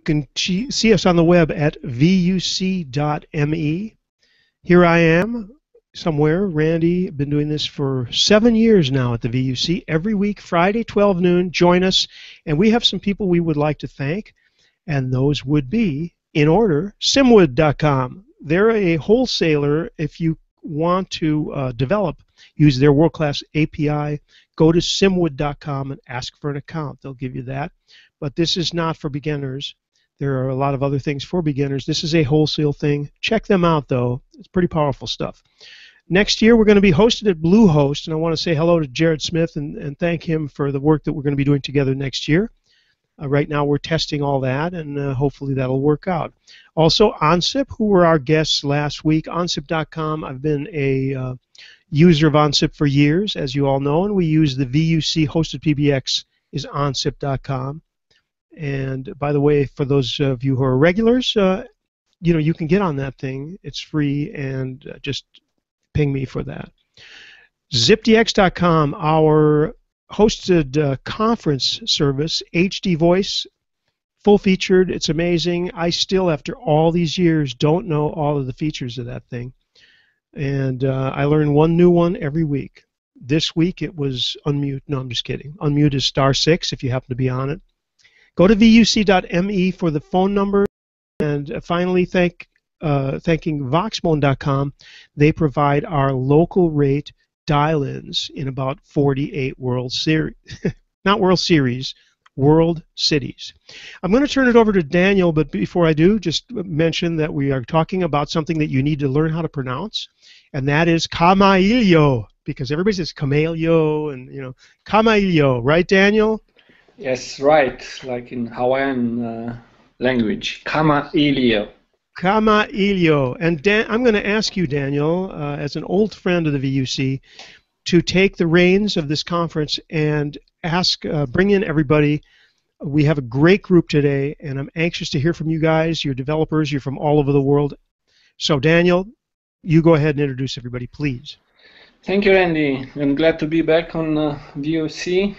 can see us on the web at vuc.me. Here I am somewhere. Randy, been doing this for 7 years now at the VUC. Every week, Friday, 12 noon, join us. And we have some people we would like to thank, and those would be, in order, Simwood.com. They're a wholesaler. If you want to develop, use their world-class API, go to Simwood.com and ask for an account. They'll give you that. But this is not for beginners. There are a lot of other things for beginners. This is a wholesale thing. Check them out, though. It's pretty powerful stuff. Next year, we're going to be hosted at Bluehost, and I want to say hello to Jared Smith and thank him for the work that we're going to be doing together next year. Right now, we're testing all that, and hopefully that'll work out. Also, ONSIP, who were our guests last week, ONSIP.com. I've been a user of ONSIP for years, as you all know, and we use the VUC hosted PBX is ONSIP.com. And by the way, for those of you who are regulars, you can get on that thing. It's free, and just ping me for that. ZipDX.com, our hosted conference service, HD voice, full-featured. It's amazing. I still, after all these years, don't know all of the features of that thing. And I learn one new one every week. This week it was unmute. No, I'm just kidding. Unmute is *6 if you happen to be on it. Go to vuc.me for the phone number. And finally, thanking Voxbone.com. They provide our local rate dial-ins in about 48 World Series. Not World Series, World Cities. I'm going to turn it over to Daniel, but before I do, just mention that we are talking about something that you need to learn how to pronounce, and that is Kamailio, because everybody says Kamailio and, Kamailio, right, Daniel? Yes, right, like in Hawaiian language, Kamailio. Kamailio. And I'm going to ask you, Daniel, as an old friend of the VUC, to take the reins of this conference and bring in everybody. We have a great group today, and I'm anxious to hear from you guys. You're developers. You're from all over the world. So, Daniel, you go ahead and introduce everybody, please. Thank you, Randy. I'm glad to be back on VUC.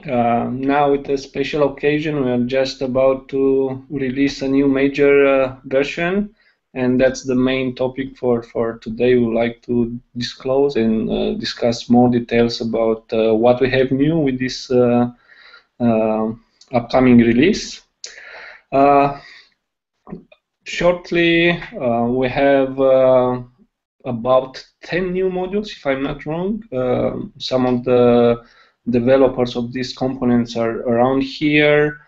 Now, with a special occasion, we are just about to release a new major version, and that's the main topic for today. We would like to disclose and discuss more details about what we have new with this upcoming release. Shortly, we have about 10 new modules, if I'm not wrong. Some of the developers of these components are around here,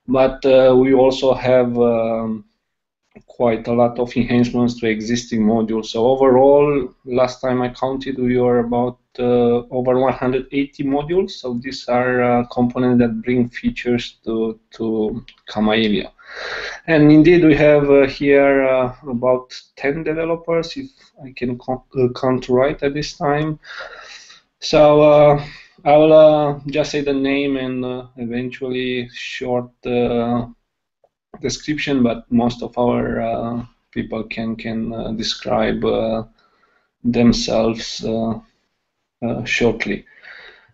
but we also have quite a lot of enhancements to existing modules. So overall, last time I counted, we were about over 180 modules. So these are components that bring features to Kamailio. And indeed, we have here about 10 developers, if I can count right at this time. So I will just say the name and eventually short description, but most of our people can describe themselves shortly.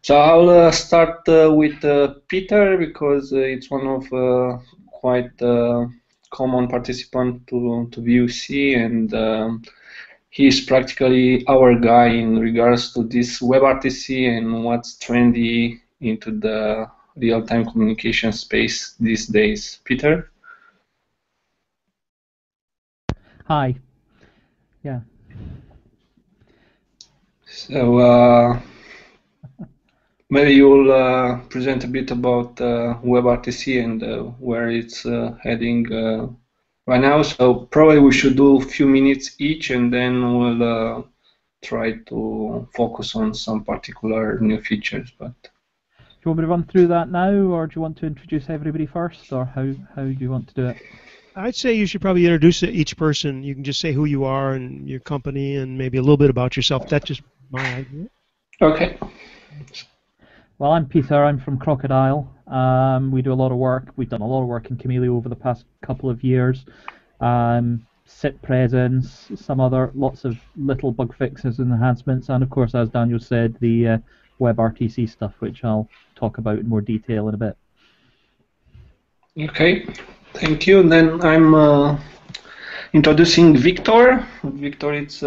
So I'll start with Peter, because it's one of quite common participant to VUC, and he's practically our guy in regards to this WebRTC and what's trendy into the real-time communication space these days. Peter? Hi. Yeah. So maybe you'll present a bit about WebRTC and where it's heading right now. So probably we should do a few minutes each, and then we'll try to focus on some particular new features. But do you want me to run through that now, or do you want to introduce everybody first, or how do you want to do it? I'd say you should probably introduce each person. You can just say who you are and your company and maybe a little bit about yourself. That's just my idea. Okay. Well, I'm Peter. I'm from Crocodile. We do a lot of work. We've done a lot of work in Kamailio over the past couple of years. SIP presence, lots of little bug fixes and enhancements, and of course, as Daniel said, the WebRTC stuff, which I'll talk about in more detail in a bit. Okay. Thank you. Then I'm introducing Victor. Victor is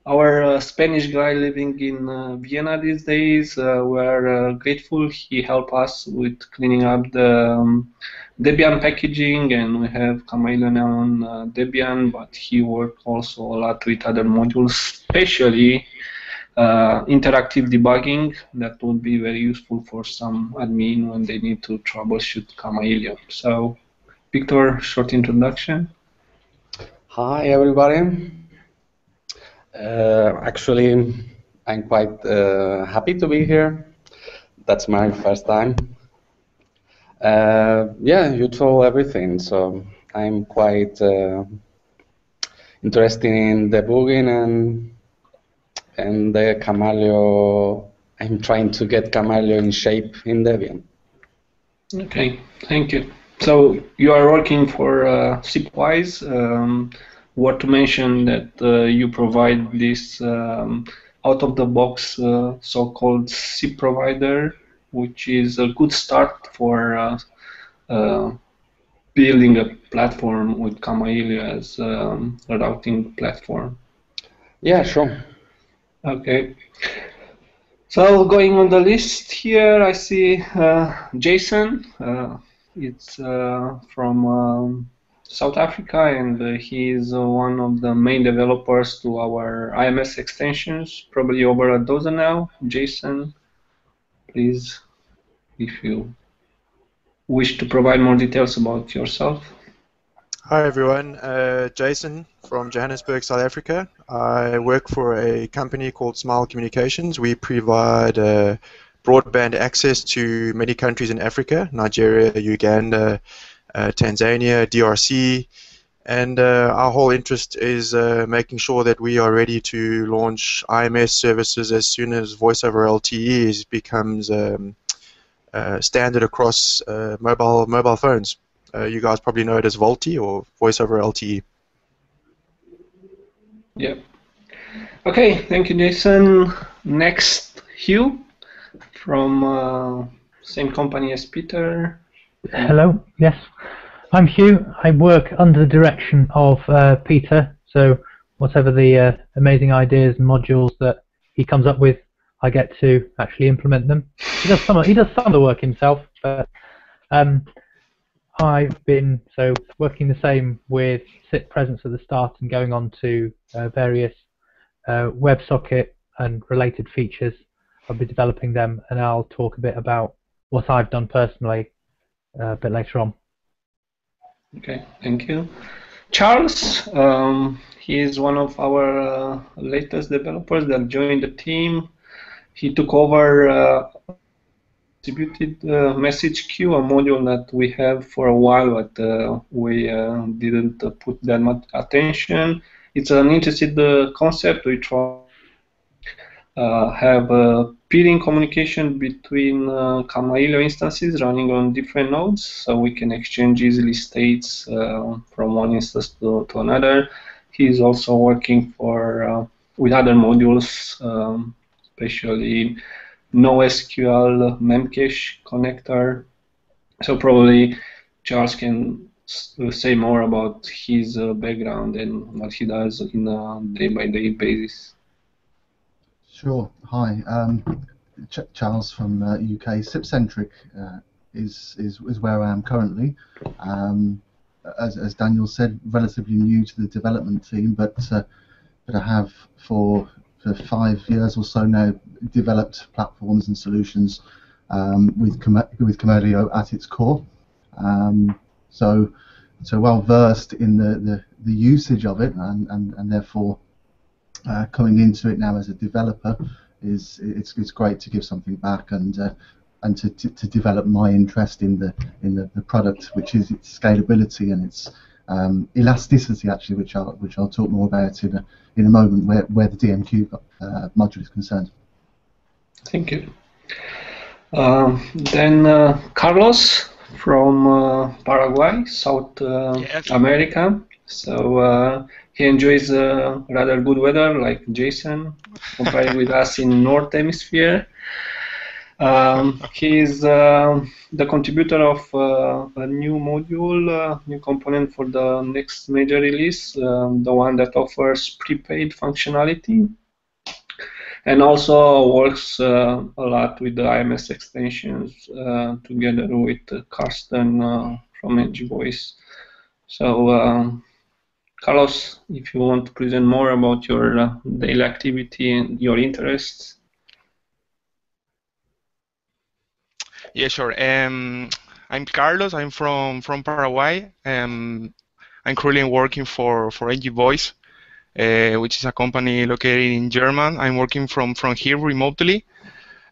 our Spanish guy living in Vienna these days. We're grateful he helped us with cleaning up the Debian packaging, and we have Kamailio now on Debian, but he worked also a lot with other modules, especially interactive debugging. That would be very useful for some admin when they need to troubleshoot Kamailio. So, Victor, short introduction. Hi, everybody. Actually, I'm quite happy to be here. That's my first time. Yeah, you told everything, so I'm quite interested in debugging and the Kamailio. I'm trying to get Kamailio in shape in Debian. Okay, thank you. So you are working for Zipwise. What to mention that you provide this out-of-the-box so-called zip provider, which is a good start for building a platform with Kamailio as a routing platform. Yeah, sure. Okay. So going on the list here, I see Jason. It's from South Africa, and he is one of the main developers to our IMS extensions, probably over a dozen now. Jason, please, if you wish to provide more details about yourself. Hi everyone, Jason from Johannesburg, South Africa. I work for a company called Smile Communications. We provide broadband access to many countries in Africa: Nigeria, Uganda, Tanzania, DRC, and our whole interest is making sure that we are ready to launch IMS services as soon as voice over LTE becomes standard across mobile phones. You guys probably know it as VoLTE or Voice over LTE. Yeah. Okay, thank you, Jason. Next, Hugh from same company as Peter. Hello, yes. I'm Hugh. I work under the direction of Peter, so whatever the amazing ideas and modules that he comes up with, I get to actually implement them. He does some of the work himself, but I've been working the same with SIP presence at the start and going on to various WebSocket and related features. I'll be developing them, and I'll talk a bit about what I've done personally a bit later on. Okay, thank you. Charles, he is one of our latest developers that joined the team. He took over distributed message queue, a module that we have for a while, but we didn't put that much attention. It's an interesting concept. We try have peering communication between Kamailio instances running on different nodes, so we can exchange easily states from one instance to another. He's also working for with other modules, especially NoSQL Memcache connector. So probably Charles can say more about his background and what he does in a day-by-day basis. Sure. Hi, Charles from UK. SIP-centric is where I am currently. As Daniel said, relatively new to the development team, but I have for 5 years or so now developed platforms and solutions with Kamailio at its core. So well versed in the usage of it, and therefore coming into it now as a developer it's great to give something back and to develop my interest in the product, which is its scalability and its elasticity, actually, which I'll talk more about in a moment, where the DMQ module is concerned. Thank you. Then Carlos from Paraguay, South America. So he enjoys rather good weather, like Jason, compared with us in North Hemisphere. He's the contributor of a new module, new component for the next major release, the one that offers prepaid functionality, and also works a lot with the IMS extensions together with Karsten from NG Voice. So, Carlos, if you want to present more about your daily activity and your interests. Yeah, sure. I'm Carlos. I'm from Paraguay. I'm currently working for NG Voice, which is a company located in Germany. I'm working from here remotely.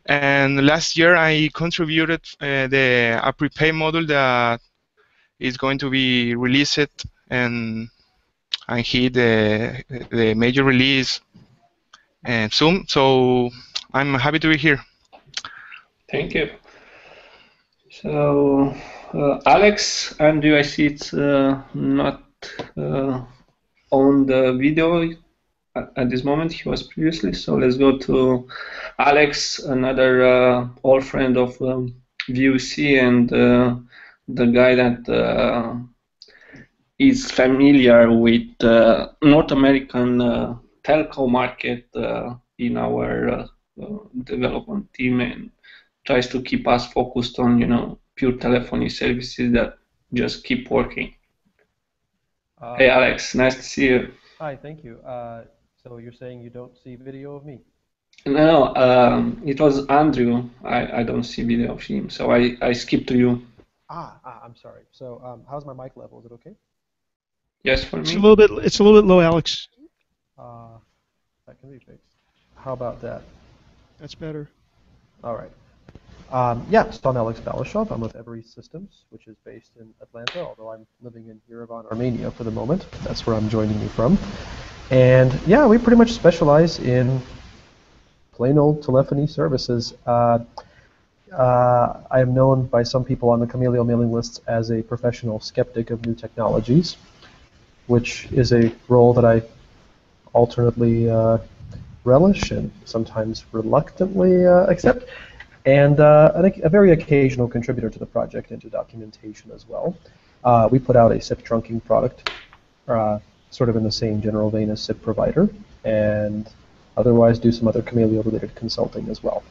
And last year I contributed a prepaid module that is going to be released and hit the major release soon. So I'm happy to be here. Thank you. So, Alex, Andrew, I see it's not on the video at this moment. He was previously. So let's go to Alex, another old friend of VUC and the guy that is familiar with North American telco market in our development team and tries to keep us focused on, pure telephony services that just keep working. Hey, Alex, nice to see you. Hi, thank you. So you're saying you don't see video of me? No, it was Andrew. I don't see video of him, so I skipped to you. I'm sorry. So how's my mic level? Is it okay? Yes, for It's me. a little bit low, Alex. That can be fixed. How about that? That's better. All right. Yeah, so I'm Alex Balashov. I'm with Every Systems, which is based in Atlanta, although I'm living in Yerevan, Armenia for the moment. That's where I'm joining you from. And yeah, we pretty much specialize in plain old telephony services. I am known by some people on the Kamailio mailing lists as a professional skeptic of new technologies, which is a role that I alternately relish and sometimes reluctantly accept. And a very occasional contributor to the project and to documentation as well. We put out a SIP trunking product, sort of in the same general vein as SIP provider, and otherwise do some other Kamailio-related consulting as well.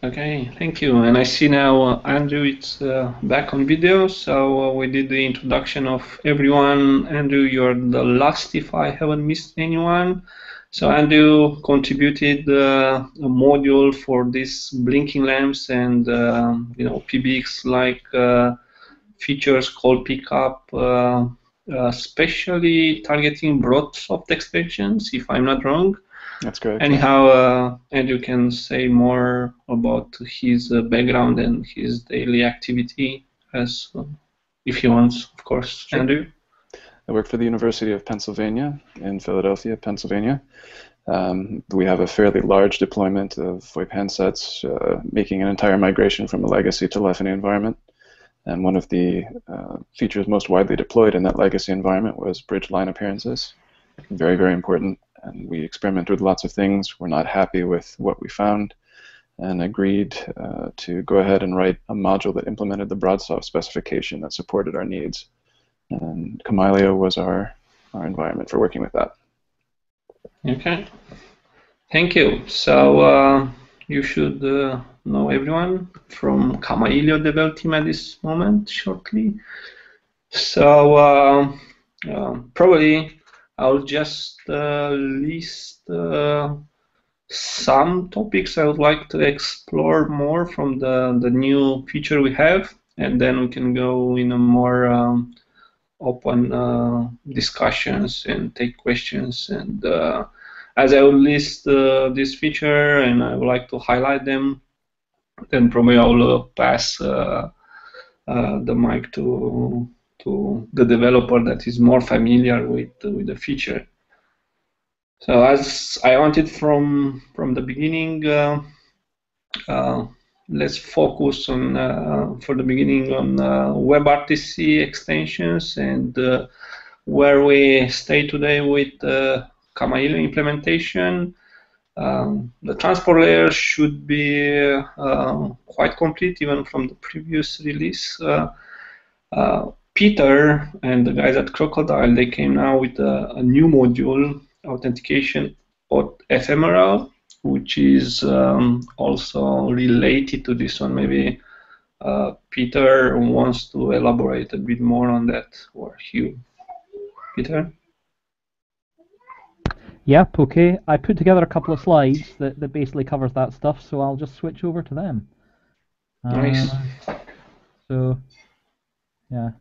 Okay, thank you. And I see now Andrew is back on video, so we did the introduction of everyone. Andrew, you're the last if I haven't missed anyone. So Andrew contributed a module for these blinking lamps and PBX-like features called pickup, especially targeting broadsoft extensions, if I'm not wrong. That's correct. Anyhow, Andrew can say more about his background and his daily activity, as if he wants, of course. Sure. Andrew? I work for the University of Pennsylvania in Philadelphia, Pennsylvania. We have a fairly large deployment of VoIP handsets, making an entire migration from a legacy telephony environment. And one of the features most widely deployed in that legacy environment was bridge line appearances. Very, very important. And we experimented with lots of things. We're not happy with what we found and agreed to go ahead and write a module that implemented the BroadSoft specification that supported our needs. And Kamailio was our environment for working with that. Okay. Thank you. So you should know everyone from Kamailio develop team at this moment shortly. So probably I'll just list some topics I would like to explore more from the new feature we have, and then we can go in a more open discussions and take questions. And as I will list this feature and I would like to highlight them, then probably I will pass the mic to the developer that is more familiar with the feature. So as I wanted from the beginning, let's focus on for the beginning on WebRTC extensions and where we stay today with Kamailio implementation. The transport layer should be quite complete even from the previous release. Peter and the guys at Crocodile, they came now with a new module, authentication ephemeral, which is also related to this one. Maybe Peter wants to elaborate a bit more on that, or Hugh. Peter? Yep, okay. I put together a couple of slides that basically covers that stuff, so I'll just switch over to them. Nice. So, yeah.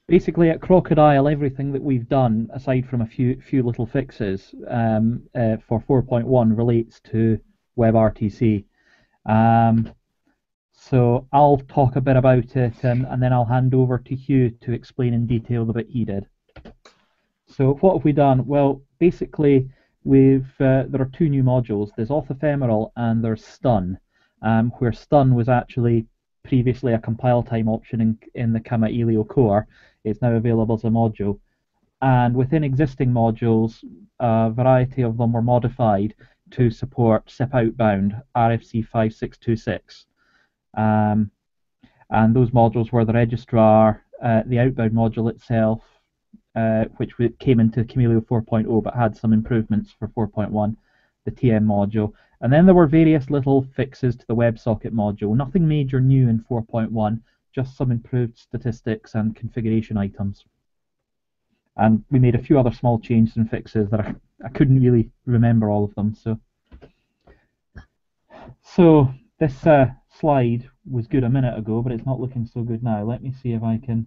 Basically, at Crocodile, everything that we've done, aside from a few little fixes for 4.1, relates to WebRTC. So I'll talk a bit about it, and then I'll hand over to Hugh to explain in detail the bit he did. So what have we done? Well, basically, there are two new modules. There's auth ephemeral and there's stun, where stun was actually previously a compile time option in the Kamailio core. It's now available as a module. And within existing modules, a variety of them were modified to support SIP outbound RFC 5626. And those modules were the registrar, the outbound module itself, which came into Kamailio 4.0 but had some improvements for 4.1, the TM module. And then there were various little fixes to the WebSocket module. Nothing major new in 4.1, just some improved statistics and configuration items. And we made a few other small changes and fixes that I couldn't really remember all of them. So this slide was good a minute ago, but it's not looking so good now. Let me see if I can...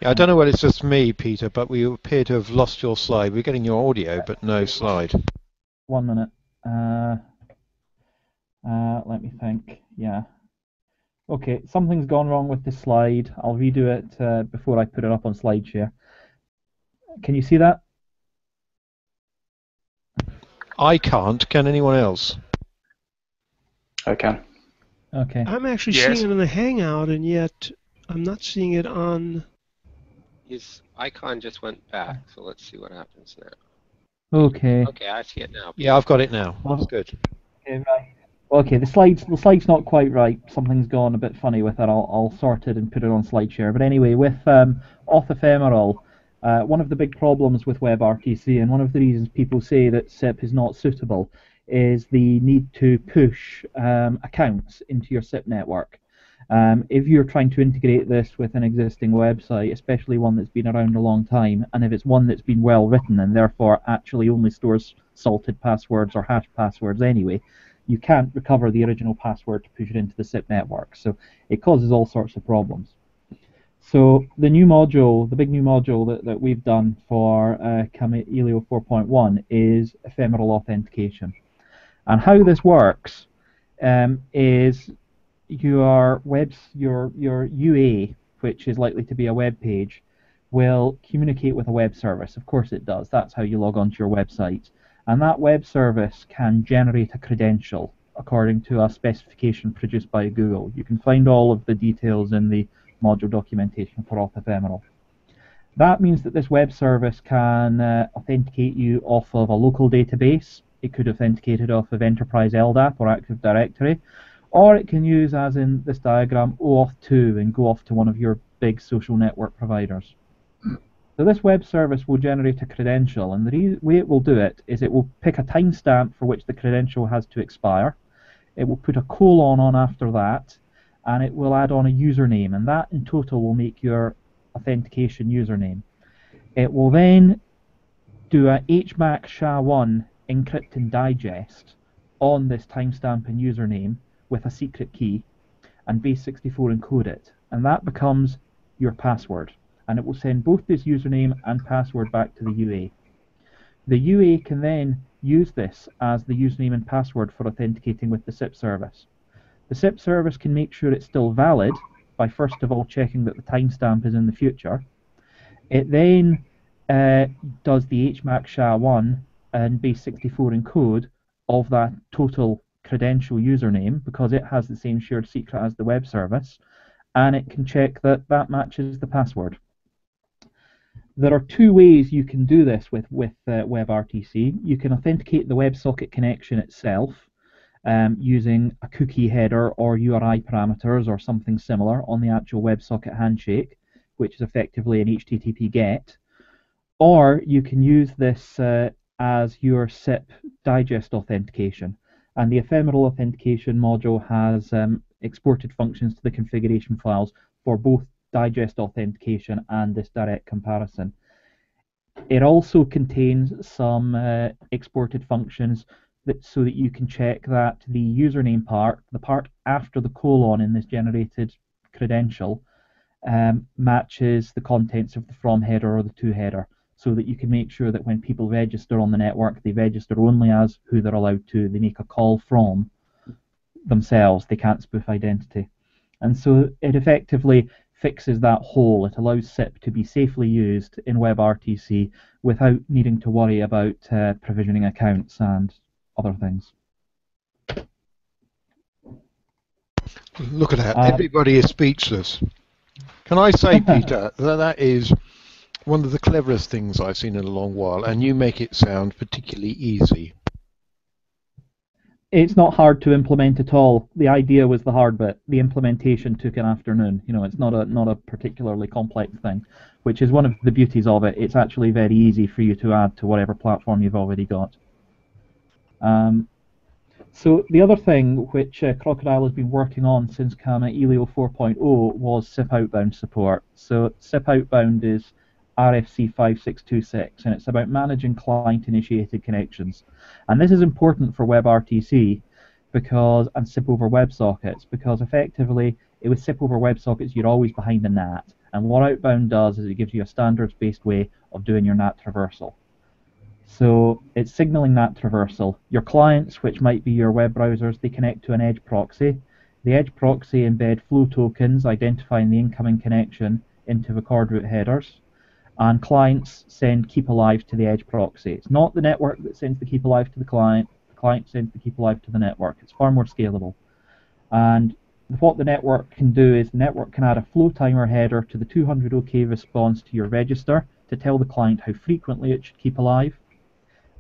Yeah, I don't know whether it's just me, Peter, but we appear to have lost your slide. We're getting your audio, but no slide. 1 minute. Let me think. Yeah. Okay, something's gone wrong with this slide. I'll redo it before I put it up on SlideShare. Can you see that? I can't. Can anyone else? I can. Okay. I'm actually Yes. seeing it in the Hangout, and yet I'm not seeing it on... His icon just went back, so let's see what happens now. Okay. Okay, I see it now. Yeah, I've got it now. Well, That's good. Okay, right. Okay, the slide's not quite right. Something's gone a bit funny with it. I'll sort it and put it on SlideShare. But anyway, with auth ephemeral, one of the big problems with WebRTC, and one of the reasons people say that SIP is not suitable, is the need to push accounts into your SIP network. If you're trying to integrate this with an existing website, especially one that's been around a long time, and if it's one that's been well written and therefore actually only stores salted passwords or hashed passwords anyway, you can't recover the original password to push it into the SIP network. So it causes all sorts of problems. So the new module, the big new module that we've done for Kamailio 4.1 is ephemeral authentication. And how this works is your UA, which is likely to be a web page, will communicate with a web service. Of course it does. That's how you log onto your website. And that web service can generate a credential according to a specification produced by Google. You can find all of the details in the module documentation for auth ephemeral. That means that this web service can authenticate you off of a local database. It could authenticate it off of Enterprise LDAP or Active Directory, or it can use, as in this diagram, OAuth2 and go off to one of your big social network providers. So this web service will generate a credential, and the way it will do it is it will pick a timestamp for which the credential has to expire. It will put a colon on after that, and it will add on a username, and that in total will make your authentication username. It will then do a HMAC SHA-1 encrypt and digest on this timestamp and username with a secret key, and base64 encode it, and that becomes your password. And it will send both this username and password back to the UA. The UA can then use this as the username and password for authenticating with the SIP service. The SIP service can make sure it's still valid by first of all checking that the timestamp is in the future. It then does the HMAC SHA-1 and base64 encode of that total credential username, because it has the same shared secret as the web service, and it can check that that matches the password. There are two ways you can do this with WebRTC. You can authenticate the WebSocket connection itself using a cookie header or URI parameters or something similar on the actual WebSocket handshake, which is effectively an HTTP GET. Or you can use this as your SIP digest authentication. And the ephemeral authentication module has exported functions to the configuration files for both digest authentication and this direct comparison. It also contains some exported functions so that you can check that the username part, the part after the colon in this generated credential, matches the contents of the from header or the to header, so that you can make sure that when people register on the network, they register only as who they're allowed to. They make a call from themselves. They can't spoof identity. And so it effectively fixes that hole. It allows SIP to be safely used in WebRTC without needing to worry about provisioning accounts and other things. Look at that. Everybody is speechless. Can I say, Peter, that is one of the cleverest things I've seen in a long while, and you make it sound particularly easy. It's not hard to implement at all. The idea was the hard bit. The implementation took an afternoon. You know, it's not a particularly complex thing, which is one of the beauties of it. It's actually very easy for you to add to whatever platform you've already got. So the other thing which Crocodile has been working on since Kamailio 4.0 was SIP outbound support. So SIP outbound is RFC 5626, and it's about managing client-initiated connections. And this is important for WebRTC and SIP over WebSockets, because effectively, with SIP over WebSockets, you're always behind a NAT. And what outbound does is it gives you a standards-based way of doing your NAT traversal. So it's signaling NAT traversal. Your clients, which might be your web browsers, they connect to an edge proxy. The edge proxy embed flow tokens identifying the incoming connection into record route headers. And clients send keep alive to the edge proxy. It's not the network that sends the keep alive to the client sends the keep alive to the network. It's far more scalable. And what the network can do is the network can add a flow timer header to the 200 OK response to your register to tell the client how frequently it should keep alive.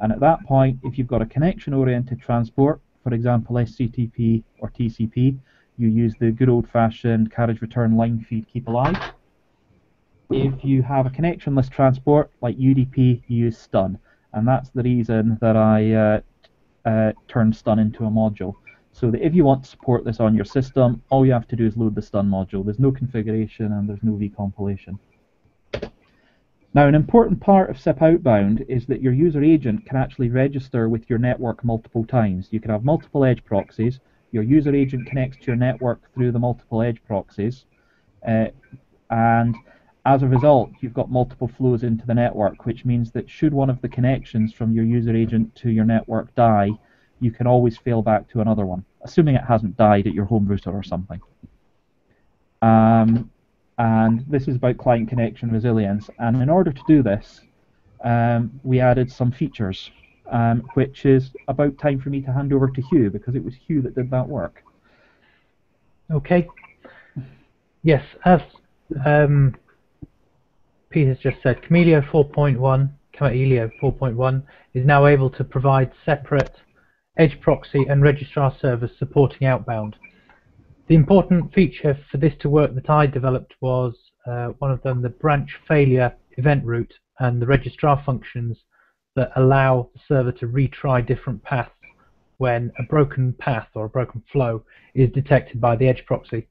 And at that point, if you've got a connection-oriented transport, for example SCTP or TCP, you use the good old-fashioned carriage return line feed keep alive. If you have a connectionless transport like UDP, you use stun, and that's the reason that I turned stun into a module. So that if you want to support this on your system, all you have to do is load the stun module. There's no configuration and there's no vcompilation. Now, an important part of SIP outbound is that your user agent can actually register with your network multiple times. You can have multiple edge proxies. Your user agent connects to your network through the multiple edge proxies, and as a result, you've got multiple flows into the network, which means that should one of the connections from your user agent to your network die, you can always fail back to another one, assuming it hasn't died at your home router or something. And this is about client connection resilience. And in order to do this, we added some features, which is about time for me to hand over to Hugh, because it was Hugh that did that work. Okay. Yes, as Peter's just said, Kamailio 4.1 is now able to provide separate edge proxy and registrar servers supporting outbound. The important feature for this to work that I developed was one of them, the branch failure event route, and the registrar functions that allow the server to retry different paths when a broken path or a broken flow is detected by the edge proxy.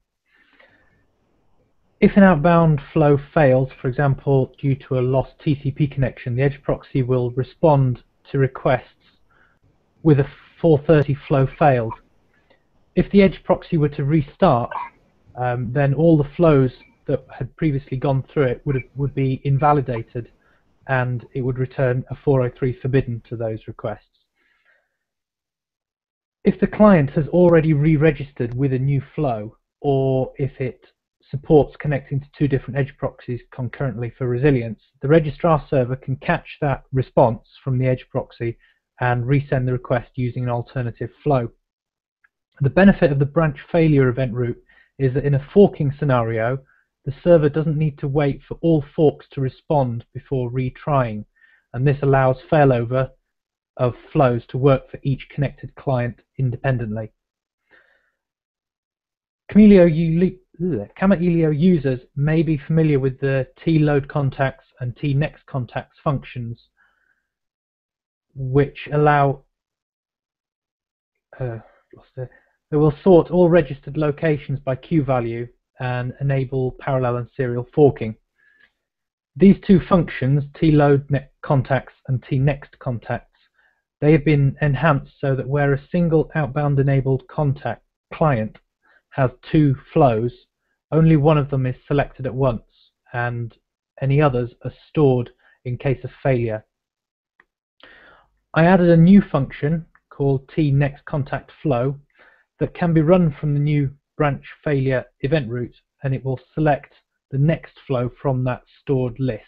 If an outbound flow fails, for example due to a lost TCP connection, the edge proxy will respond to requests with a 430 flow failed. If the edge proxy were to restart, then all the flows that had previously gone through it would be invalidated, and it would return a 403 forbidden to those requests. If the client has already re-registered with a new flow, or if it supports connecting to two different edge proxies concurrently for resilience, the registrar server can catch that response from the edge proxy and resend the request using an alternative flow. The benefit of the branch failure event route is that in a forking scenario, the server doesn't need to wait for all forks to respond before retrying, and this allows failover of flows to work for each connected client independently. Kamailio users may be familiar with the tload contacts and tnext contacts functions, which allow they will sort all registered locations by queue value and enable parallel and serial forking. These two functions, tload contacts and tnext contacts, they have been enhanced so that where a single outbound enabled contact client has two flows, only one of them is selected at once and any others are stored in case of failure. I added a new function called tnext contact flow that can be run from the new branch failure event route, and it will select the next flow from that stored list.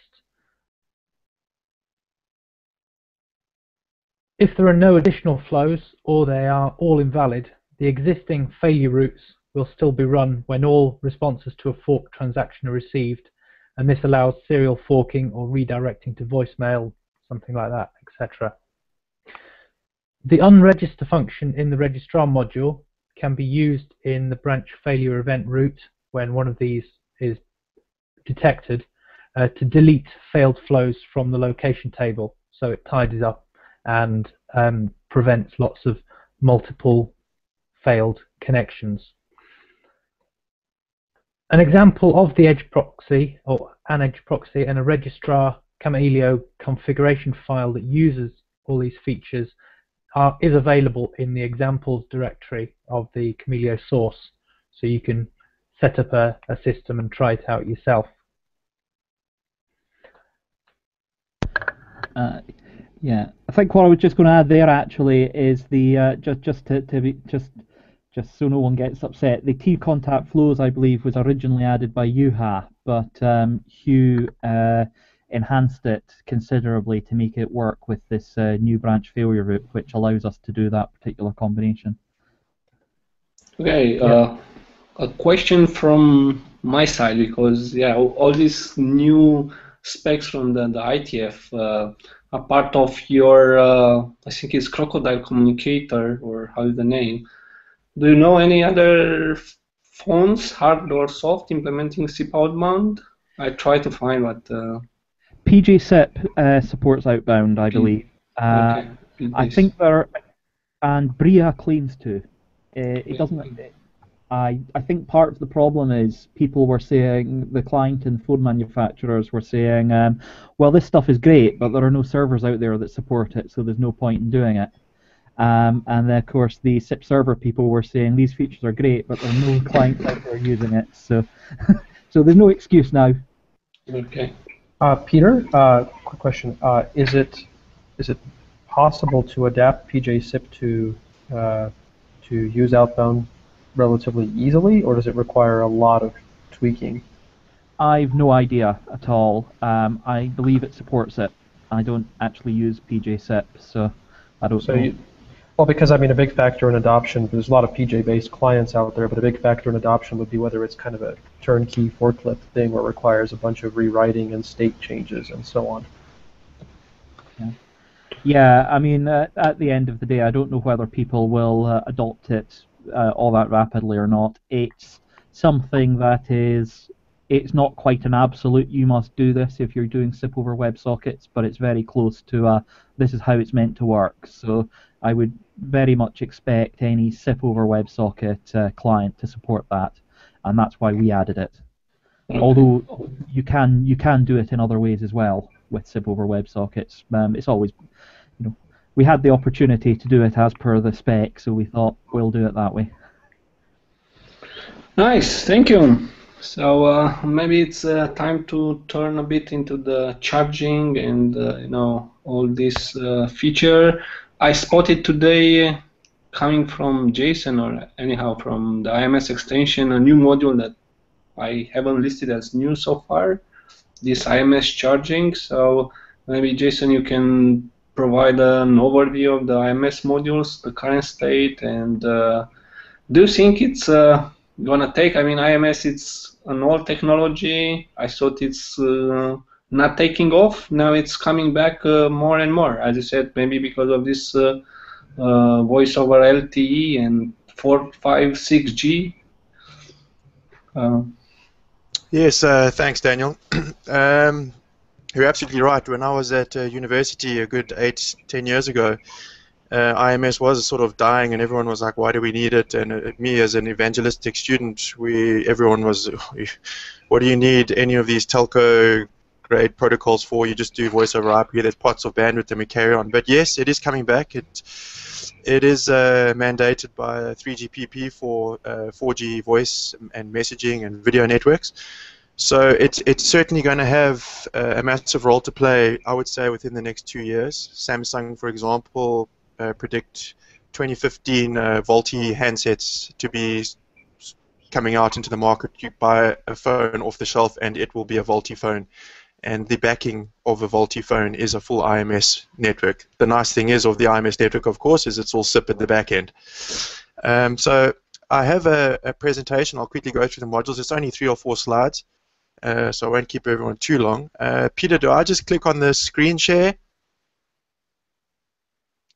If there are no additional flows or they are all invalid, the existing failure routes will still be run when all responses to a fork transaction are received, and this allows serial forking or redirecting to voicemail, something like that, etc. The unregister function in the registrar module can be used in the branch failure event route when one of these is detected to delete failed flows from the location table, so it tidies up and prevents lots of multiple failed connections. An example of the edge proxy, or an edge proxy, and a registrar Kamailio configuration file that uses all these features is available in the examples directory of the Kamailio source, so you can set up a system and try it out yourself. Yeah, I think what I was just going to add there actually is the just so no one gets upset, the T contact flows I believe was originally added by Juha, but Hugh enhanced it considerably to make it work with this new branch failure route, which allows us to do that particular combination. Okay, a question from my side, because yeah, all these new specs from the ITF are part of your, I think it's Crocodile Communicator, or how is the name? Do you know any other phones, hard or soft, implementing SIP outbound? I try to find what. PJ SIP supports outbound, I believe. Okay. I think there, and Bria claims to. It doesn't. I think part of the problem is people were saying, the client and phone manufacturers were saying, well, this stuff is great, but there are no servers out there that support it, so there's no point in doing it. And then, of course, the SIP server people were saying these features are great, but there are no clients out there using it, so so there's no excuse now. Okay. Peter, quick question: is it possible to adapt PJ SIP to use outbound relatively easily, or does it require a lot of tweaking? I've no idea at all. I believe it supports it. I don't actually use PJ SIP, so I don't know. Well, because I mean, a big factor in adoption, there's a lot of PJ-based clients out there, but a big factor in adoption would be whether it's kind of a turnkey forklift thing where it requires a bunch of rewriting and state changes and so on. Yeah, I mean, at the end of the day, I don't know whether people will adopt it all that rapidly or not. It's something that is, it's not quite an absolute, you must do this if you're doing SIP over WebSockets, but it's very close to this is how it's meant to work. So I would very much expect any SIP over WebSocket client to support that, and that's why we added it. Okay. Although you can do it in other ways as well with SIP over WebSockets. It's always, we had the opportunity to do it as per the spec, so we thought we'll do it that way. Nice, thank you. So maybe it's time to turn a bit into the charging and all this feature. I spotted today, coming from Jason, or anyhow from the IMS extension, a new module that I haven't listed as new so far, this IMS charging. So maybe Jason, you can provide an overview of the IMS modules, the current state, and do you think it's gonna take. I mean, IMS, it's an old technology. I thought it's not taking off. Now it's coming back more and more. As you said, maybe because of this voice over LTE and 4, 5, 6G. Yes, thanks, Daniel. You're absolutely right. When I was at university a good 8, 10 years ago, IMS was sort of dying, and everyone was like, "Why do we need it?" And me, as an evangelistic student, everyone was, "What do you need any of these telco grade protocols for? You just do voice over IP. There's pots of bandwidth, and we carry on." But yes, it is coming back. It is mandated by 3GPP for 4G voice and messaging and video networks. So it's certainly going to have a massive role to play, I would say, within the next 2 years. Samsung, for example, predict 2015 VoLTE handsets to be coming out into the market. You buy a phone off the shelf and it will be a VoLTE phone. And the backing of a VoLTE phone is a full IMS network. The nice thing is of the IMS network, of course, is it's all SIP at the back end. So I have a presentation. I'll quickly go through the modules. It's only 3 or 4 slides. So I won't keep everyone too long. Peter, do I just click on the screen share?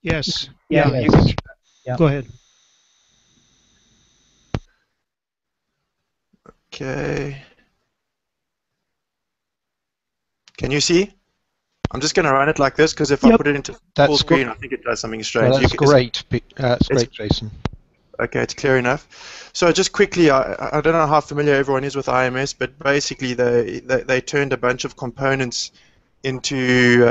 Yes. Yeah. Yeah. You can. Yeah. Go ahead. Okay. Can you see? I'm just going to run it like this because if I put it into full screen, I think it does something strange. That's great. That's great, Jason. Okay, it's clear enough. So just quickly, I don't know how familiar everyone is with IMS, but basically they turned a bunch of components into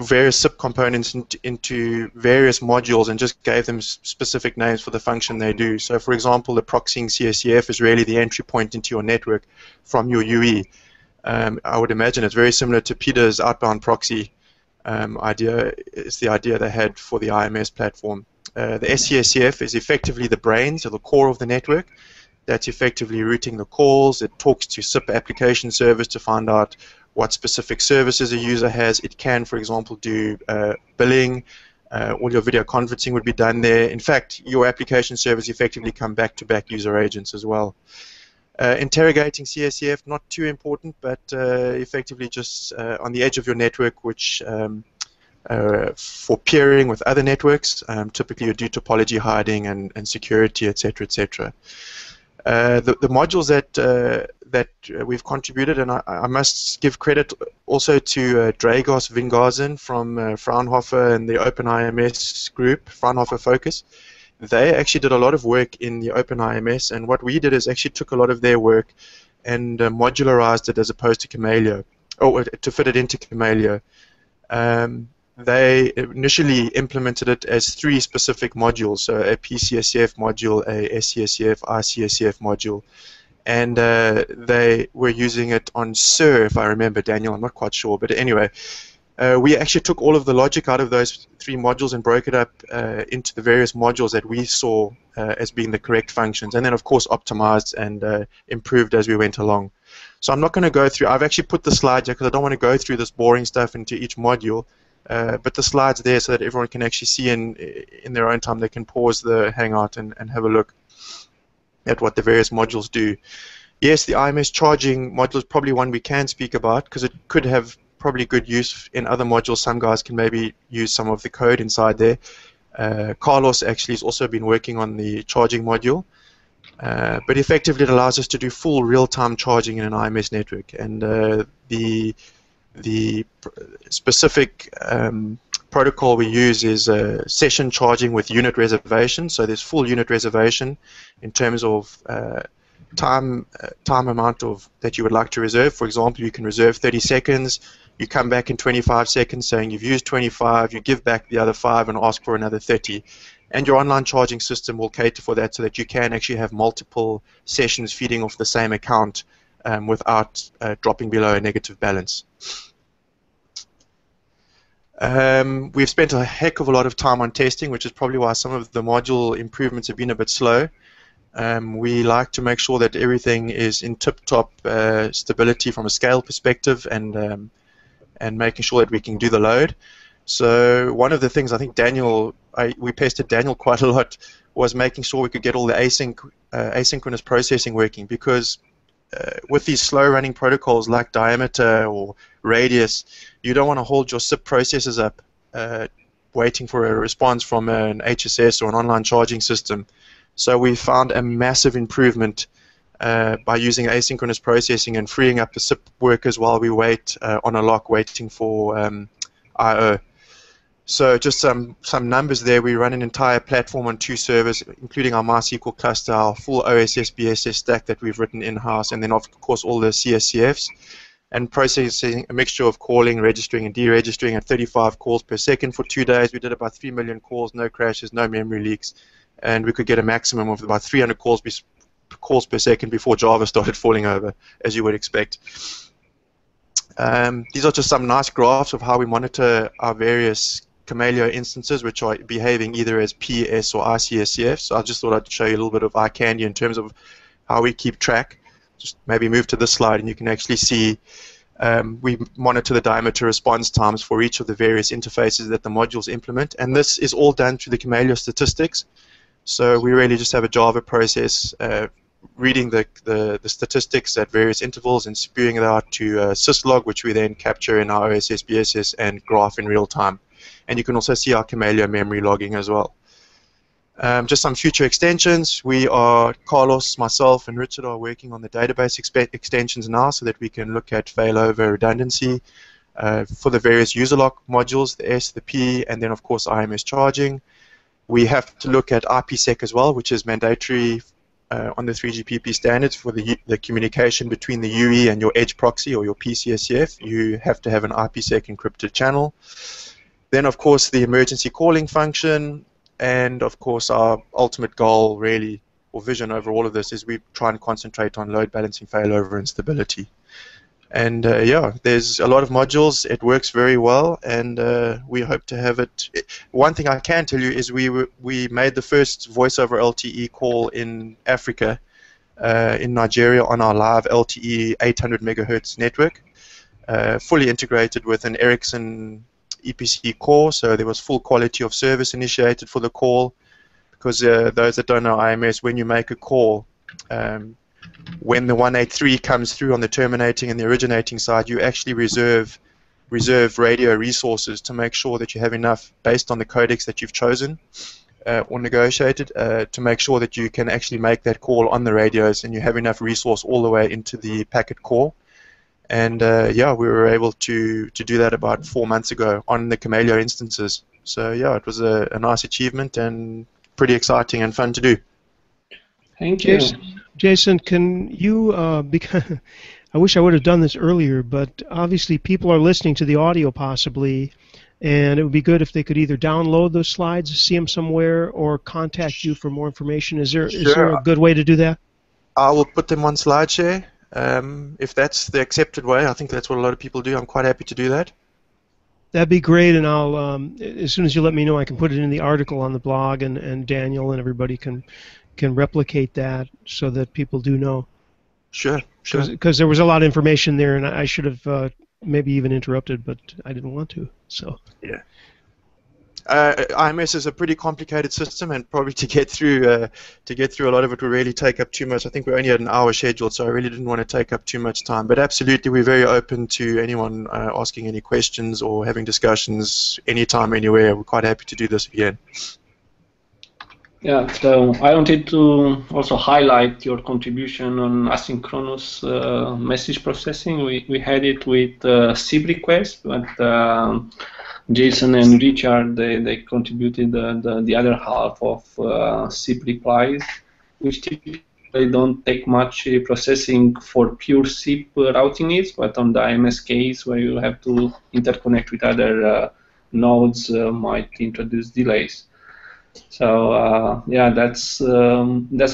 various subcomponents into various modules and just gave them specific names for the function they do. So for example, the proxying CSCF is really the entry point into your network from your UE. I would imagine it's very similar to Peter's outbound proxy idea. It's the idea they had for the IMS platform. The SCSCF is effectively the brains or the core of the network. That's effectively routing the calls. It talks to SIP application service to find out what specific services a user has. It can, for example, do billing. All your video conferencing would be done there. In fact, your application service effectively come back-to-back user agents as well. Interrogating CSCF, not too important, but effectively just on the edge of your network, which for peering with other networks, typically you do topology hiding and security, etc., etc. The modules that we've contributed, and I must give credit also to Dragos Vingazen from Fraunhofer and the Open IMS group, Fraunhofer Focus. They actually did a lot of work in the Open IMS, and what we did is actually took a lot of their work and modularized it as opposed to Kamailio, or to fit it into Kamailio. They initially implemented it as 3 specific modules, so a PCSCF module, a SCSCF, ICSCF module, and they were using it on SIR, if I remember, Daniel, I'm not quite sure, but anyway, we actually took all of the logic out of those 3 modules and broke it up into the various modules that we saw as being the correct functions, and then of course optimized and improved as we went along. So I'm not going to go through, I've actually put the slides here because I don't want to go through this boring stuff into each module. But the slides there so that everyone can actually see in their own time. They can pause the Hangout and have a look at what the various modules do. Yes, the IMS charging module is probably one we can speak about because it could have probably good use in other modules. Some guys can maybe use some of the code inside there. Carlos actually has also been working on the charging module. But effectively it allows us to do full real-time charging in an IMS network. And the specific protocol we use is session charging with unit reservation. So there's full unit reservation in terms of time amount of that you would like to reserve. For example, you can reserve 30 seconds. You come back in 25 seconds saying you've used 25. You give back the other 5 and ask for another 30. And your online charging system will cater for that so that you can actually have multiple sessions feeding off the same account without dropping below a negative balance. We've spent a heck of a lot of time on testing, which is probably why some of the module improvements have been a bit slow. We like to make sure that everything is in tip-top stability from a scale perspective and making sure that we can do the load. So one of the things I think we pestered Daniel quite a lot was making sure we could get all the asynchronous processing working, because with these slow-running protocols like diameter or radius, you don't want to hold your SIP processors up waiting for a response from an HSS or an online charging system. So we found a massive improvement by using asynchronous processing and freeing up the SIP workers while we wait on a lock waiting for I/O. So just some numbers there. We run an entire platform on 2 servers, including our MySQL cluster, our full OSS BSS stack that we've written in-house, and then of course all the CSCFs, and processing a mixture of calling, registering, and deregistering at 35 calls per second for 2 days. We did about 3 million calls, no crashes, no memory leaks, and we could get a maximum of about 300 calls per second before Java started falling over, as you would expect. These are just some nice graphs of how we monitor our various Kamailio instances, which are behaving either as PS or ICSCF. So I just thought I'd show you a little bit of eye candy in terms of how we keep track. Just maybe move to this slide and you can actually see we monitor the diameter response times for each of the various interfaces that the modules implement, and this is all done through the Kamailio statistics. So we really just have a Java process reading the statistics at various intervals and spewing it out to syslog, which we then capture in our OSS BSS and graph in real time. And you can also see our Kamailio memory logging as well. Just some future extensions. Carlos, myself, and Richard are working on the database extensions now so that we can look at failover redundancy for the various user lock modules, the S, the P, and then of course IMS charging. We have to look at IPsec as well, which is mandatory on the 3GPP standards for the communication between the UE and your edge proxy or your PCSCF. You have to have an IPsec encrypted channel. Then, of course, the emergency calling function, and of course, our ultimate goal, really, or vision over all of this, is we try and concentrate on load balancing, failover, and stability. And yeah, there's a lot of modules. It works very well, and we hope to have it. One thing I can tell you is we made the first voice over LTE call in Africa, in Nigeria, on our live LTE 800 megahertz network, fully integrated with an Ericsson EPC core, so there was full quality of service initiated for the call, because those that don't know IMS, when you make a call, when the 183 comes through on the terminating and the originating side, you actually reserve radio resources to make sure that you have enough, based on the codecs that you've chosen or negotiated, to make sure that you can actually make that call on the radios and you have enough resource all the way into the packet core. And yeah, we were able to do that about 4 months ago on the Kamailio instances. So yeah, it was a nice achievement and pretty exciting and fun to do. Thank you. Jason, can you, because I wish I would have done this earlier, but obviously people are listening to the audio possibly, and it would be good if they could either download those slides, see them somewhere, or contact you for more information. Is there a good way to do that? I will put them on SlideShare. If that's the accepted way, I think that's what a lot of people do. I'm quite happy to do that. That'd be great, and I'll as soon as you let me know, I can put it in the article on the blog, and Daniel and everybody can replicate that so that people do know. Sure. Because there was a lot of information there, and I should have maybe even interrupted, but I didn't want to. So yeah. IMS is a pretty complicated system, and probably to get through a lot of it will really take up too much. I think we only had an hour scheduled, so I really didn't want to take up too much time. But absolutely, we're very open to anyone asking any questions or having discussions anytime, anywhere. We're quite happy to do this again. Yeah, so I wanted to also highlight your contribution on asynchronous message processing. We had it with SIP request, but Jason and Richard, they contributed the other half of SIP replies, which typically don't take much processing for pure SIP routing needs, but on the IMS case where you have to interconnect with other nodes might introduce delays. So yeah, that's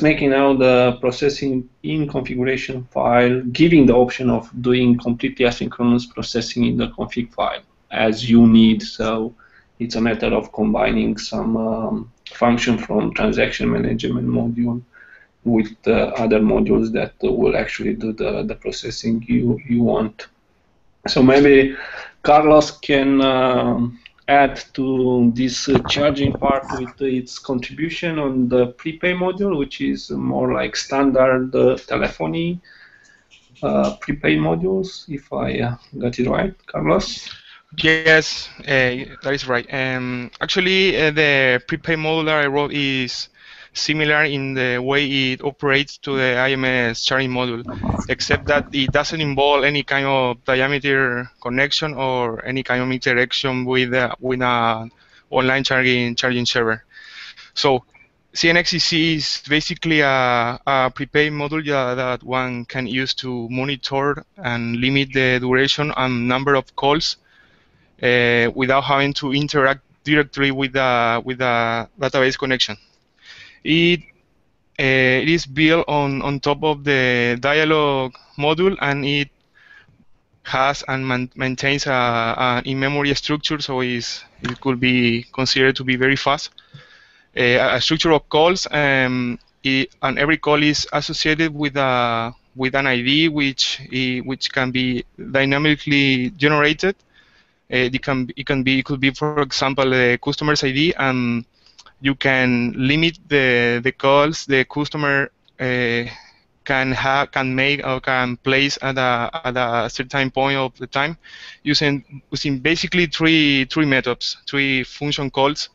making now the processing in configuration file, giving the option of doing completely asynchronous processing in the config file as you need. So it's a matter of combining some function from transaction management module with other modules that will actually do the processing you want. So maybe Carlos can add to this charging part with its contribution on the prepay module, which is more like standard telephony prepay modules, if I got it right, Carlos? Yes, that is right. Actually, the prepaid module that I wrote is similar in the way it operates to the IMS charging module, except that it doesn't involve any kind of diameter connection or any kind of interaction with a online charging server. So CNXCC is basically a prepaid module that one can use to monitor and limit the duration and number of calls without having to interact directly with the database connection. It is built on top of the dialog module, and it has and maintains an in-memory structure, so it could be considered to be very fast. A structure of calls, and every call is associated with an ID, which can be dynamically generated. It could be, for example, the customer's ID, and you can limit the calls the customer can make or can place at a certain point of the time, using basically three methods, three function calls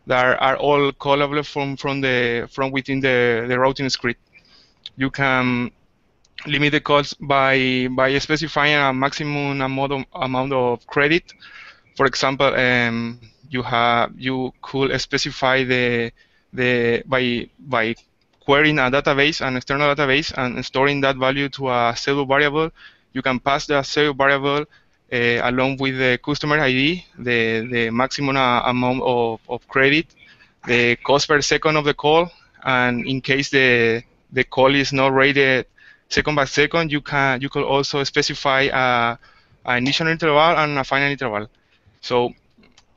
that are all callable from within the routing script. You can limit the calls by specifying a maximum amount of credit. For example, you could specify by querying a database, an external database, and storing that value to a pseudo variable. You can pass the pseudo variable along with the customer ID, the maximum amount of credit, the cost per second of the call, and in case the call is not rated second by second, you could also specify an initial interval and a final interval. So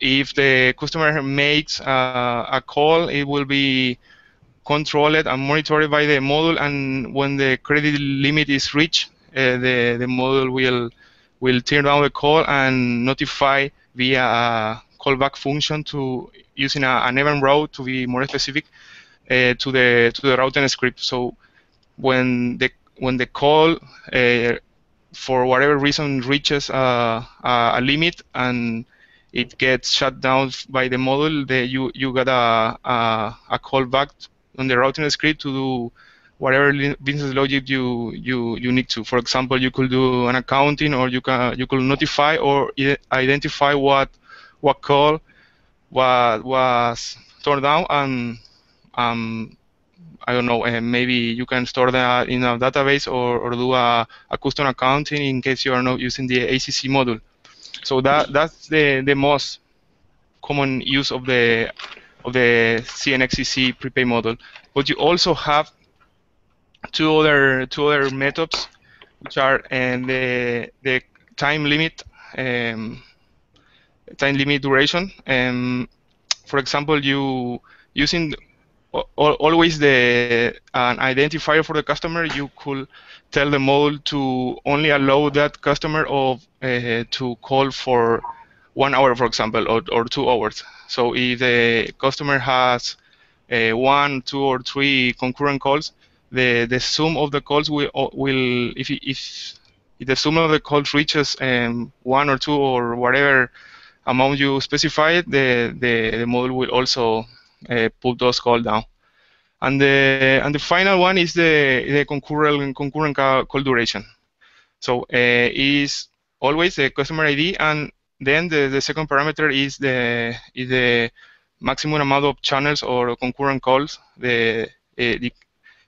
if the customer makes a call, it will be controlled and monitored by the module, and when the credit limit is reached, the module will turn down the call and notify via a callback function to using an event route, to be more specific, to the routing script. So when the call for whatever reason reaches a limit and it gets shut down by the module, you got a callback on the routing script to do whatever business logic you need to. For example, you could do an accounting, or you could notify or identify what call was turned down, and I don't know, maybe you can store that in a database, or do a custom accounting in case you are not using the ACC module. So that's the most common use of the CNXCC prepaid model. But you also have two other methods, which are the time limit duration. For example, you using always an identifier for the customer, you could tell the model to only allow that customer to call for 1 hour, for example, or 2 hours. So if the customer has 1, 2, or 3 concurrent calls, the sum of the calls will if the sum of the calls reaches 1 or 2 or whatever amount you specified, the model will also put those calls down. And the final one is the concurrent call duration. So is always the customer ID, and then the second parameter is the maximum amount of channels or concurrent calls.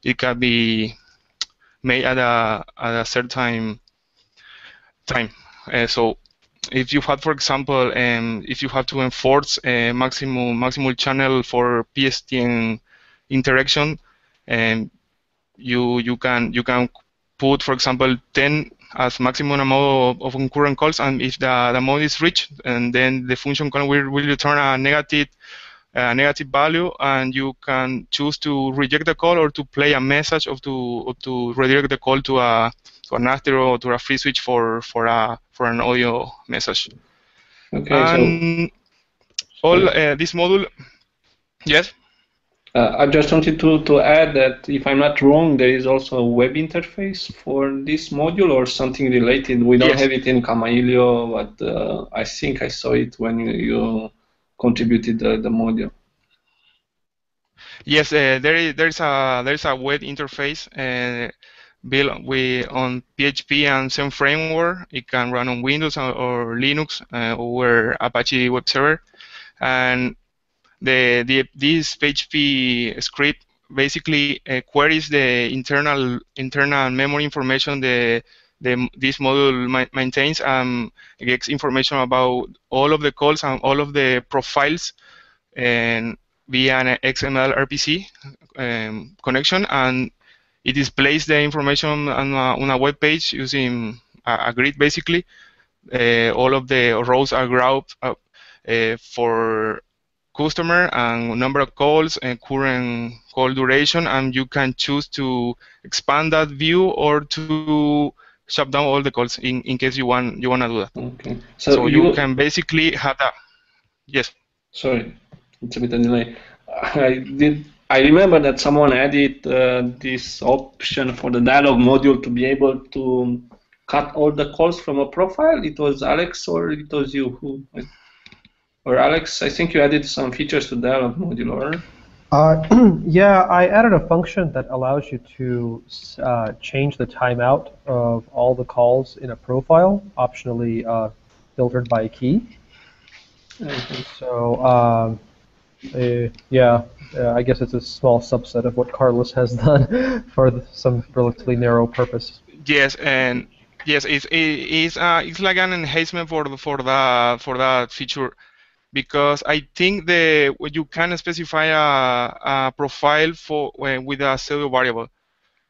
It can be made at a certain time. So if you had, for example, if you have to enforce a maximum channel for PSTN interaction, and you can put, for example, 10 as maximum amount of concurrent calls, and if the amount is reached, and then the function call will return a negative value, and you can choose to reject the call or to play a message or to redirect the call to an after or to a free switch for an audio message. Okay, all this module. Yes. I just wanted to add that if I'm not wrong, there is also a web interface for this module or something related. We don't have it in Kamailio, but I think I saw it when you contributed the module. Yes, there's a web interface built on PHP and same framework. It can run on Windows or Linux or Apache web server, and this PHP script basically queries the internal memory information this module maintains, and gets information about all of the calls and all of the profiles, and via an XML RPC connection, and it displays the information on a web page using a grid. Basically, all of the rows are grouped for customer and number of calls and current call duration, and you can choose to expand that view or to shut down all the calls in case you want to do that. Okay. So you can basically have that. Yes. Sorry, it's a bit of delay. I remember that someone added this option for the dialog module to be able to cut all the calls from a profile. It was Alex or it was you who? Or Alex, I think you added some features to dialog module, or? Yeah, I added a function that allows you to change the timeout of all the calls in a profile, optionally filtered by key. So, yeah, I guess it's a small subset of what Carlos has done for some relatively narrow purpose. Yes, and yes, it's like an enhancement for that feature, because I think you can specify a profile with a pseudo variable.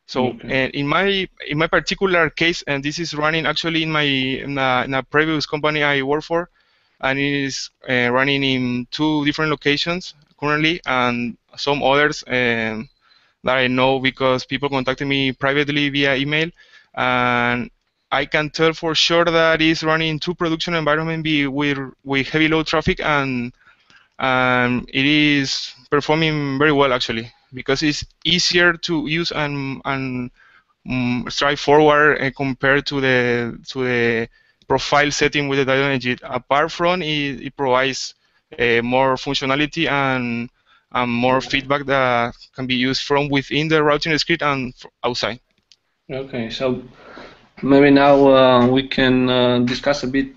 So in my particular case, and this is running actually in a previous company I work for, and it is running in 2 different locations currently, and some others that I know because people contacted me privately via email, and I can tell for sure that it's running in 2 production environments with heavy load traffic, and it is performing very well actually, because it's easier to use and straightforward compared to the profile setting with the dialog engine. Apart from it provides more functionality and more feedback that can be used from within the routing script and outside. Okay, so maybe now we can discuss a bit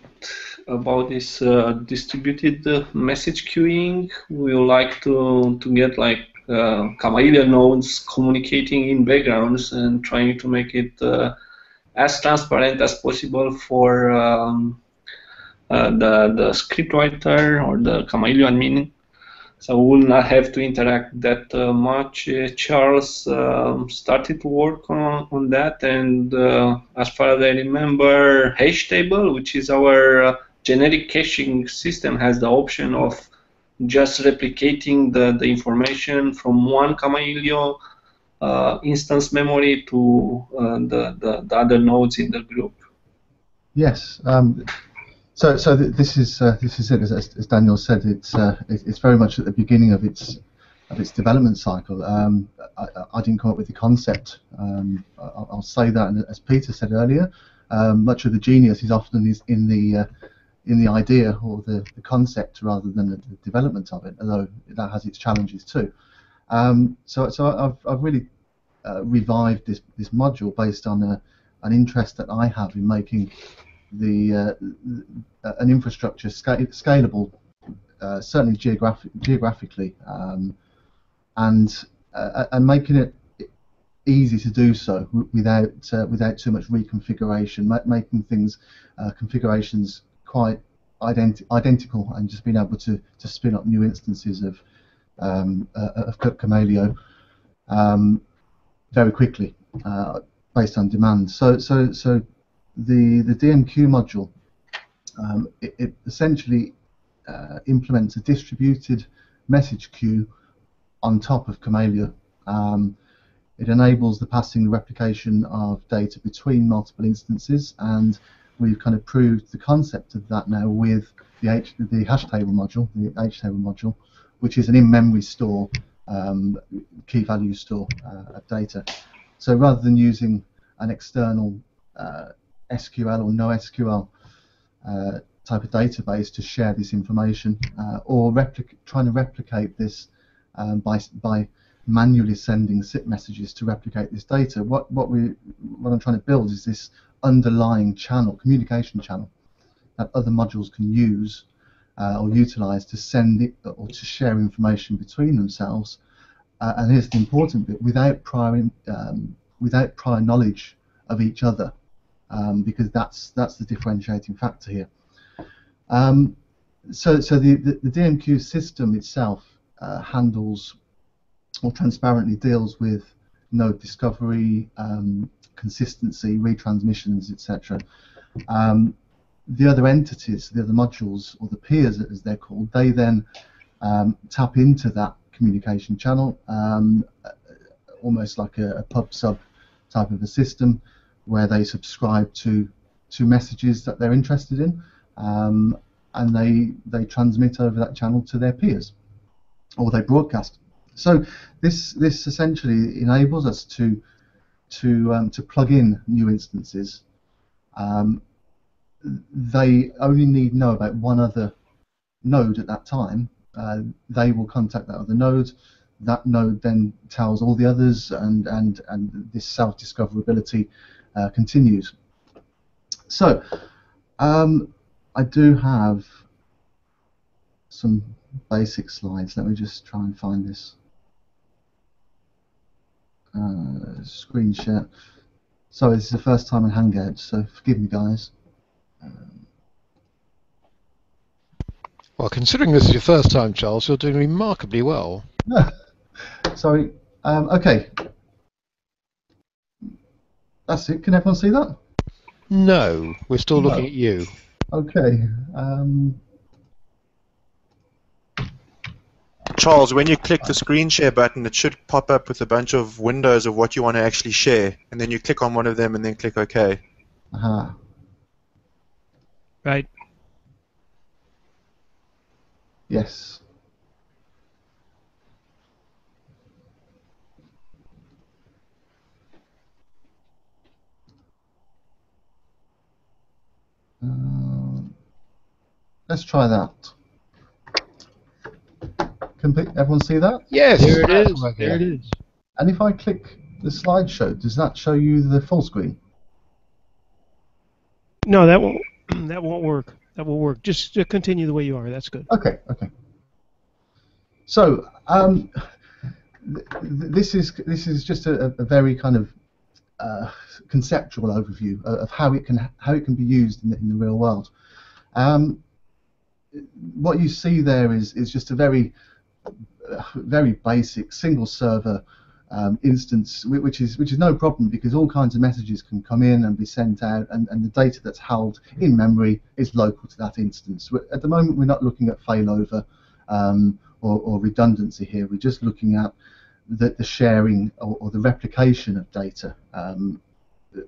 about this distributed message queuing. We would like to get like Kamailio nodes communicating in backgrounds and trying to make it as transparent as possible for the scriptwriter or the Kamailio admin. So we will not have to interact that much. Charles started to work on that, and as far as I remember, Hashtable, which is our generic caching system, has the option of just replicating the information from one Kamailio instance memory to the other nodes in the group. Yes. So this is it. As Daniel said, it's very much at the beginning of its development cycle. I didn't come up with the concept. I'll say that, and as Peter said earlier, much of the genius is often in the idea or the concept rather than the development of it. Although that has its challenges too. So I've really revived this module based on an interest that I have in making an infrastructure scalable, certainly geographically, and making it easy to do so without too much reconfiguration, making things configurations quite identical, and just being able to spin up new instances of Kamailio very quickly based on demand. So the DMQ module, it essentially implements a distributed message queue on top of Kamailio. It enables the passing and replication of data between multiple instances, and we've kind of proved the concept of that now with the hash table module, the htable module, which is an in-memory store, key value store of data. So rather than using an external SQL or no SQL type of database to share this information, or trying to replicate this by manually sending SIP messages to replicate this data, what I'm trying to build is this underlying channel, communication channel, that other modules can use or utilize to send it or to share information between themselves. And here's the important bit: without prior knowledge of each other, because that's the differentiating factor here. So the DMQ system itself handles or transparently deals with node discovery, consistency, retransmissions, etc. The other entities, the other modules, or the peers as they're called, they then tap into that communication channel, almost like a pub sub type of a system, where they subscribe to messages that they're interested in, and they transmit over that channel to their peers, or they broadcast. So this essentially enables us to plug in new instances. They only need know about one other node at that time. They will contact that other node. That node then tells all the others, and this self-discoverability continues. So I do have some basic slides. Let me just try and find this screen share. Sorry, this is the first time in Hangout, so forgive me, guys. Well, considering this is your first time, Charles, you're doing remarkably well. Sorry. Okay. That's it. Can everyone see that? No, we're still looking at you. Okay. Charles, when you click the screen share button, it should pop up with a bunch of windows of what you want to actually share, and then you click on one of them and then click OK. Right. Yes. Let's try that. Can everyone see that? Yes. There it is. There it is. And if I click the slideshow, does that show you the full screen? No, that won't. That won't work. That will work. Just continue the way you are. That's good. Okay. Okay. So this is just a very kind of conceptual overview of how it can be used in the real world. What you see there is just a very basic single server instance, which is no problem, because all kinds of messages can come in and be sent out, and the data that's held in memory is local to that instance. At the moment, we're not looking at failover or redundancy here. We're just looking at the sharing or the replication of data,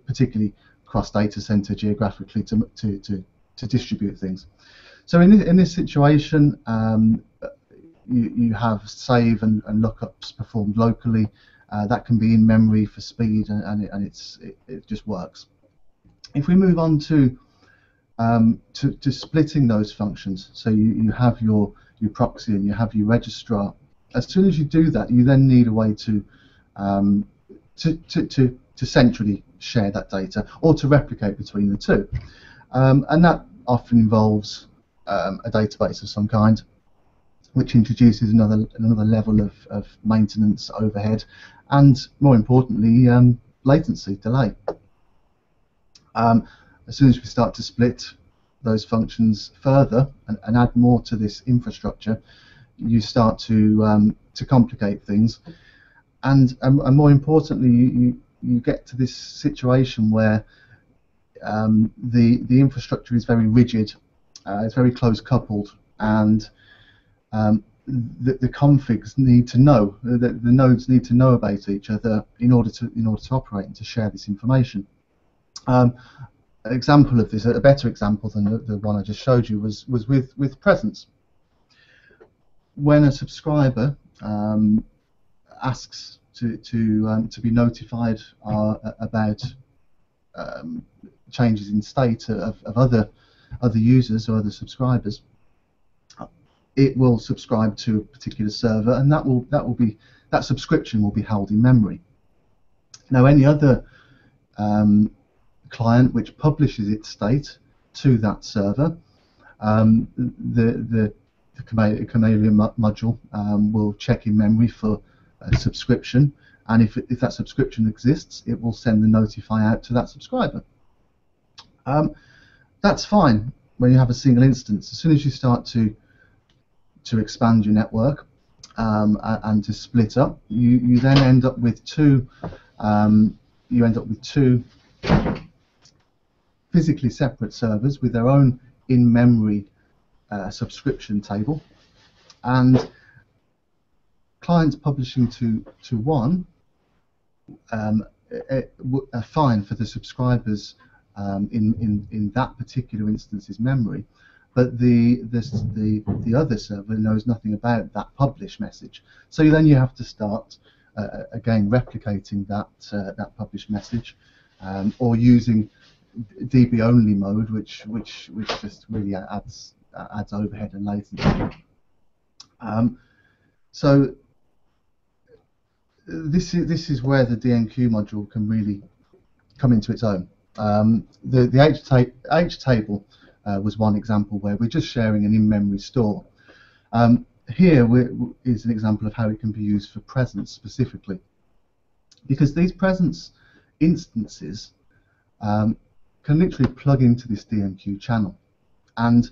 particularly cross data center geographically to distribute things. So in this situation, you have save and lookups performed locally. That can be in memory for speed, and it just works. If we move on to splitting those functions, so you have your proxy and you have your registrar. As soon as you do that, you then need a way to centrally share that data or to replicate between the two, and that often involves a database of some kind, which introduces another level of maintenance overhead, and more importantly, latency, delay. As soon as we start to split those functions further and add more to this infrastructure, you start to complicate things, and more importantly, you get to this situation where the infrastructure is very rigid, it's very close coupled, and the configs need to know, the nodes need to know about each other in order to operate and to share this information. example of this, a better example than the one I just showed you, was with presence. When a subscriber asks to be notified about changes in state of other users or other subscribers, it will subscribe to a particular server, and that subscription will be held in memory. Now, any other client which publishes its state to that server, the Kamailio module will check in memory for a subscription, and if that subscription exists, it will send the notify out to that subscriber. That's fine when you have a single instance. As soon as you start to expand your network and to split up, you then end up with two physically separate servers with their own in-memory subscription table, and clients publishing to one are fine for the subscribers in that particular instance's memory, but the other server knows nothing about that publish message. So then you have to start again replicating that publish message, or using DB only mode, which just really adds overhead and latency. So this is where the DNQ module can really come into its own. The H table was one example where we're just sharing an in-memory store. Here is an example of how it can be used for presence specifically, because these presence instances can literally plug into this DMQ channel, and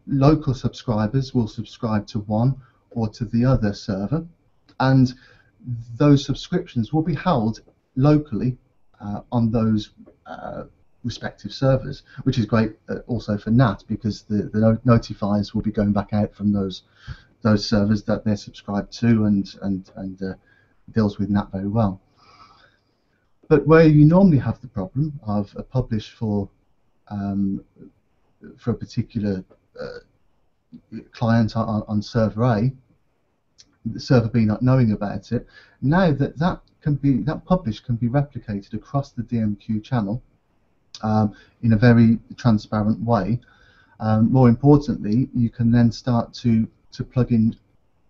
local subscribers will subscribe to one or to the other server, and those subscriptions will be held locally on those respective servers, which is great also for NAT, because the notifiers will be going back out from those servers that they're subscribed to, and deals with NAT very well. But where you normally have the problem of a publish for a particular client on server A, the server B not knowing about it, now that publish can be replicated across the DMQ channel in a very transparent way. More importantly, you can then start to plug in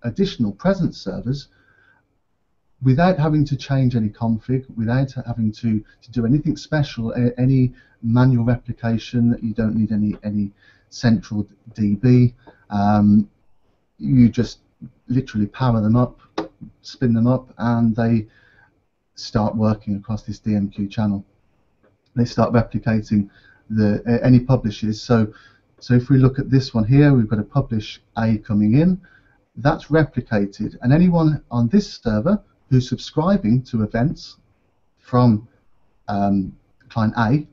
additional presence servers without having to change any config, without having to do anything special, any manual replication. You don't need any central DB. You just literally power them up, spin them up, and they start working across this DMQ channel. They start replicating any publishes. So if we look at this one here, we've got a publish A coming in. That's replicated, and anyone on this server who's subscribing to events from client A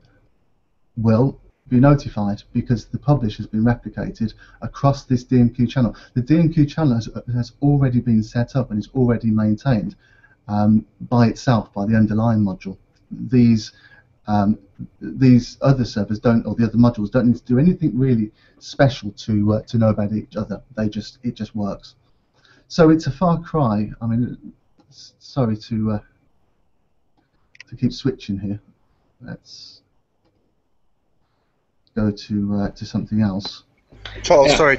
will be notified, because the publish has been replicated across this DMQ channel. The DMQ channel has already been set up and is already maintained by itself, by the underlying module. These other servers don't, or the other modules don't need to do anything really special to know about each other. It just works. So it's a far cry. I mean, sorry to keep switching here. Let's go to something else. Charles, Yeah. sorry,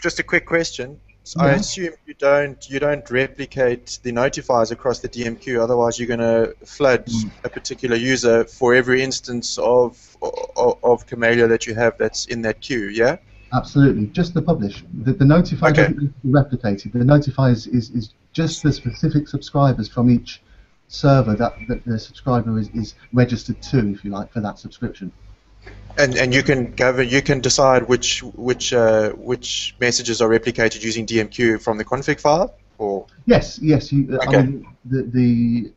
just a quick question. I assume you don't replicate the notifiers across the DMQ, otherwise you're going to flood a particular user for every instance of Kamailio that you have that's in that queue, yeah? Absolutely, just the publish. The notify doesn't need to be replicated. The notify is just the specific subscribers from each server that the subscriber is registered to, if you like, for that subscription. And you can decide which messages are replicated using DMQ from the config file, or yes. You, I mean, the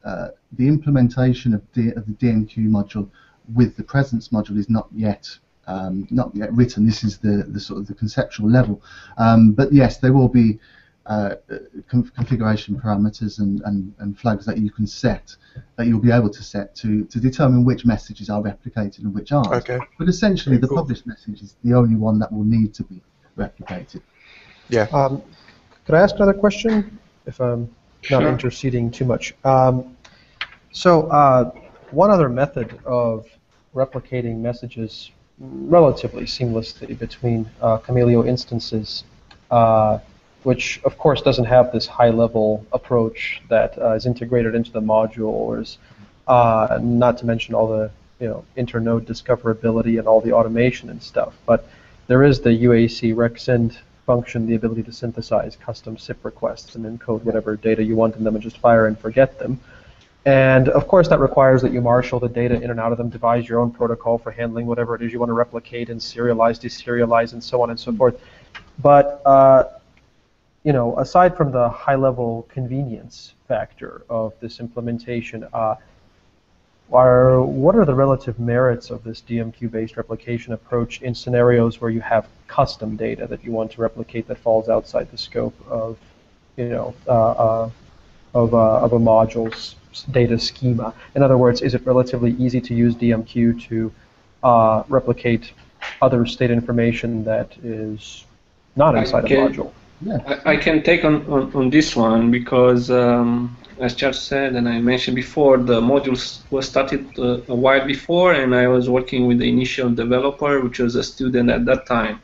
implementation of the DMQ module with the presence module is not yet written. This is the sort of the conceptual level, but yes, there will be configuration parameters and flags that you can set, that you'll be able to set to determine which messages are replicated and which aren't. Okay. But essentially, the Cool. published message is the only one that will need to be replicated. Yeah. Could I ask another question, if I'm not Sure. interceding too much? One other method of replicating messages relatively seamlessly between Kamailio instances, which of course doesn't have this high-level approach that is integrated into the module, or is not to mention all the internode discoverability and all the automation and stuff. But there is the UAC recsend function, the ability to synthesize custom SIP requests and encode whatever data you want in them and just fire and forget them. And of course that requires that you marshal the data in and out of them, devise your own protocol for handling whatever it is you want to replicate and serialize, deserialize, and so on and so forth. But aside from the high-level convenience factor of this implementation, what are the relative merits of this DMQ-based replication approach in scenarios where you have custom data that you want to replicate that falls outside the scope of a module's data schema? In other words, is it relatively easy to use DMQ to replicate other state information that is not inside a module? Yeah. I can take on this one because, as Charles said, and I mentioned before, the modules was started a while before, and I was working with the initial developer, which was a student at that time.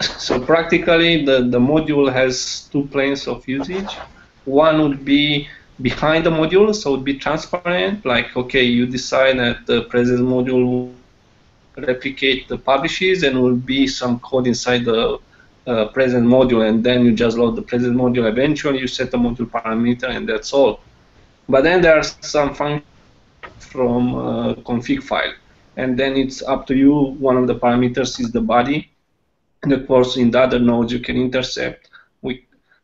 So practically, the module has two planes of usage. One would be behind the module, so it would be transparent, like, okay, you decide that the presence module will replicate the publishes, and will be some code inside the present module, and then you just load the present module. Eventually, you set a module parameter, and that's all. But then there are some functions from config file, and then it's up to you. One of the parameters is the body, and of course, in the other nodes, you can intercept.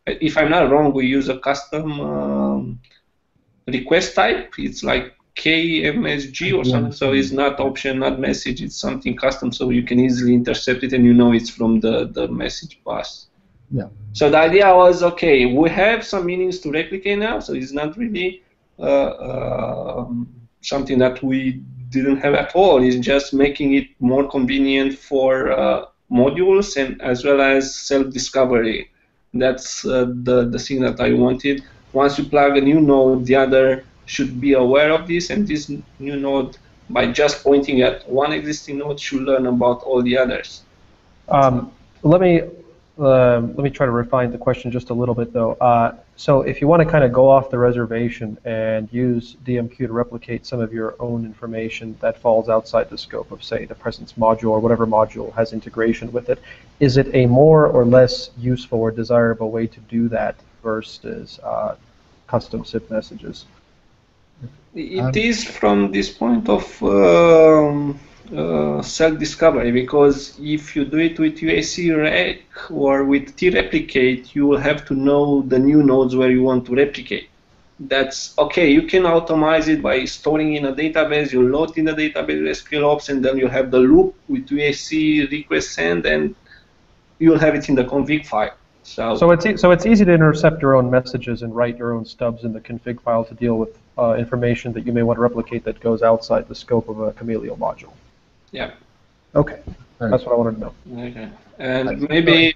If I'm not wrong, we use a custom request type. It's like KMSG or something, so it's not option, not message, it's something custom, so you can easily intercept it and you know it's from the message bus. Yeah. So the idea was, okay, we have some meanings to replicate now, so it's not really something that we didn't have at all. It's just making it more convenient for modules and as well as self-discovery. That's the thing that I wanted. Once you plug a new node, the other should be aware of this, and this new node, by just pointing at one existing node, should learn about all the others. Let me try to refine the question just a little bit, though. So if you want to kind of go off the reservation and use DMQ to replicate some of your own information that falls outside the scope of, say, the presence module or whatever module has integration with it, is it a more or less useful or desirable way to do that versus custom SIP messages? It is from this point of self-discovery, because if you do it with UAC rec or with treplicate, you will have to know the new nodes where you want to replicate. That's okay. You can automate it by storing in a database. You load in the database with SQL ops, and then you have the loop with UAC request send, and you'll have it in the config file. So it's easy to intercept your own messages and write your own stubs in the config file to deal with information that you may want to replicate that goes outside the scope of a Kamailio module. Yeah. Okay, that's what I wanted to know. Okay, and maybe.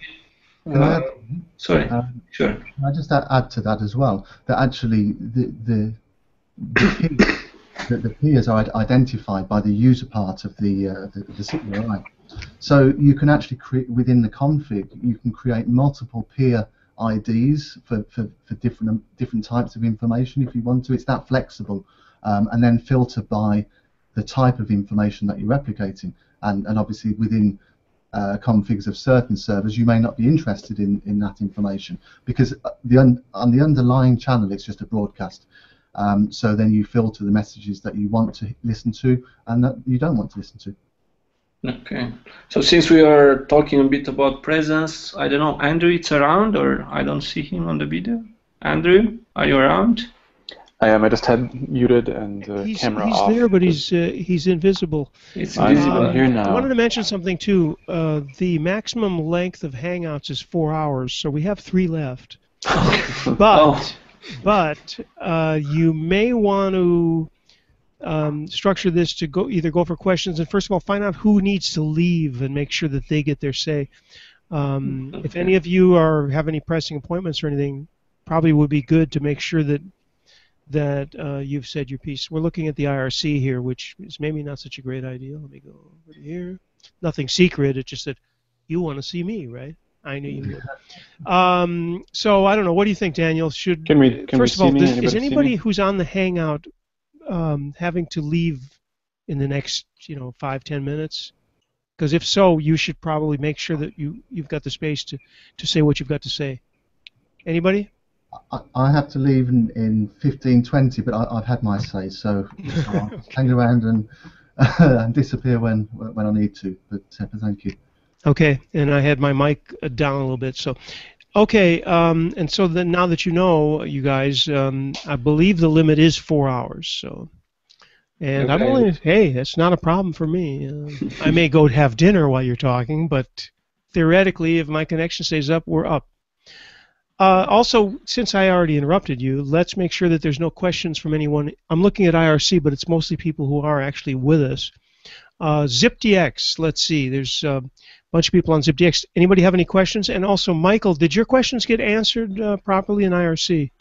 Sorry. Sure. Can I just add to that as well? That actually the peers are identified by the user part of the SIP URI. So you can actually create within the config. You can create multiple peer IDs for different types of information if you want to. It's that flexible, and then filter by the type of information that you're replicating. And obviously within configs of certain servers, you may not be interested in that information because on the underlying channel it's just a broadcast. So then you filter the messages that you want to listen to and that you don't want to listen to. Okay. So since we are talking a bit about presence, I don't know, Andrew, it's around, or I don't see him on the video. Andrew, are you around? I am. I just had muted and camera off. He's there, but he's invisible. It's invisible. I'm here now. I wanted to mention something too. The maximum length of Hangouts is 4 hours, so we have 3 left. But you may want to structure this to either go for questions and first of all find out who needs to leave and make sure that they get their say. If any of you have any pressing appointments or anything, probably would be good to make sure that you've said your piece. We're looking at the IRC here, which is maybe not such a great idea. Let me go over here. Nothing secret. It's just that you want to see me, right? I knew you would. So I don't know. What do you think, Daniel? First of all, is anybody who's on the Hangout having to leave in the next 5-10 minutes? Because if so, you should probably make sure that you've got the space to say what you've got to say. Anybody? I have to leave in 15-20, but I've had my say, so I'll hang around and disappear when I need to. But thank you. Okay, and I had my mic down a little bit. So, okay, and so then now that you know, you guys, I believe the limit is 4 hours. So, and okay. Hey, that's not a problem for me. I may go have dinner while you're talking, but theoretically, if my connection stays up, we're up. Also, since I already interrupted you, let's make sure that there's no questions from anyone. I'm looking at IRC, but it's mostly people who are actually with us. ZipDX, let's see. There's a bunch of people on ZipDX. Anybody have any questions? And also, Michael, did your questions get answered properly in IRC?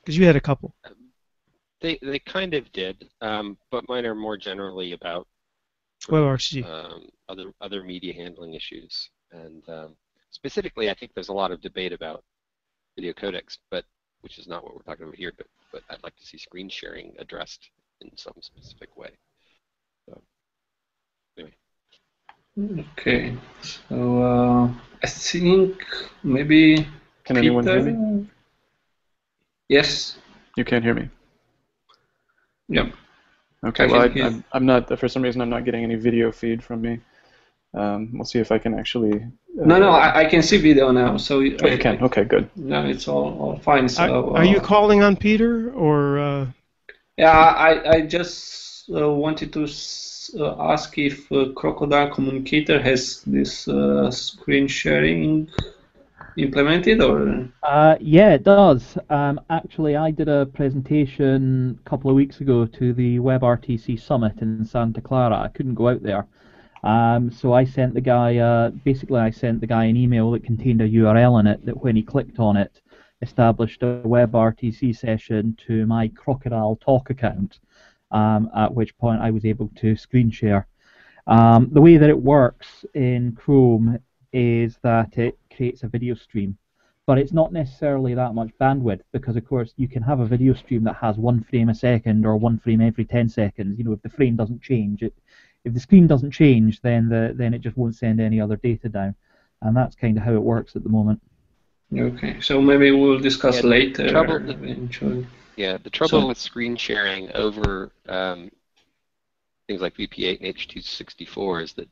Because you had a couple. They kind of did, but mine are more generally about WebRTC. Other media handling issues. And specifically, I think there's a lot of debate about video codecs, which is not what we're talking about here, but I'd like to see screen sharing addressed in some specific way. So, anyway. Okay, so I think maybe Can anyone hear me? Yes. You can't hear me? Yeah. Okay, well, I'm not, for some reason I'm not getting any video feed from me. We'll see if I can actually... No, I can see video now. So you can? Okay, good. No, it's all fine. So, are you calling on Peter, or...? Yeah, I just wanted to ask if Crocodile Communicator has this screen sharing implemented, or? Yeah, it does. Actually, I did a presentation a couple of weeks ago to the WebRTC Summit in Santa Clara. I couldn't go out there. So I sent the guy, basically I sent the guy an email that contained a URL in it that when he clicked on it, established a WebRTC session to my Crocodile Talk account, at which point I was able to screen share. The way that it works in Chrome is that it creates a video stream, but it's not necessarily that much bandwidth, because of course you can have a video stream that has 1 frame a second or 1 frame every 10 seconds. If the frame doesn't change, if the screen doesn't change, then it just won't send any other data down, and that's kind of how it works at the moment. Okay, so maybe we'll discuss later. The trouble with screen sharing over things like VP8 and H.264 is that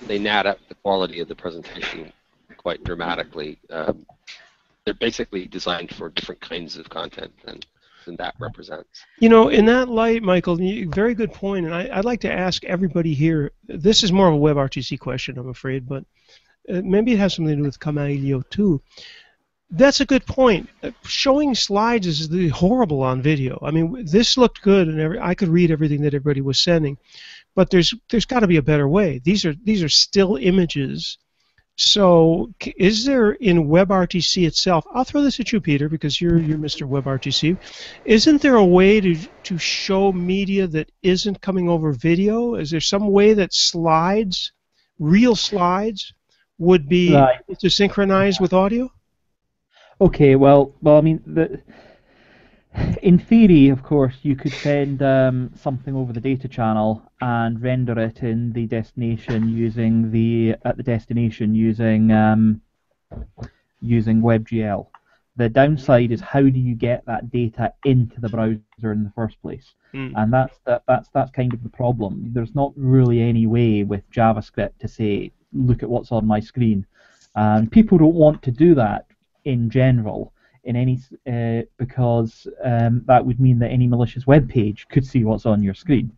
they nat up the quality of the presentation quite dramatically. They're basically designed for different kinds of content than that represents. In that light, Michael, very good point, and I'd like to ask everybody here, this is more of a WebRTC question, I'm afraid, but maybe it has something to do with Kamailio too. That's a good point. Showing slides is horrible on video. I mean, this looked good, and I could read everything that everybody was sending, but there's got to be a better way. These are still images. So is there in WebRTC itself, I'll throw this at you, Peter, because you're Mr. WebRTC, isn't there a way to show media that isn't coming over video? Is there some way that slides, real slides, would be to synchronize with audio? Okay, well, I mean, in theory, of course, you could send something over the data channel and render it in the destination using using WebGL. The downside is, how do you get that data into the browser in the first place? And that's kind of the problem. There's not really any way with JavaScript to say, look at what's on my screen. People don't want to do that in general, because that would mean that any malicious web page could see what's on your screen.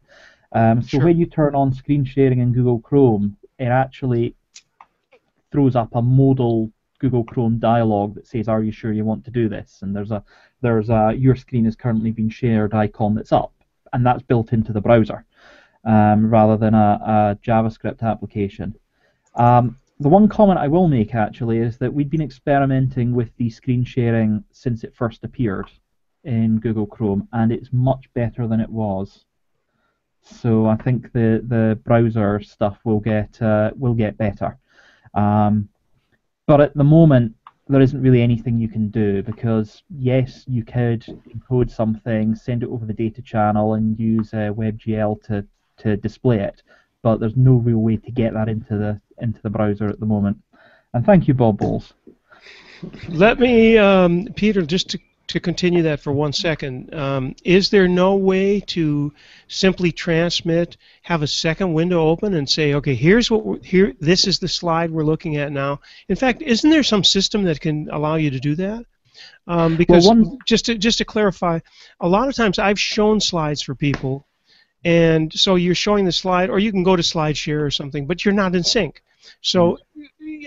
So when you turn on screen sharing in Google Chrome, it actually throws up a modal Google Chrome dialog that says, "Are you sure you want to do this?" And there's a your screen is currently being shared icon that's up, and that's built into the browser rather than a JavaScript application. The one comment I will make actually is that we've been experimenting with the screen sharing since it first appeared in Google Chrome, and it's much better than it was. So I think the browser stuff will get better. But at the moment, there isn't really anything you can do because yes, you could encode something, send it over the data channel, and use WebGL to display it. But there's no real way to get that into the browser at the moment. And thank you, Bob Bowles. Let me, Peter, just to continue that for 1 second. Is there no way to simply transmit, have a second window open, and say, okay, here's what this is the slide we're looking at now. In fact, isn't there some system that can allow you to do that? Because just to clarify, a lot of times I've shown slides for people. And so you're showing the slide, or you can go to SlideShare or something, but you're not in sync. So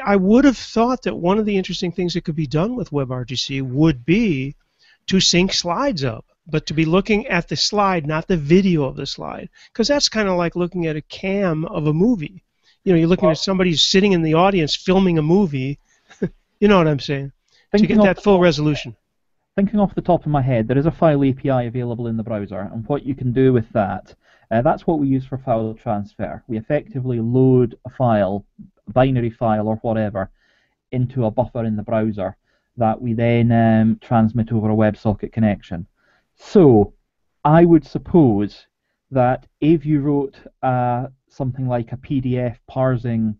I would have thought that one of the interesting things that could be done with WebRTC would be to sync slides up, but to be looking at the slide, not the video of the slide, because that's kind of like looking at a cam of a movie. You know, you're looking at somebody who's sitting in the audience filming a movie. You know what I'm saying? To get that full resolution. Thinking off the top of my head, there is a file API available in the browser, and what you can do with that, that's what we use for file transfer. We effectively load a file, a binary file or whatever, into a buffer in the browser that we then transmit over a WebSocket connection. So I would suppose that if you wrote something like a PDF parsing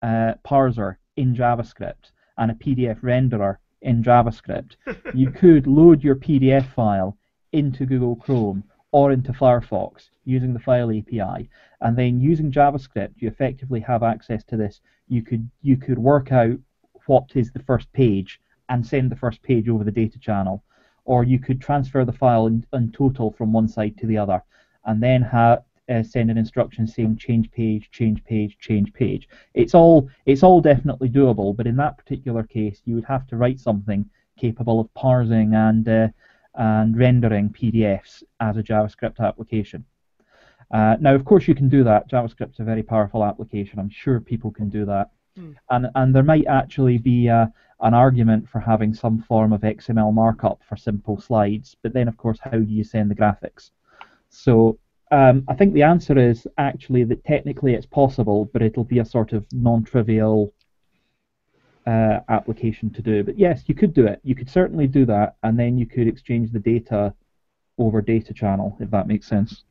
parser in JavaScript and a PDF renderer in JavaScript, you could load your PDF file into Google Chrome or into Firefox using the file API, and then using JavaScript you effectively have access to this. You could work out what is the first page and send the first page over the data channel, or you could transfer the file in total from one side to the other, and then send an instruction saying change page, change page, change page. It's all definitely doable, but in that particular case, you would have to write something capable of parsing and rendering PDFs as a JavaScript application. Now, of course, you can do that. JavaScript's a very powerful application. I'm sure people can do that. And there might actually be an argument for having some form of XML markup for simple slides, but then, of course, how do you send the graphics? So I think the answer is actually that technically it's possible, but it'll be a sort of non-trivial application to do. But yes, you could do it. You could certainly do that, and then you could exchange the data over data channel, if that makes sense.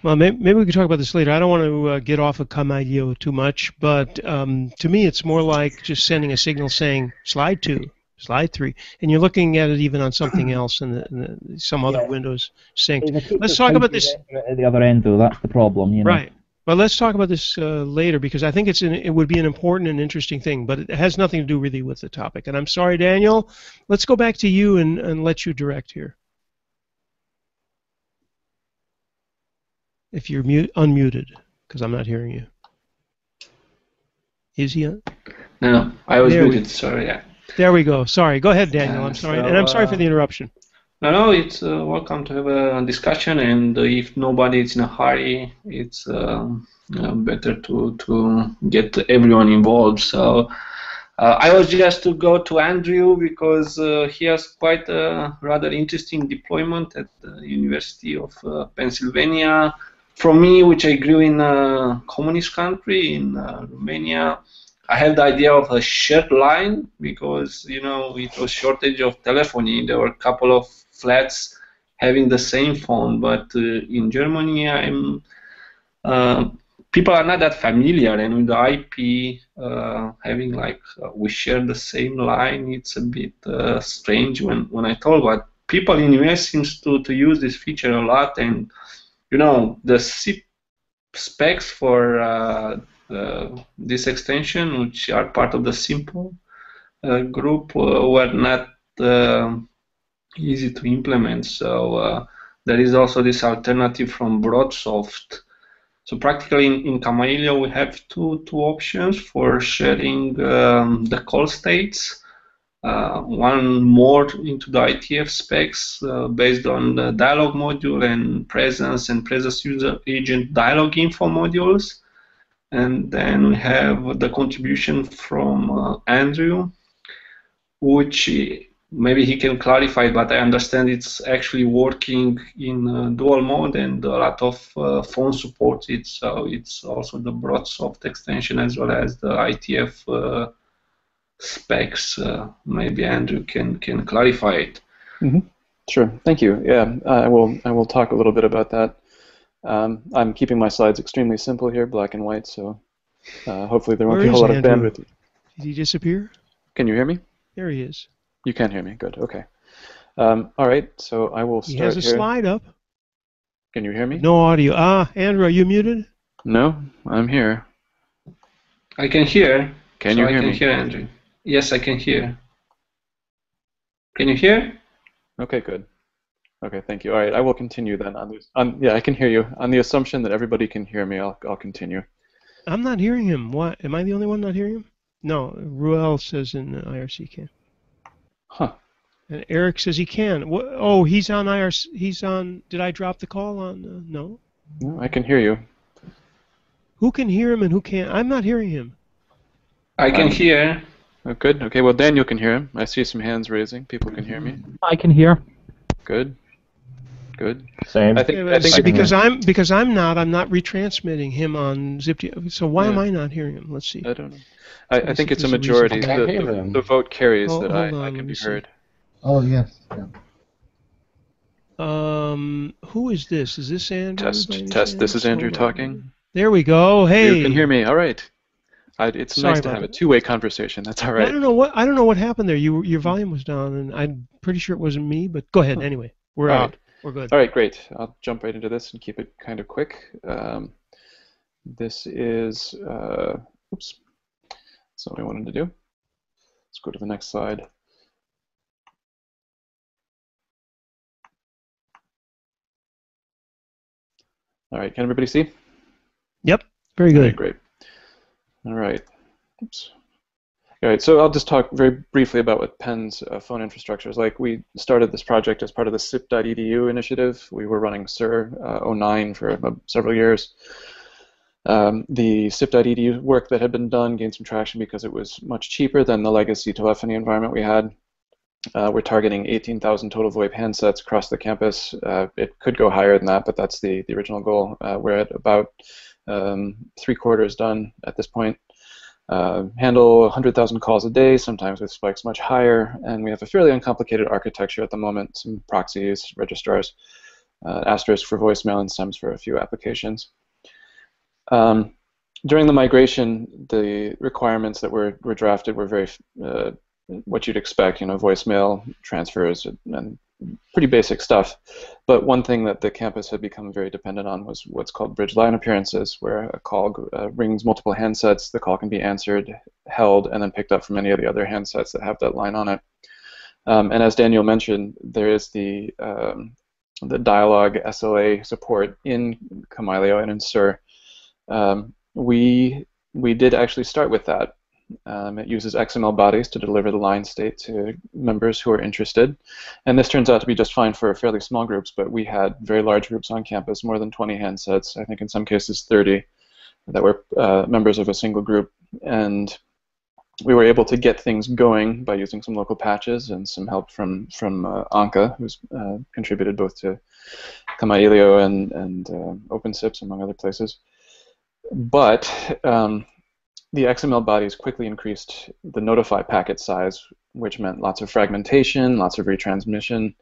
Well, maybe we could talk about this later. I don't want to get off of Kamailio too much, but to me it's more like just sending a signal saying slide 2, slide 3, and you're looking at it even on something else in some other windows synced. Let's talk about this. At the other end, though, that's the problem. You know? Right. But let's talk about this later, because I think it would be an important and interesting thing, but it has nothing to do really with the topic. And I'm sorry, Daniel. Let's go back to you and let you direct here. If you're unmuted, because I'm not hearing you. Is he on? No, I was muted. Sorry. Yeah. There we go. Sorry. Go ahead, Daniel. I'm sorry, and I'm sorry for the interruption. No, it's welcome to have a discussion, and if nobody is in a hurry, it's better to get everyone involved. So I was just to go to Andrew because he has quite a rather interesting deployment at the University of Pennsylvania. From me, which I grew in a communist country in Romania, I have the idea of a shared line because, you know, it was shortage of telephony. There were a couple of flats having the same phone, but in Germany, people are not that familiar, and with the IP having like we share the same line, it's a bit strange when I told. But people in US seems to use this feature a lot, and you know the specs for this extension, which are part of the Simple group, were not easy to implement. So there is also this alternative from Broadsoft. So practically in Kamailio, we have two options for sharing the call states. One more into the ITF specs based on the dialog module and presence user agent dialog info modules. And then we have the contribution from Andrew, which maybe he can clarify, but I understand it's actually working in dual mode and a lot of phone supports it. So it's also the BroadSoft extension as well as the ITF specs. Maybe Andrew can clarify it. Mm-hmm. Sure. Thank you. Yeah, I will talk a little bit about that. I'm keeping my slides extremely simple here, black and white, so hopefully there won't be a whole lot of bandwidth. Did he disappear? Can you hear me? There he is. You can hear me. Good. Okay. All right. So I will start here. He has a slide up. Can you hear me? No audio. Andrew, are you muted? No, I'm here. I can hear. Can you hear me? I can hear Andrew. Yes, I can hear. Can you hear? Okay, good. Okay, thank you. All right, I will continue then on this. Yeah, I can hear you. On the assumption that everybody can hear me, I'll continue. I'm not hearing him. What? Am I the only one not hearing him? No, Ruel says in IRC can. Huh. And Eric says he can. Oh, he's on IRC. He's on. Did I drop the call on? No. No, I can hear you. Who can hear him and who can't? I'm not hearing him. I can hear. Oh, good. Okay, well, Daniel can hear him. I see some hands raising. People can hear me. I can hear. Good. Good. Same. I think because I'm not retransmitting him on Zip. So why am I not hering him? Let's see. I don't know. I think it's a majority. The vote carries that I can be heard. Oh yes. Yeah. Who is this? Is this Andrew? Test. This is Andrew talking. There we go. Hey. You can hear me. All right. It's nice to have a two-way conversation. That's all right. I don't know what happened there. Your volume was down, and I'm pretty sure it wasn't me. But go ahead anyway. We're out. We're good. All right, great. I'll jump right into this and keep it kind of quick. This is oops. That's what I wanted to do. Let's go to the next slide. All right, can everybody see? Yep, very good. All right, great. All right. Oops. All right, so I'll just talk very briefly about what Penn's phone infrastructure is like. We started this project as part of the SIP.edu initiative. We were running SIR 09 for several years. The SIP.edu work that had been done gained some traction because it was much cheaper than the legacy telephony environment we had. We're targeting 18,000 total VoIP handsets across the campus. It could go higher than that, but that's the original goal. We're at about 3/4 done at this point. Handle 100,000 calls a day, sometimes with spikes much higher, and we have a fairly uncomplicated architecture at the moment, some proxies, registrars, asterisk for voicemail, and SEMS for a few applications. During the migration, the requirements that were drafted were very what you'd expect, voicemail transfers and pretty basic stuff. But one thing that the campus had become very dependent on was what's called bridge line appearances, where a call rings multiple handsets, the call can be answered, held, and then picked up from any of the other handsets that have that line on it. And as Daniel mentioned, there is the dialogue SLA support in Kamailio and in SIR. We did actually start with that. It uses XML bodies to deliver the line state to members who are interested. And this turns out to be just fine for fairly small groups, but we had very large groups on campus, more than 20 handsets, I think in some cases 30, that were members of a single group. And we were able to get things going by using some local patches and some help from Anka, who's contributed both to Kamailio and OpenSIPs, among other places. But the XML bodies quickly increased the notify packet size, which meant lots of fragmentation, lots of retransmission.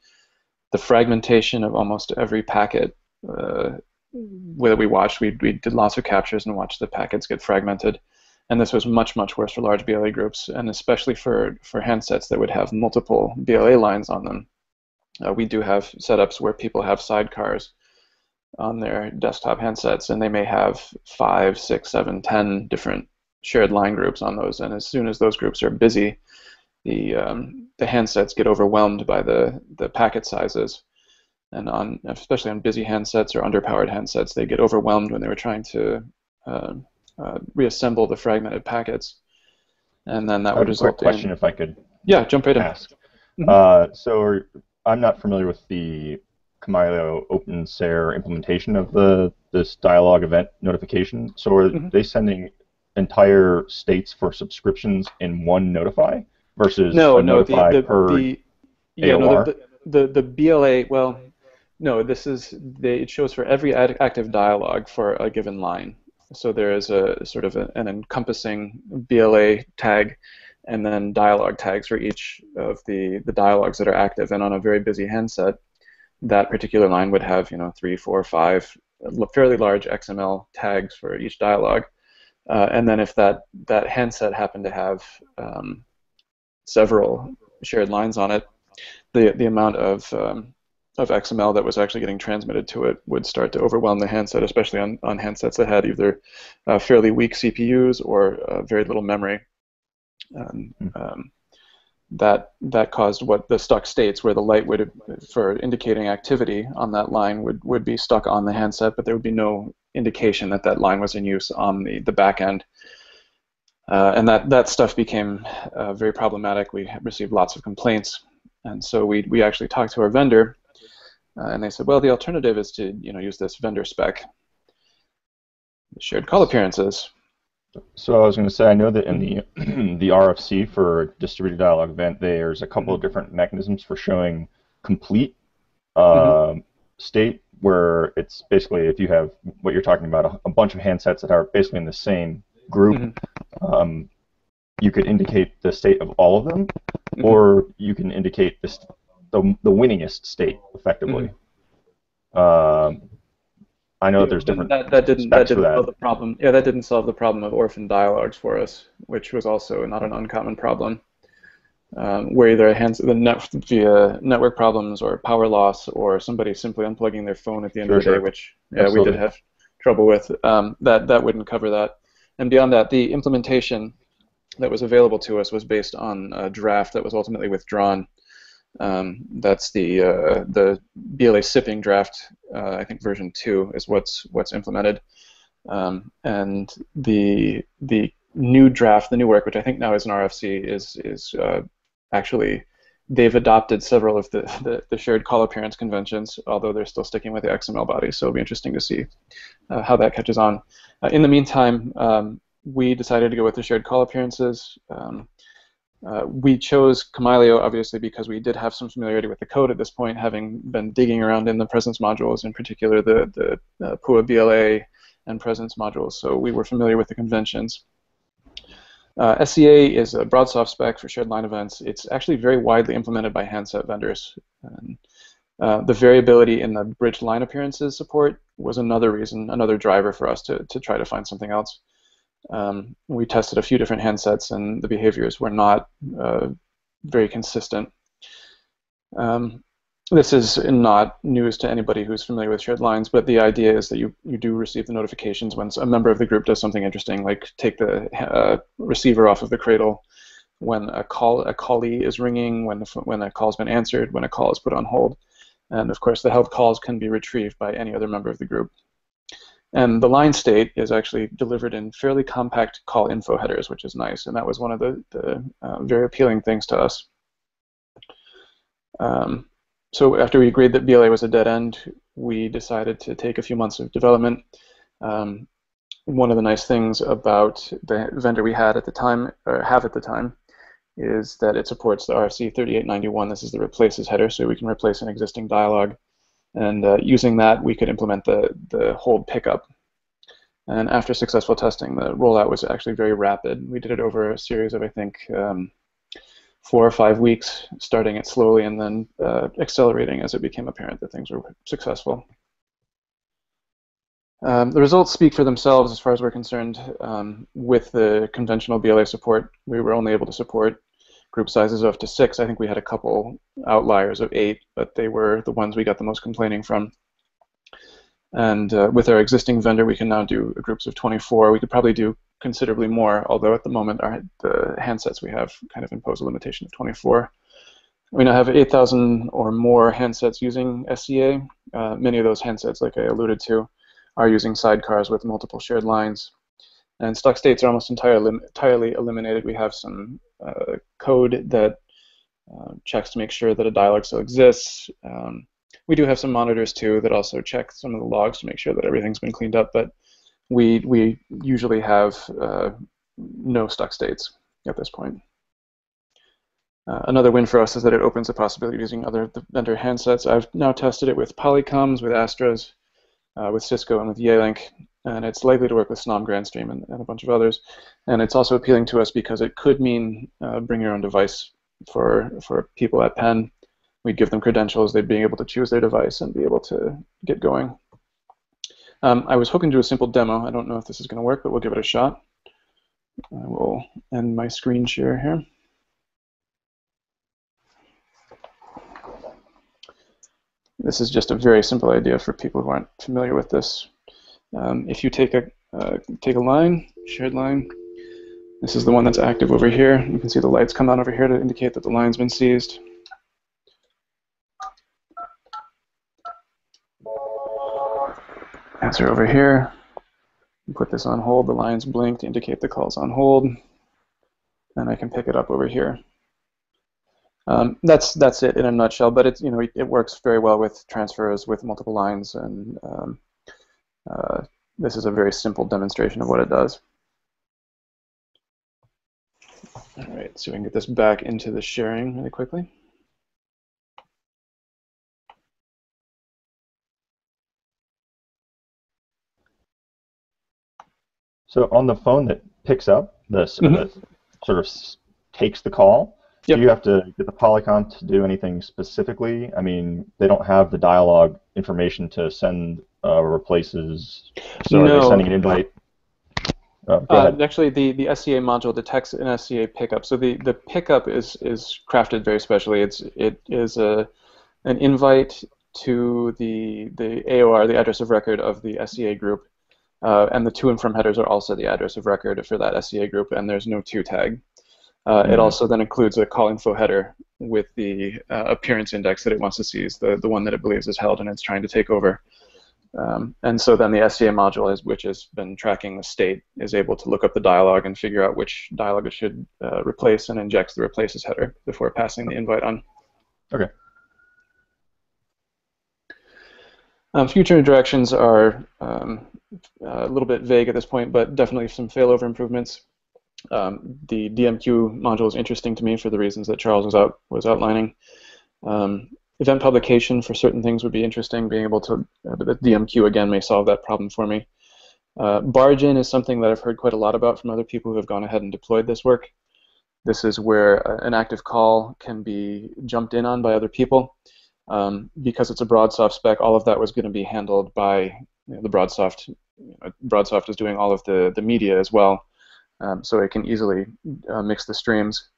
The fragmentation of almost every packet that we watched, we did lots of captures and watched the packets get fragmented. And this was much, much worse for large BLA groups, and especially for handsets that would have multiple BLA lines on them. We do have setups where people have sidecars on their desktop handsets, and they may have 5, 6, 7, 10 different shared line groups on those, and as soon as those groups are busy, the handsets get overwhelmed by the packet sizes, and especially on busy handsets or underpowered handsets, they get overwhelmed when they were trying to reassemble the fragmented packets, and then that I would have a quick result question, in. if I could Yeah, jump right in. ask. Mm-hmm. So I'm not familiar with the Kamailio OpenSARE implementation of this dialog event notification. So are they sending entire states for subscriptions in one notify versus a notify per AOR? The BLA, well, no, it shows for every active dialog for a given line. So there is a sort of an encompassing BLA tag and then dialog tags for each of the dialogues that are active. And on a very busy handset, that particular line would have 3, 4, 5 fairly large XML tags for each dialog. And then if that handset happened to have several shared lines on it, the amount of XML that was actually getting transmitted to it would start to overwhelm the handset, especially on handsets that had either fairly weak CPUs or very little memory. That caused what the stuck states, where the light would, for indicating activity on that line, would be stuck on the handset, but there would be no indication that that line was in use on the back end. And that stuff became very problematic. We received lots of complaints, and so we actually talked to our vendor, and they said, well, the alternative is to use this vendor spec, shared call appearances. So I was going to say, I know that in the RFC for distributed dialog event, there's a couple of different mechanisms for showing complete state, where it's basically, if you have what you're talking about, a bunch of handsets that are basically in the same group, you could indicate the state of all of them, or you can indicate the winningest state effectively. I know that there's different that didn't for that. solve the problem. Yeah, that didn't solve the problem of orphan dialogues for us, which was also not an uncommon problem, where either via network problems or power loss, or somebody simply unplugging their phone at the end of the day, which we did have trouble with. That wouldn't cover that. And beyond that, the implementation that was available to us was based on a draft that was ultimately withdrawn. That's the BLA sipping draft. I think version 2 is what's implemented, and the new draft, the new work, which I think now is an RFC, is actually, they've adopted several of the shared call appearance conventions, although they're still sticking with the XML body. So it'll be interesting to see how that catches on. In the meantime, we decided to go with the shared call appearances. We chose Kamailio, obviously, because we did have some familiarity with the code at this point, having been digging around in the presence modules, in particular the PUA BLA and presence modules, so we were familiar with the conventions. SCA is a BroadSoft spec for shared line events. It's actually very widely implemented by handset vendors. And, the variability in the bridge line appearances support was another reason, another driver for us to try to find something else. We tested a few different handsets, and the behaviors were not very consistent. This is not news to anybody who's familiar with shared lines, but the idea is that you do receive the notifications when a member of the group does something interesting, like take the receiver off of the cradle, when a callee is ringing, when a call's been answered, when a call is put on hold. And of course, the held calls can be retrieved by any other member of the group. And the line state is actually delivered in fairly compact call info headers, which is nice, and that was one of the very appealing things to us. So after we agreed that BLA was a dead end, we decided to take a few months of development. One of the nice things about the vendor we had at the time, or have at the time, is that it supports the RFC 3891. This is the replaces header, so we can replace an existing dialog. And using that, we could implement the hold pickup. And after successful testing, the rollout was actually very rapid. We did it over a series of, I think, 4 or 5 weeks, starting it slowly and then accelerating as it became apparent that things were successful. The results speak for themselves as far as we're concerned. With the conventional BLA support, we were only able to support group sizes of up to 6. I think we had a couple outliers of 8, but they were the ones we got the most complaining from. And with our existing vendor, we can now do groups of 24. We could probably do considerably more, although at the moment the handsets we have kind of impose a limitation of 24. We now have 8,000 or more handsets using SCA. Many of those handsets, like I alluded to, are using sidecars with multiple shared lines. And stuck states are almost entirely eliminated. We have some code that checks to make sure that a dialog still exists. We do have some monitors too that also check some of the logs to make sure that everything's been cleaned up, but we usually have no stuck states at this point. Another win for us is that it opens the possibility of using other vendor handsets. I've now tested it with Polycoms, with Astras, with Cisco, and with Yealink, and it's likely to work with Snom Grandstream and a bunch of others. And it's also appealing to us because it could mean bring your own device for people at Penn. We'd give them credentials, they'd be able to choose their device and be able to get going. I was hoping to do a simple demo. I don't know if this is going to work, but we'll give it a shot. I will end my screen share here. This is just a very simple idea for people who aren't familiar with this. If you take a line, shared line, this is the one that's active over here. You can see the lights come on over here to indicate that the line's been seized. Answer over here. You put this on hold. The lines blink to indicate the call's on hold, and I can pick it up over here. That's it in a nutshell. But it's it works very well with transfers with multiple lines, and this is a very simple demonstration of what it does. All right, so we can get this back into the sharing really quickly. So on the phone that picks up, that sort of takes the call, do you have to get the Polycom to do anything specifically? I mean, they don't have the dialogue information to send replaces, so are they sending an invite? Actually, the SCA module detects an SCA pickup. So the pickup is crafted very specially. It is an invite to the AOR, the address of record of the SCA group. And the to and from headers are also the address of record for that SCA group, and there's no to tag. It also then includes a call info header with the appearance index that it wants to seize, the one that it believes is held and it's trying to take over. And so then the SCA module, which has been tracking the state, is able to look up the dialog and figure out which dialog it should replace and injects the replaces header before passing the invite on. Okay. Future directions are a little bit vague at this point, but definitely some failover improvements. The DMQ module is interesting to me for the reasons that Charles was outlining. Event publication for certain things would be interesting. Being able to, the DMQ again may solve that problem for me. Barge-in is something that I've heard quite a lot about from other people who have gone ahead and deployed this work. This is where an active call can be jumped in on by other people. Because it's a BroadSoft spec, all of that was going to be handled by the BroadSoft. BroadSoft is doing all of the media as well, so it can easily mix the streams.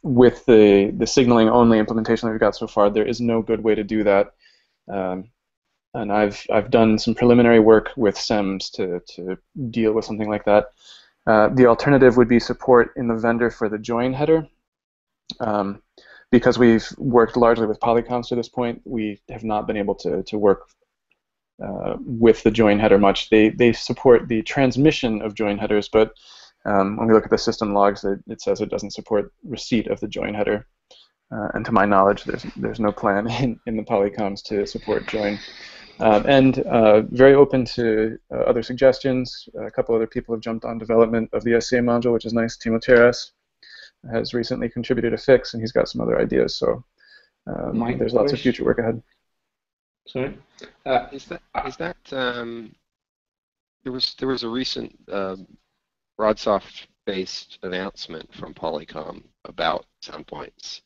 With the signaling only implementation that we've got so far, there is no good way to do that. And I've done some preliminary work with SEMS to deal with something like that. The alternative would be support in the vendor for the join header. Because we've worked largely with Polycoms to this point, we have not been able to work with the join header much. They support the transmission of join headers, but when we look at the system logs, it says it doesn't support receipt of the join header. And to my knowledge, there's no plan in the Polycoms to support join. And very open to other suggestions. A couple other people have jumped on development of the SCA module, which is nice. Timo Teras has recently contributed a fix, and he's got some other ideas. So there's lots of future work ahead. Sorry. Is that there was a recent BroadSoft-based announcement from Polycom about sound points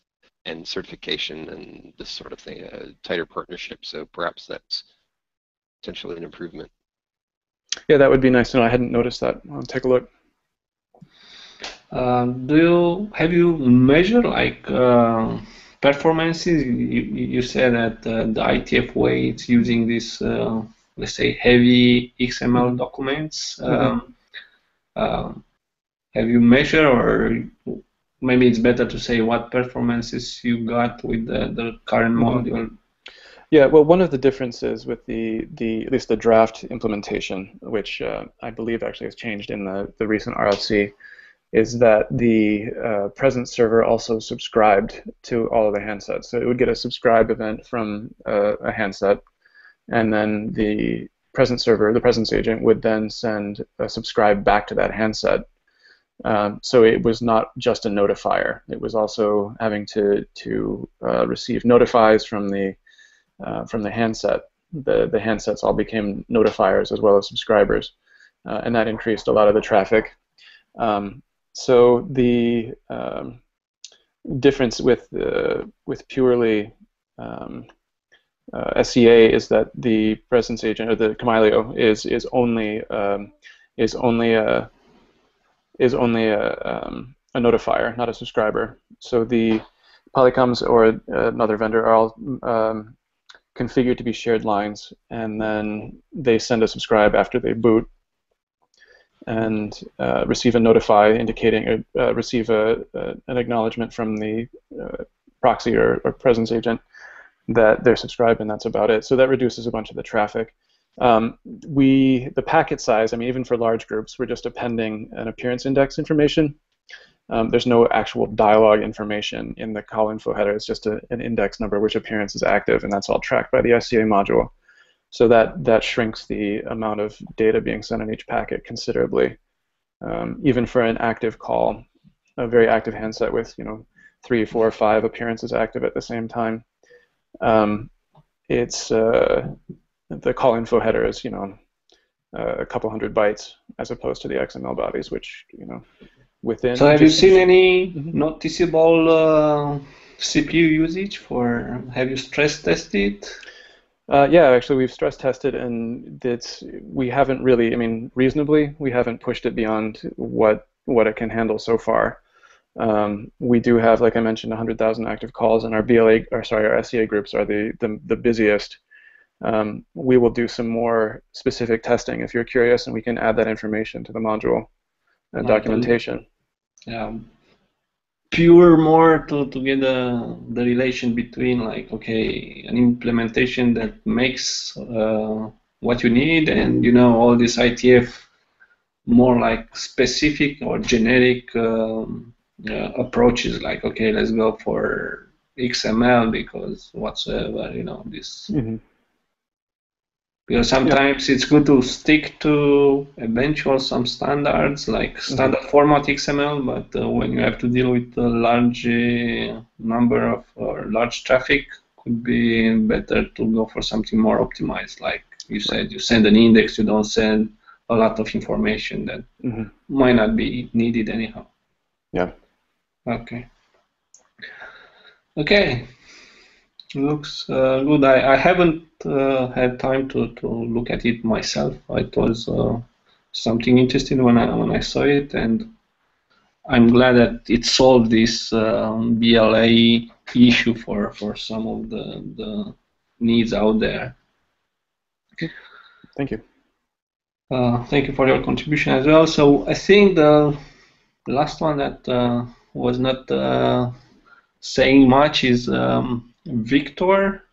and certification and this sort of thing, a tighter partnership. So perhaps that's potentially an improvement. Yeah, that would be nice to know. I hadn't noticed that. I'll take a look. Have you measured like performances? You said that the ITF way it's using this let's say heavy XML documents. Have you measured or maybe it's better to say what performances you got with the current module. Yeah, well, one of the differences with the at least the draft implementation, which I believe actually has changed in the recent RFC, is that the presence server also subscribed to all of the handsets. So it would get a subscribe event from a handset, and then the presence server, the presence agent, would then send a subscribe back to that handset. So it was not just a notifier. It was also having to receive notifies from the handset. The handsets all became notifiers as well as subscribers, and that increased a lot of the traffic. So the difference with purely SCA is that the presence agent, or the Kamailio, is only a notifier, not a subscriber. So the Polycoms or another vendor are all configured to be shared lines, and then they send a subscribe after they boot, and receive a notify indicating, receive an acknowledgement from the proxy or presence agent that they're subscribed, and that's about it. So that reduces a bunch of the traffic. The packet size, I mean, even for large groups, we're just appending an appearance index information. There's no actual dialogue information in the call info header. It's just an index number which appearance is active, and that's all tracked by the SCA module. So that shrinks the amount of data being sent in each packet considerably. Even for an active call, a very active handset with 3, 4, 5 appearances active at the same time, it's the call info header is a couple hundred bytes as opposed to the XML bodies, which within. So have you seen any noticeable CPU usage for? Have you stress tested? Yeah, actually, we've stress tested, and we haven't really. I mean, reasonably, we haven't pushed it beyond what it can handle so far. We do have, like I mentioned, 100,000 active calls, and our our SCA groups are the busiest. We will do some more specific testing if you're curious, and we can add that information to the module and documentation. Yeah, pure more to get the relation between, like, okay, an implementation that makes what you need, and all this ITF more like specific or generic approaches, like, okay, let's go for XML because whatsoever, this. Because sometimes it's good to stick to eventual some standards, like standard format XML, but when you have to deal with a large number of or large traffic, could be better to go for something more optimized. Like you said, you send an index, you don't send a lot of information that might not be needed anyhow. Yeah. Okay. Okay. Looks good. I haven't had time to look at it myself. It was something interesting when I saw it, and I'm glad that it solved this BLA issue for some of the needs out there. Thank you. Thank you for your contribution as well. So I think the last one that was not saying much is Victor.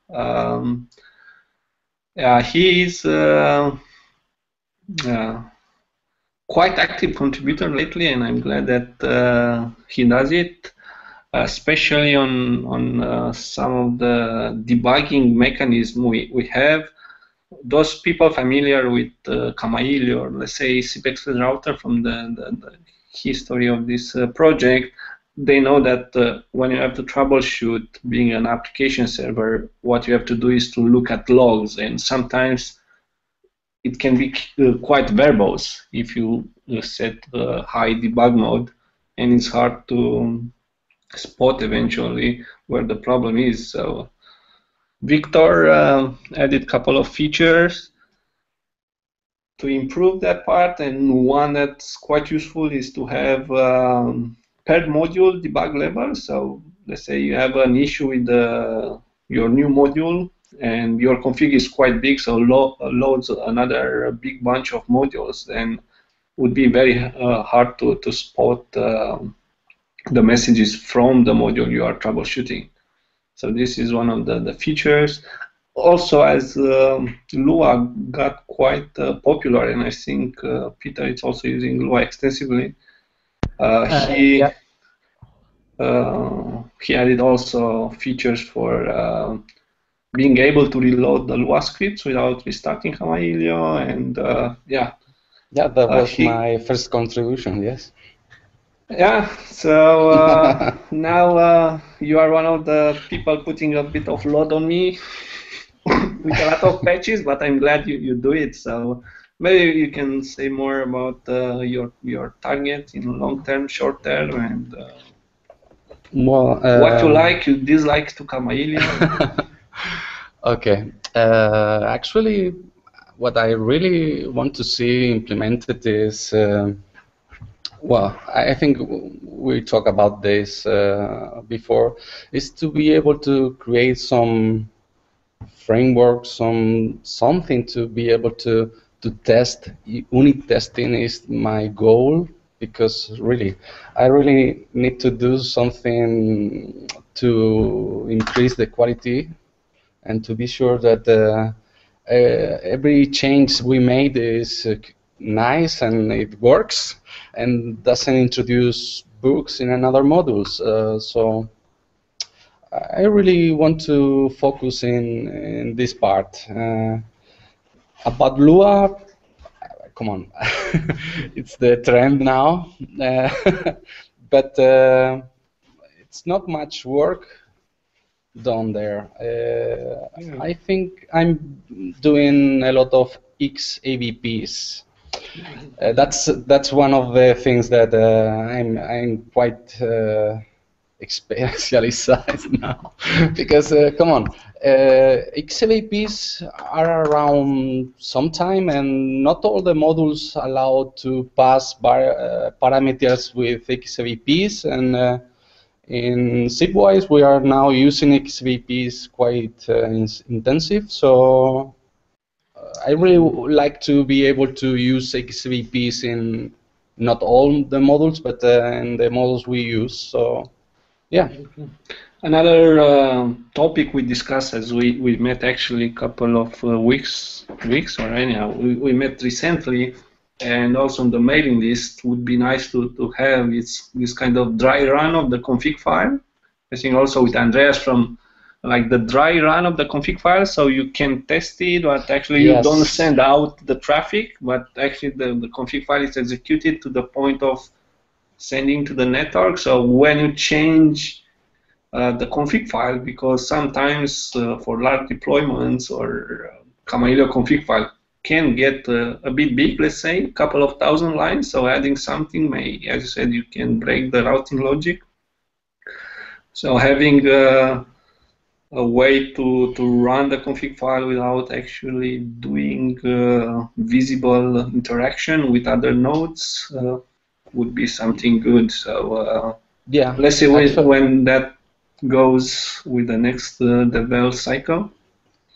He is quite active contributor lately, and I'm glad that he does it, especially on some of the debugging mechanism we have. Those people familiar with Kamailio, or let's say CPEX router from the history of this project, they know that when you have to troubleshoot being an application server, what you have to do is to look at logs, and sometimes it can be quite verbose if you set high debug mode, and it's hard to spot eventually where the problem is. So Victor added a couple of features to improve that part, and one that's quite useful is to have per module debug level. So let's say you have an issue with your new module, and your config is quite big, so loads another big bunch of modules, then would be very hard to spot the messages from the module you are troubleshooting. So this is one of the features. Also, as Lua got quite popular, and I think Peter is also using Lua extensively, Yeah. he added also features for being able to reload the Lua scripts without restarting Kamailio, and yeah. Yeah, that was my first contribution, yes. Yeah, so now you are one of the people putting a bit of load on me with a lot of patches, but I'm glad you do it. So maybe you can say more about your target in long term, short term, and well, what you like, you dislike to Kamailio. Okay, actually, what I really want to see implemented is, well, I think we talked about this before, is to be able to create some framework, something to be able to test. Unit testing is my goal, because really, I really need to do something to increase the quality and to be sure that every change we made is nice and it works and doesn't introduce bugs in another modules. So I really want to focus in this part. About Lua, come on, it's the trend now, but it's not much work done there. I think I'm doing a lot of XAVPs. That's one of the things that I'm quite specialized now, because come on, XAVPs are around sometime, and not all the modules allowed to pass parameters with XAVPs, and in Zipwise we are now using XAVPs quite intensive, so I really like to be able to use XAVPs in not all the models, but in the models we use. So yeah. Another topic we discussed as we met actually a couple of weeks or anyhow, we met recently, and also on the mailing list would be nice to have this kind of dry run of the config file. I think also with Andreas from like the dry run of the config file, so you can test it, but actually you don't send out the traffic, but actually the config file is executed to the point of sending to the network. So when you change the config file, because sometimes for large deployments or Kamailio config file can get a bit big, let's say a couple of thousand lines, so adding something may, as you said, you can break the routing logic. So having a way to run the config file without actually doing visible interaction with other nodes would be something good. So yeah, let's see when that goes with the next devel cycle.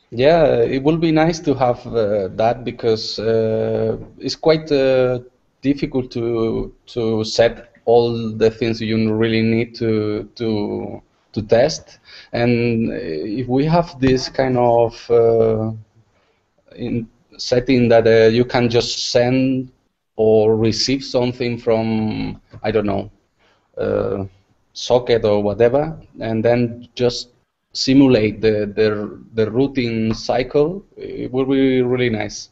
Yeah, it will be nice to have that, because it's quite difficult to set all the things you really need to test. And if we have this kind of setting that you can just send or receive something from, I don't know, socket or whatever, and then just simulate the routing cycle, it will be really nice.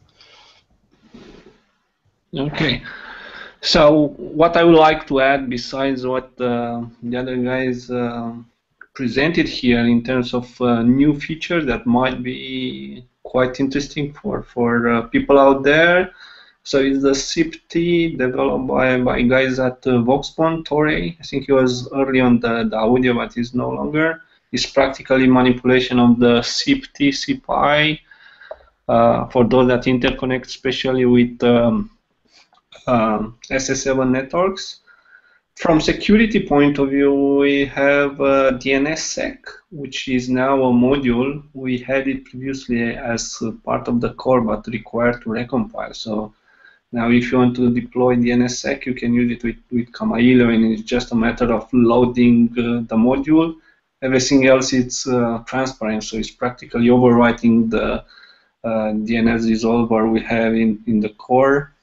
Okay. So what I would like to add, besides what the other guys presented here in terms of new features that might be quite interesting for people out there, so it's the SIP-T developed by guys at Voxpon, Torre. I think he was early on the audio, but he's no longer. It's practically manipulation of the SIP-T, SIP-I for those that interconnect, especially with SS7 networks. From security point of view, we have DNSSEC, which is now a module. We had it previously as part of the core, but required to recompile. So Now, if you want to deploy DNSSEC, you can use it with Kamailio, and it's just a matter of loading the module. Everything else is transparent, so it's practically overwriting the DNS resolver we have in the core.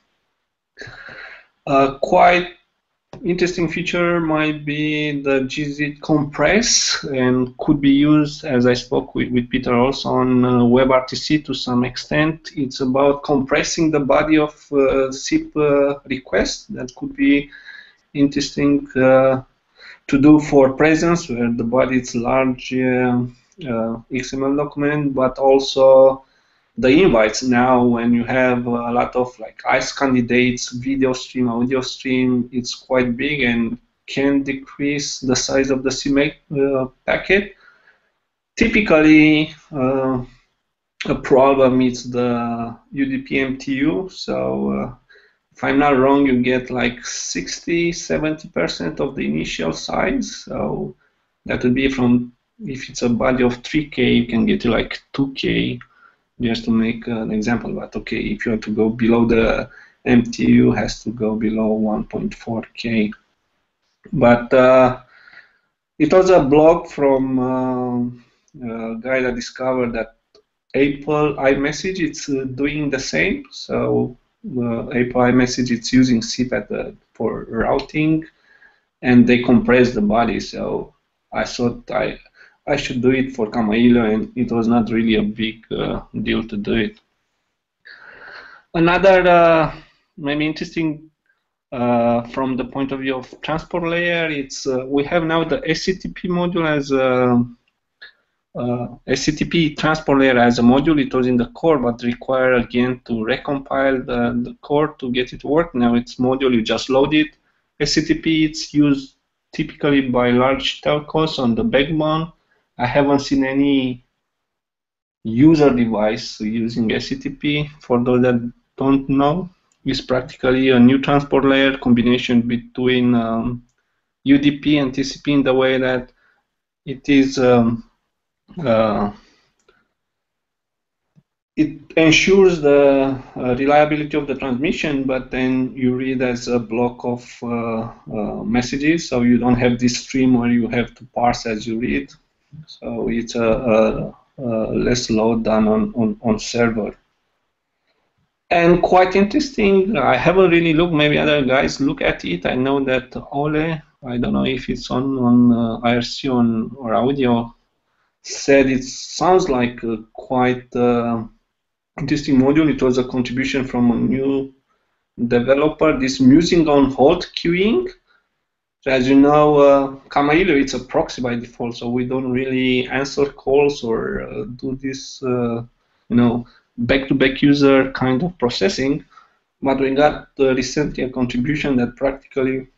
Quite interesting feature might be the gzip compress, and could be used, as I spoke with Peter also, on WebRTC to some extent. It's about compressing the body of SIP request. That could be interesting to do for presence, where the body is large XML document, but also the invites now, when you have a lot of like ICE candidates, video stream, audio stream, it's quite big and can decrease the size of the CMake packet. Typically, a problem is the UDP MTU. So if I'm not wrong, you get like 60–70% of the initial size. So that would be from, if it's a body of 3K, you can get to like 2K. Just to make an example, but okay, if you want to go below the MTU, has to go below 1.4K. But it was a blog from a guy that discovered that Apple iMessage it's doing the same. So Apple iMessage it's using SIP for routing, and they compress the body. So I thought I should do it for Kamailio, and it was not really a big deal to do it. Another maybe interesting from the point of view of transport layer, it's we have now the SCTP module as a SCTP transport layer as a module. It was in the core, but require again to recompile the core to get it to work. Now it's module, you just load it. SCTP it's used typically by large telcos on the backbone. I haven't seen any user device using SCTP. For those that don't know, it's practically a new transport layer combination between UDP and TCP in the way that it is it ensures the reliability of the transmission, but then you read as a block of messages, so you don't have this stream where you have to parse as you read. So it's a less load done on server. And quite interesting, I haven't really looked, maybe other guys look at it. I know that Ole, I don't know if it's on IRC or audio, said it sounds like a quite interesting module. It was a contribution from a new developer, this musing on hold queuing. So as you know, Kamailio, it's a proxy by default, so we don't really answer calls or do this, back-to-back user kind of processing. But we got recently a contribution that practically,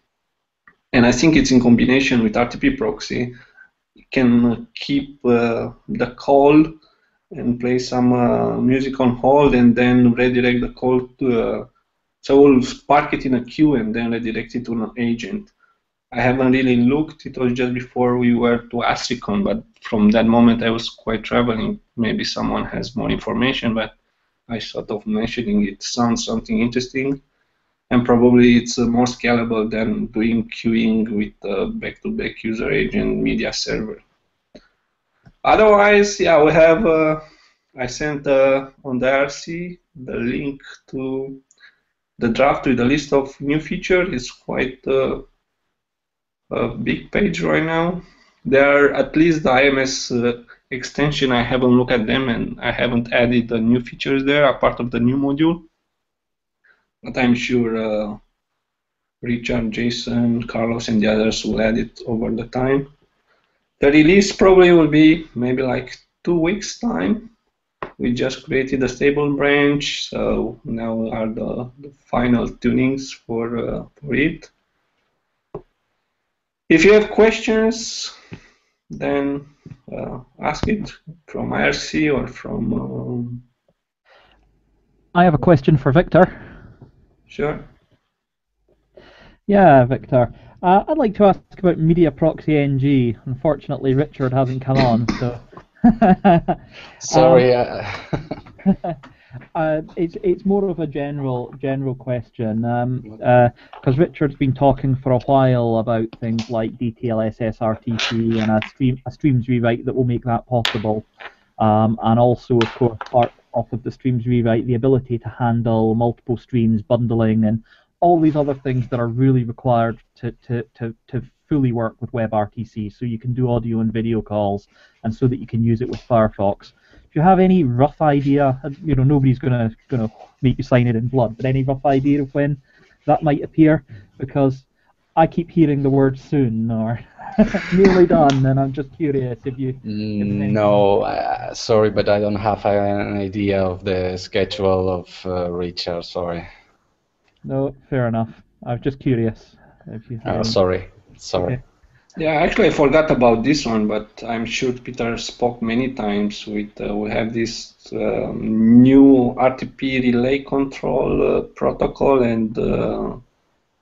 and I think it's in combination with RTP proxy, can keep the call and play some music on hold and then redirect the call to, so we'll park it in a queue and then redirect it to an agent. I haven't really looked, it was just before we were to ASRICON, but from that moment I was quite traveling. Maybe someone has more information, but I thought of mentioning it. Sounds something interesting, and probably it's more scalable than doing queuing with back-to-back user agent media server. Otherwise, yeah, we have, I sent on the IRC the link to the draft with a list of new features. It's quite a big page right now. There are at least the IMS extension. I haven't looked at them and I haven't added the new features there, a part of the new module. But I'm sure Richard, Jason, Carlos, and the others will add it over the time. The release probably will be maybe like 2 weeks time. We just created a stable branch, so now are the final tunings for it. If you have questions, then ask it from IRC or from... I have a question for Victor. Sure. Yeah, Victor. I'd like to ask about Media Proxy NG. Unfortunately, Richard hasn't come on, so... Sorry. It's more of a general question, because Richard's been talking for a while about things like DTLS SRTP and a streams rewrite that will make that possible, and also of course part of the streams rewrite the ability to handle multiple streams, bundling, and all these other things that are really required to fully work with WebRTC, so you can do audio and video calls, and so that you can use it with Firefox. Do you have any rough idea? You know, nobody's gonna make you sign it in blood, but any rough idea of when that might appear? Because I keep hearing the word soon or nearly done, and I'm just curious if you. No, sorry, but I don't have an idea of the schedule of Richard. Sorry. No, fair enough. I was just curious if you. Sorry. Okay. Yeah, actually, I forgot about this one, but I'm sure Peter spoke many times with. We have this new RTP relay control protocol and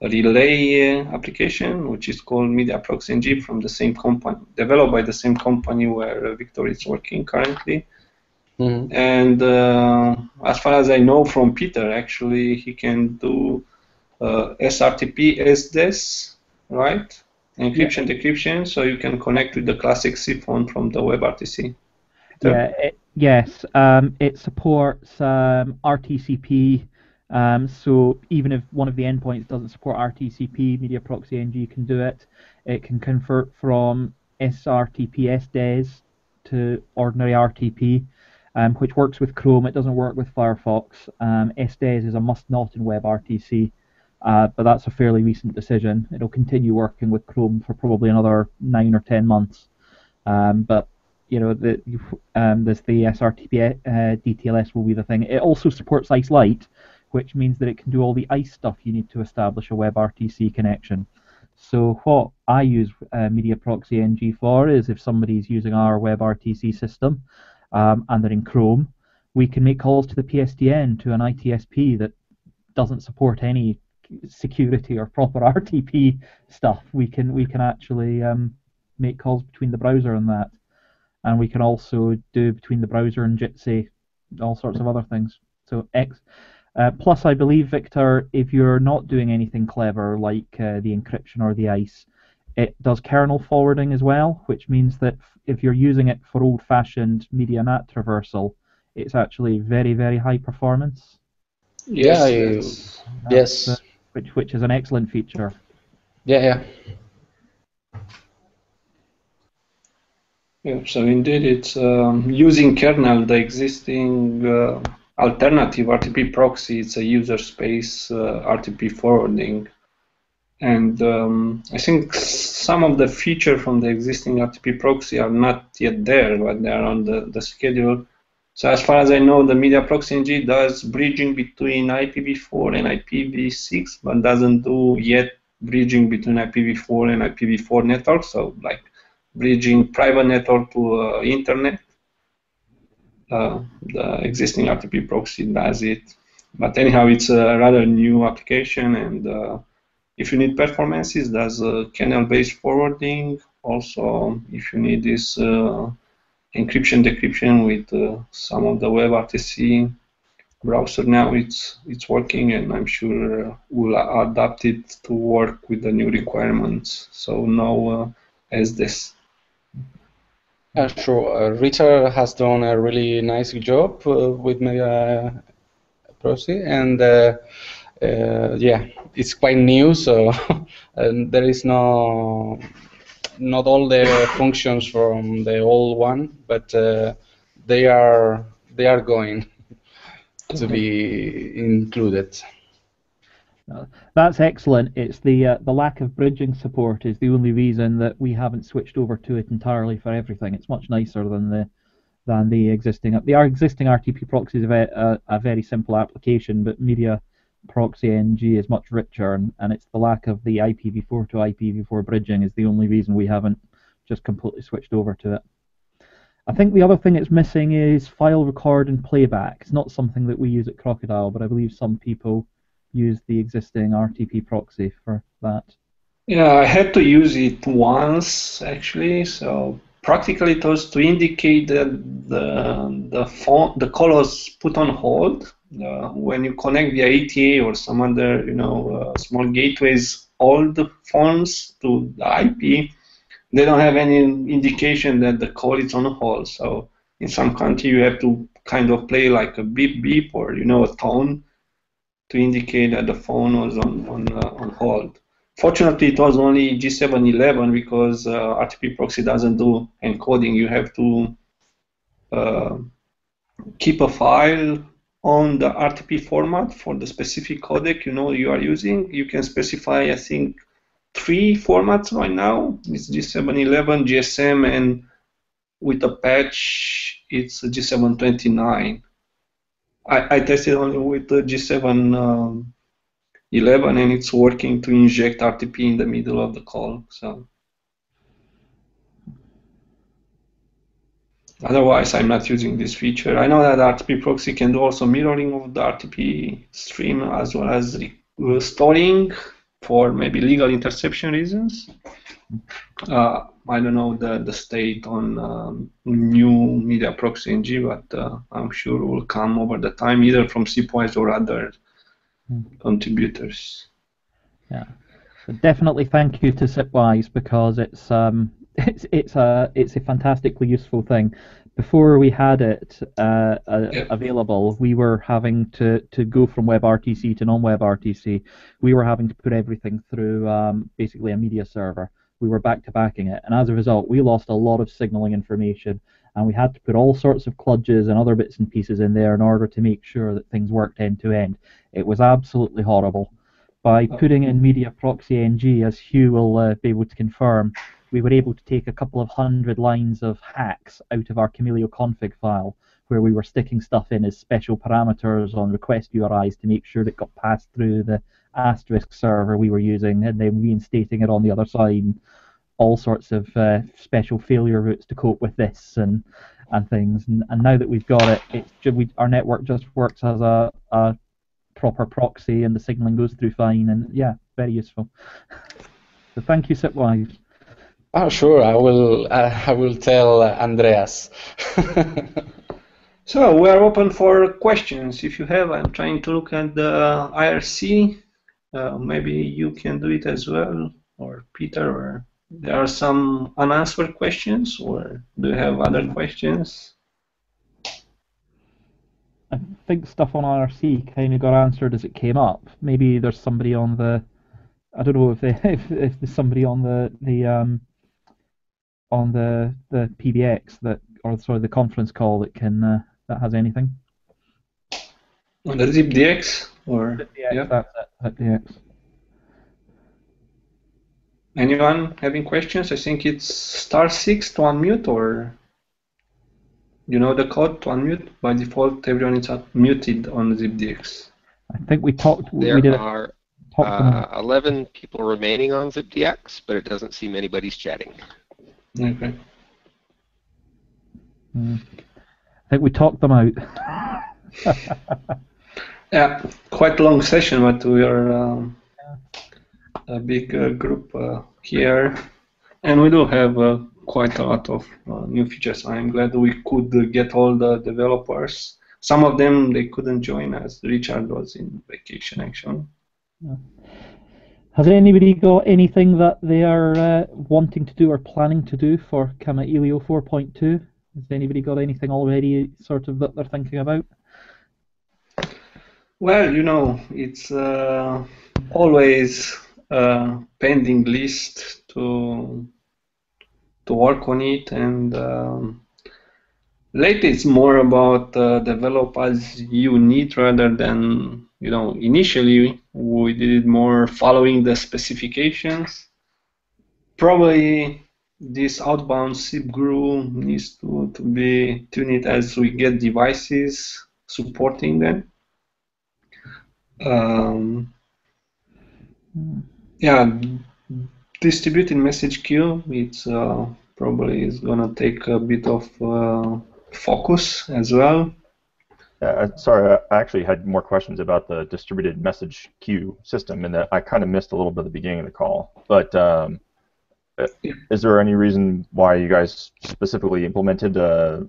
relay application, which is called MediaProxyNG from the same company, developed by the same company where Victor is working currently. Mm-hmm. And as far as I know from Peter, actually, he can do SRTP, SDES, right? Encryption, decryption, so you can connect with the classic CFON from the WebRTC. Yeah, yes, it supports RTCP, so even if one of the endpoints doesn't support RTCP, MediaProxyNG can do it. It can convert from SRTP SDES to ordinary RTP, which works with Chrome. It doesn't work with Firefox. SDES is a must-not in WebRTC. But that's a fairly recent decision. It'll continue working with Chrome for probably another 9 or 10 months. But you know, there's the SRTP DTLS will be the thing. It also supports ICE Lite, which means that it can do all the ICE stuff you need to establish a WebRTC connection. So what I use MediaProxyNG for is if somebody's using our WebRTC system and they're in Chrome, we can make calls to the PSTN to an ITSP that doesn't support any security or proper RTP stuff. We can actually make calls between the browser and that, and we can also do between the browser and Jitsi all sorts of other things. So plus I believe, Victor, if you're not doing anything clever like the encryption or the ICE, it does kernel forwarding as well, which means that if you're using it for old-fashioned media NAT traversal, it's actually very, very high performance. Yes. Yes. Which is an excellent feature. Yeah. Yeah, so indeed it's using kernel, the existing alternative RTP proxy. It's a user space RTP forwarding. And I think some of the features from the existing RTP proxy are not yet there, but they are on the schedule. So as far as I know, the MediaProxyNG does bridging between IPv4 and IPv6, but doesn't do yet bridging between IPv4 and IPv4 networks, so like bridging private network to internet. The existing RTP proxy does it. But anyhow, it's a rather new application, and if you need performances, does kernel-based forwarding. Also, if you need this encryption, decryption with some of the WebRTC browser now, it's working, and I'm sure we'll adapt it to work with the new requirements. So no SDES. Sure. Richard has done a really nice job with Media Proxy, and yeah, it's quite new, so there is not all the functions from the old one, but they are going to be included. That's excellent. It's the lack of bridging support is the only reason that we haven't switched over to it entirely for everything. It's much nicer than the existing. Our existing RTP proxy is a very simple application, but MediaProxyNG is much richer, and it's the lack of the IPv4 to IPv4 bridging is the only reason we haven't just completely switched over to it. I think the other thing it's missing is file record and playback. It's not something that we use at Crocodile, but I believe some people use the existing RTP proxy for that. Yeah, I had to use it once actually, so practically it was to indicate that the call was put on hold. When you connect via ATA or some other small gateways, all the phones to the IP, they don't have any indication that the call is on hold. So in some country you have to kind of play like a beep beep or a tone to indicate that the phone was on hold. Fortunately, it was only G711 because RTP proxy doesn't do encoding. You have to keep a file on the RTP format for the specific codec you are using. You can specify, I think, 3 formats right now. It's G711, GSM, and with a patch, it's G729. I tested only with the G711, and it's working to inject RTP in the middle of the call. So otherwise, I'm not using this feature. I know that RTP proxy can do also mirroring of the RTP stream as well as storing for maybe legal interception reasons. I don't know the state on new media proxy NG, but I'm sure it will come over the time either from Zipwise or other contributors. Yeah, so definitely thank you to Zipwise because it's a fantastically useful thing. Before we had it available, we were having to go from WebRTC to non-WebRTC. We were having to put everything through basically a media server. We were back-to-backing it, and as a result, we lost a lot of signaling information, and we had to put all sorts of kludges and other bits and pieces in there in order to make sure that things worked end-to-end. It was absolutely horrible. By putting in media proxy NG, as Hugh will be able to confirm, we were able to take a couple of 100 lines of hacks out of our Kamailio config file, where we were sticking stuff in as special parameters on request URIs to make sure it got passed through the asterisk server we were using, and then reinstating it on the other side, and all sorts of special failure routes to cope with this and things. And now that we've got it, our network just works as a proper proxy, and the signaling goes through fine, and yeah, very useful. So thank you, Zipwise. Oh, sure. I will tell Andreas. So we are open for questions. If you have, I'm trying to look at the IRC. Maybe you can do it as well, or Peter, or there are some unanswered questions, or do you have other questions? I think stuff on IRC kind of got answered as it came up. Maybe there's somebody on the, I don't know if if there's somebody on the PBX that, or sorry, the conference call that can that has anything. On the ZipDX or ZipDX, yeah. That's it. ZipDX. Anyone having questions? I think it's *6 to unmute, or you know the code to unmute. By default, everyone is muted on ZipDX. I think we talked. There are 11 people remaining on ZipDX, but it doesn't seem anybody's chatting. Okay. I think we talked them out. Yeah, quite a long session, but we are a big group here, and we do have quite a lot of new features. I'm glad we could get all the developers. Some of them, they couldn't join us. Richard was in vacation, actually. Yeah. Has anybody got anything that they are wanting to do or planning to do for Kamailio 4.2? Has anybody got anything already sort of that they're thinking about? Well, you know, it's always a pending list to work on it, and lately it's more about develop as you need rather than, you know, initially we did it more following the specifications. Probably this outbound SIP GRU needs to be tuned as we get devices supporting them. Yeah, distributed message queue, it's probably is gonna take a bit of focus as well. Sorry, I actually had more questions about the distributed message queue system, and that I kind of missed a little bit at the beginning of the call. But is there any reason why you guys specifically implemented a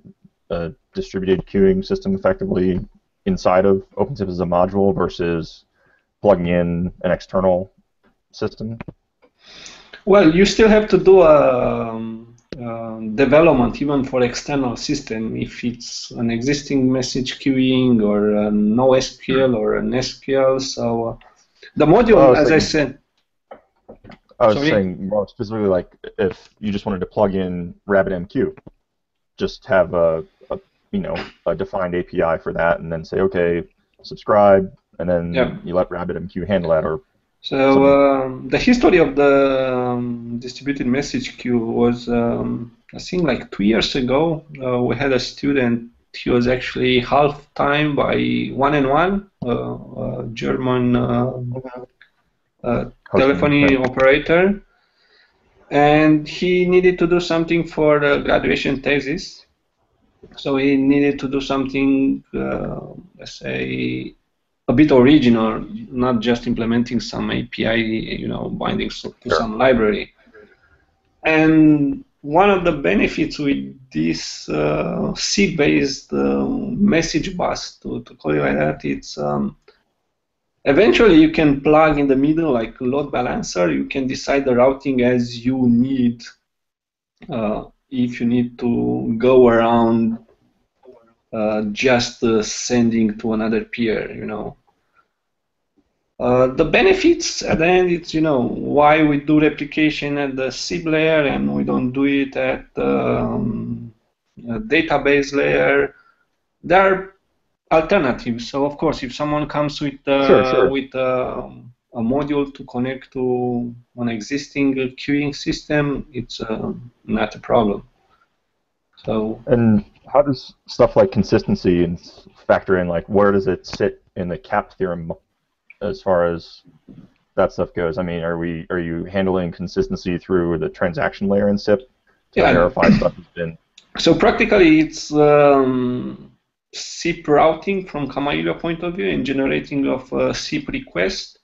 distributed queuing system effectively inside of OpenSIP as a module versus plugging in an external system? Well, you still have to do a development even for external system if it's an existing message queuing or a NoSQL or an SQL. So the module, as I said. I was saying more specifically, like if you just wanted to plug in RabbitMQ, just have a defined API for that, and then say, okay, subscribe, and then you let RabbitMQ handle that. Or so the history of the distributed message queue was, I think, like 2 years ago. We had a student. He was actually half-time by 1&1, a German telephony operator, and he needed to do something for the graduation thesis. So he needed to do something, let's say, a bit original, not just implementing some API, bindings to some library. And one of the benefits with this C-based message bus, to call it like that, it's eventually you can plug in the middle like load balancer. You can decide the routing as you need. If you need to go around just sending to another peer, the benefits at the end, it's why we do replication at the SIB layer and we don't do it at the database layer. There are alternatives. So of course, if someone comes with with a module to connect to an existing queuing system, it's not a problem. So. And how does stuff like consistency factor in? Like, where does it sit in the CAP theorem as far as that stuff goes? I mean, are you handling consistency through the transaction layer in SIP to verify stuff has been? So practically, it's SIP routing from Kamailio point of view and generating of SIP request,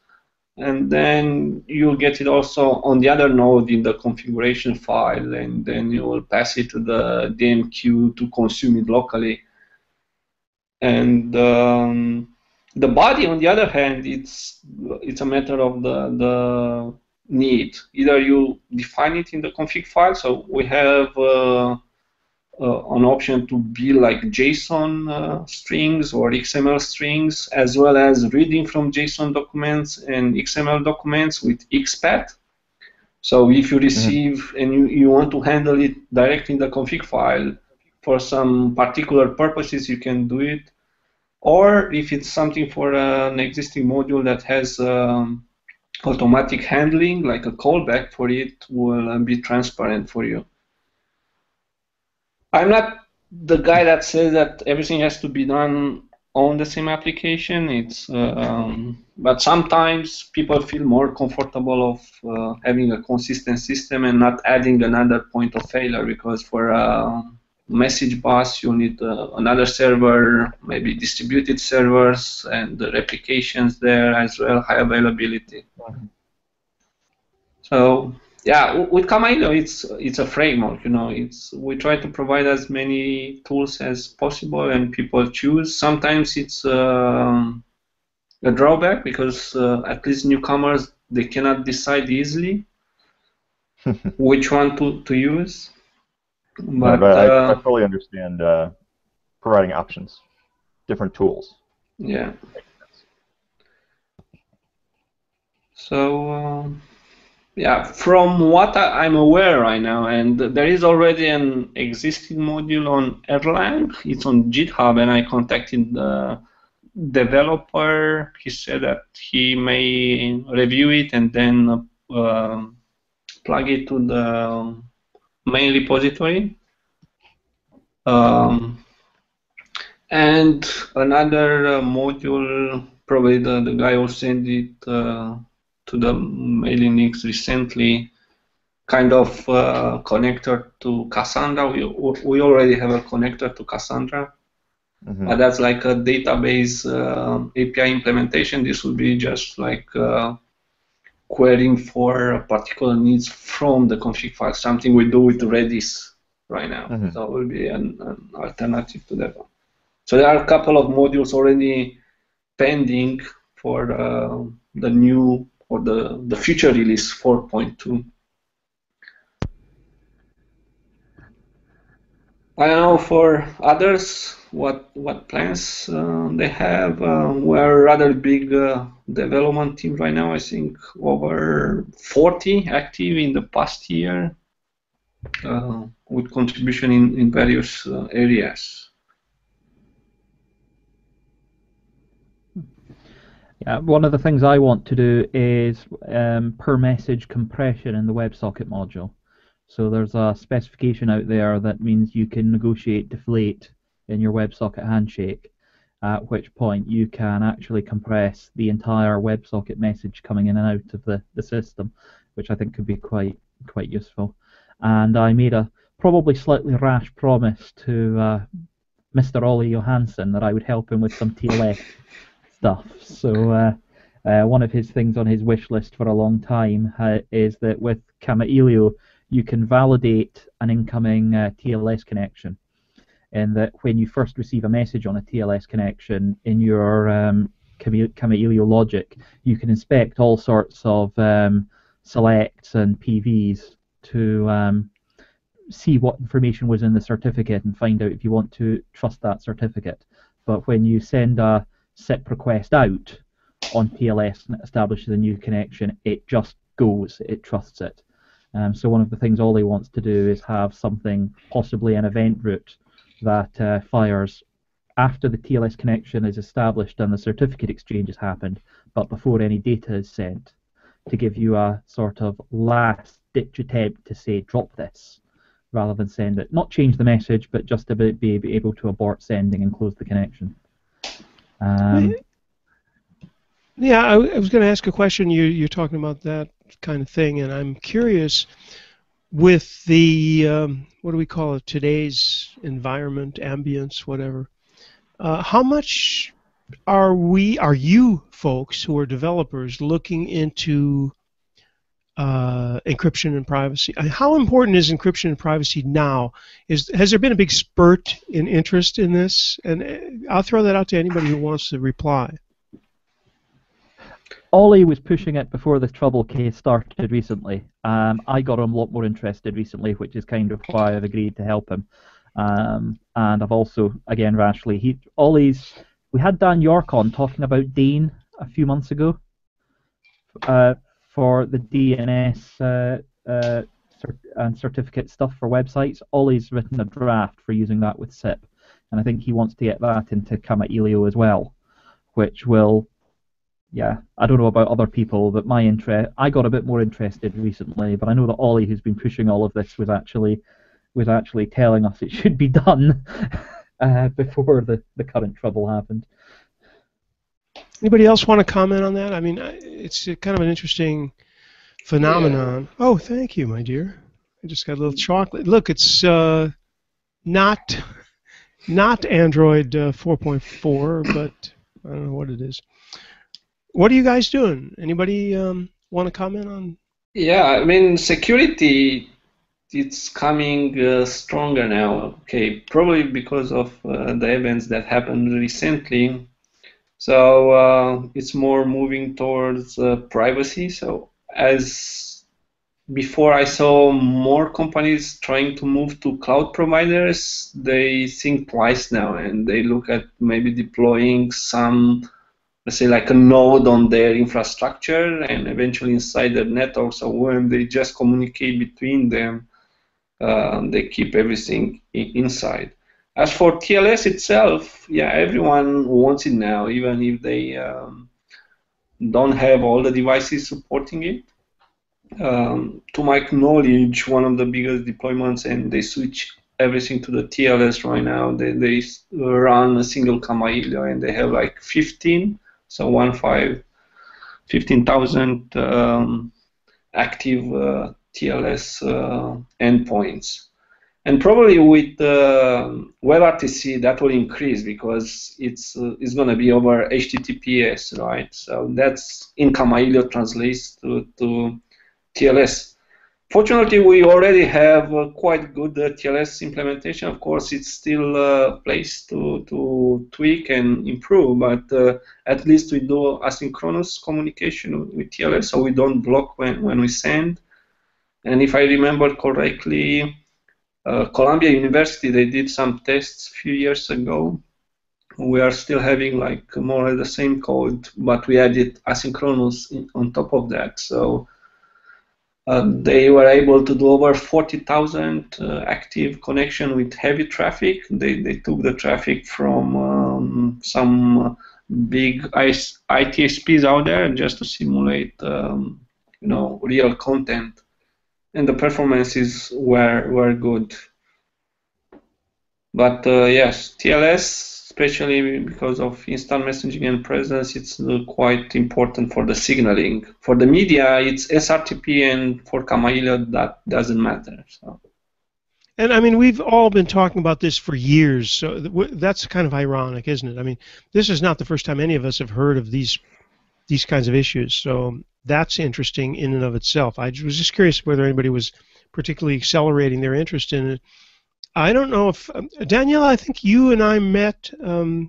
and then you'll get it also on the other node in the configuration file, and then you will pass it to the DMQ to consume it locally. And the body, on the other hand, it's a matter of the need. Either you define it in the config file, so we have an option to be like JSON strings or XML strings, as well as reading from JSON documents and XML documents with XPath. So if you receive and you want to handle it directly in the config file for some particular purposes, you can do it. Or if it's something for an existing module that has automatic handling, like a callback for it, will be transparent for you. I'm not the guy that says that everything has to be done on the same application. It's but sometimes people feel more comfortable of having a consistent system and not adding another point of failure, because for a message bus you need another server, maybe distributed servers, and the replications there as well, high availability. So. Yeah, with Kamailio, it's a framework. We try to provide as many tools as possible, and people choose. Sometimes it's a drawback because at least newcomers, they cannot decide easily which one to use. But I fully understand providing options, different tools. Yeah. So. Yeah, from what I'm aware right now, and there is already an existing module on Erlang. It's on GitHub, and I contacted the developer. He said that he may review it and then plug it to the main repository. And another module, probably the guy who sent it to the mailing list recently, kind of connector to Cassandra. We already have a connector to Cassandra, but that's like a database API implementation. This would be just like querying for particular needs from the config file, something we do with Redis right now. So it will be an alternative to that one. So there are a couple of modules already pending for the new or the future release 4.2. I don't know for others what plans they have. We're a rather big development team right now. I think over 40 active in the past year with contribution in various areas. Yeah, one of the things I want to do is per message compression in the WebSocket module. So there's a specification out there that means you can negotiate deflate in your WebSocket handshake, at which point you can actually compress the entire WebSocket message coming in and out of the system, which I think could be quite useful. And I made a probably slightly rash promise to Mr. Ollie Johansson that I would help him with some TLS stuff. So one of his things on his wish list for a long time is that with Kamailio you can validate an incoming TLS connection, and that when you first receive a message on a TLS connection in your Kamailio logic, you can inspect all sorts of selects and PVs to see what information was in the certificate and find out if you want to trust that certificate. But when you send a SIP request out on TLS and it establishes a new connection, it just goes, it trusts it. So one of the things Ollie wants to do is have something, possibly an event route, that fires after the TLS connection is established and the certificate exchange has happened, but before any data is sent, to give you a sort of last-ditch attempt to say, drop this, rather than send it. Not change the message, but just to be able to abort sending and close the connection. Yeah, I was going to ask a question. You're talking about that kind of thing, and I'm curious with the what do we call it? Today's environment, ambience, whatever. How much are you folks who are developers looking into encryption and privacy? How important is encryption and privacy now? Has there been a big spurt in interest in this? And I'll throw that out to anybody who wants to reply. Ollie was pushing it before the trouble case started recently. I got him a lot more interested recently, which is kind of why I've agreed to help him. And I've also, again, rashly, we had Dan York on talking about Dane a few months ago for the DNS and certificate stuff for websites. Ollie's written a draft for using that with SIP, and I think he wants to get that into Kamailio as well, which will. Yeah, I don't know about other people, but I got a bit more interested recently, but I know that Ollie, who's been pushing all of this, was actually telling us it should be done before the current trouble happened. Anybody else want to comment on that? I mean, it's kind of an interesting phenomenon. Yeah. Oh, thank you, my dear. I just got a little chocolate. Look, it's not Android 4.4, but I don't know what it is. What are you guys doing? Anybody want to comment on? Yeah, I mean, security, it's coming stronger now. Okay, probably because of the events that happened recently. So it's more moving towards privacy. So as before, I saw more companies trying to move to cloud providers. They think twice now, and they look at maybe deploying some, let's say, like a node on their infrastructure and eventually inside their network. So when they just communicate between them, they keep everything inside. As for TLS itself, yeah, everyone wants it now, even if they don't have all the devices supporting it. To my knowledge, one of the biggest deployments, and they switch everything to the TLS right now. They run a single Kamailio, and they have like 15. So 15,000 active TLS endpoints. And probably with WebRTC that will increase because it's going to be over HTTPS, right? So that's in Kamailio translates to TLS. Fortunately, we already have quite good TLS implementation. Of course, it's still a place to tweak and improve, but at least we do asynchronous communication with TLS, so we don't block when we send. And if I remember correctly, Columbia University, they did some tests a few years ago. We are still having like more or less the same code, but we added asynchronous on top of that. So they were able to do over 40,000 active connection with heavy traffic. They took the traffic from some big ITSPs out there just to simulate, real content, and the performances were good. But yes, TLS, especially because of instant messaging and presence, it's quite important for the signaling. For the media, it's SRTP, and for Kamailio, that doesn't matter. So. And I mean, we've all been talking about this for years, so that's kind of ironic, isn't it? I mean, this is not the first time any of us have heard of these kinds of issues, so that's interesting in and of itself. I was just curious whether anybody was particularly accelerating their interest in it. I don't know if Danielle, I think you and I met. I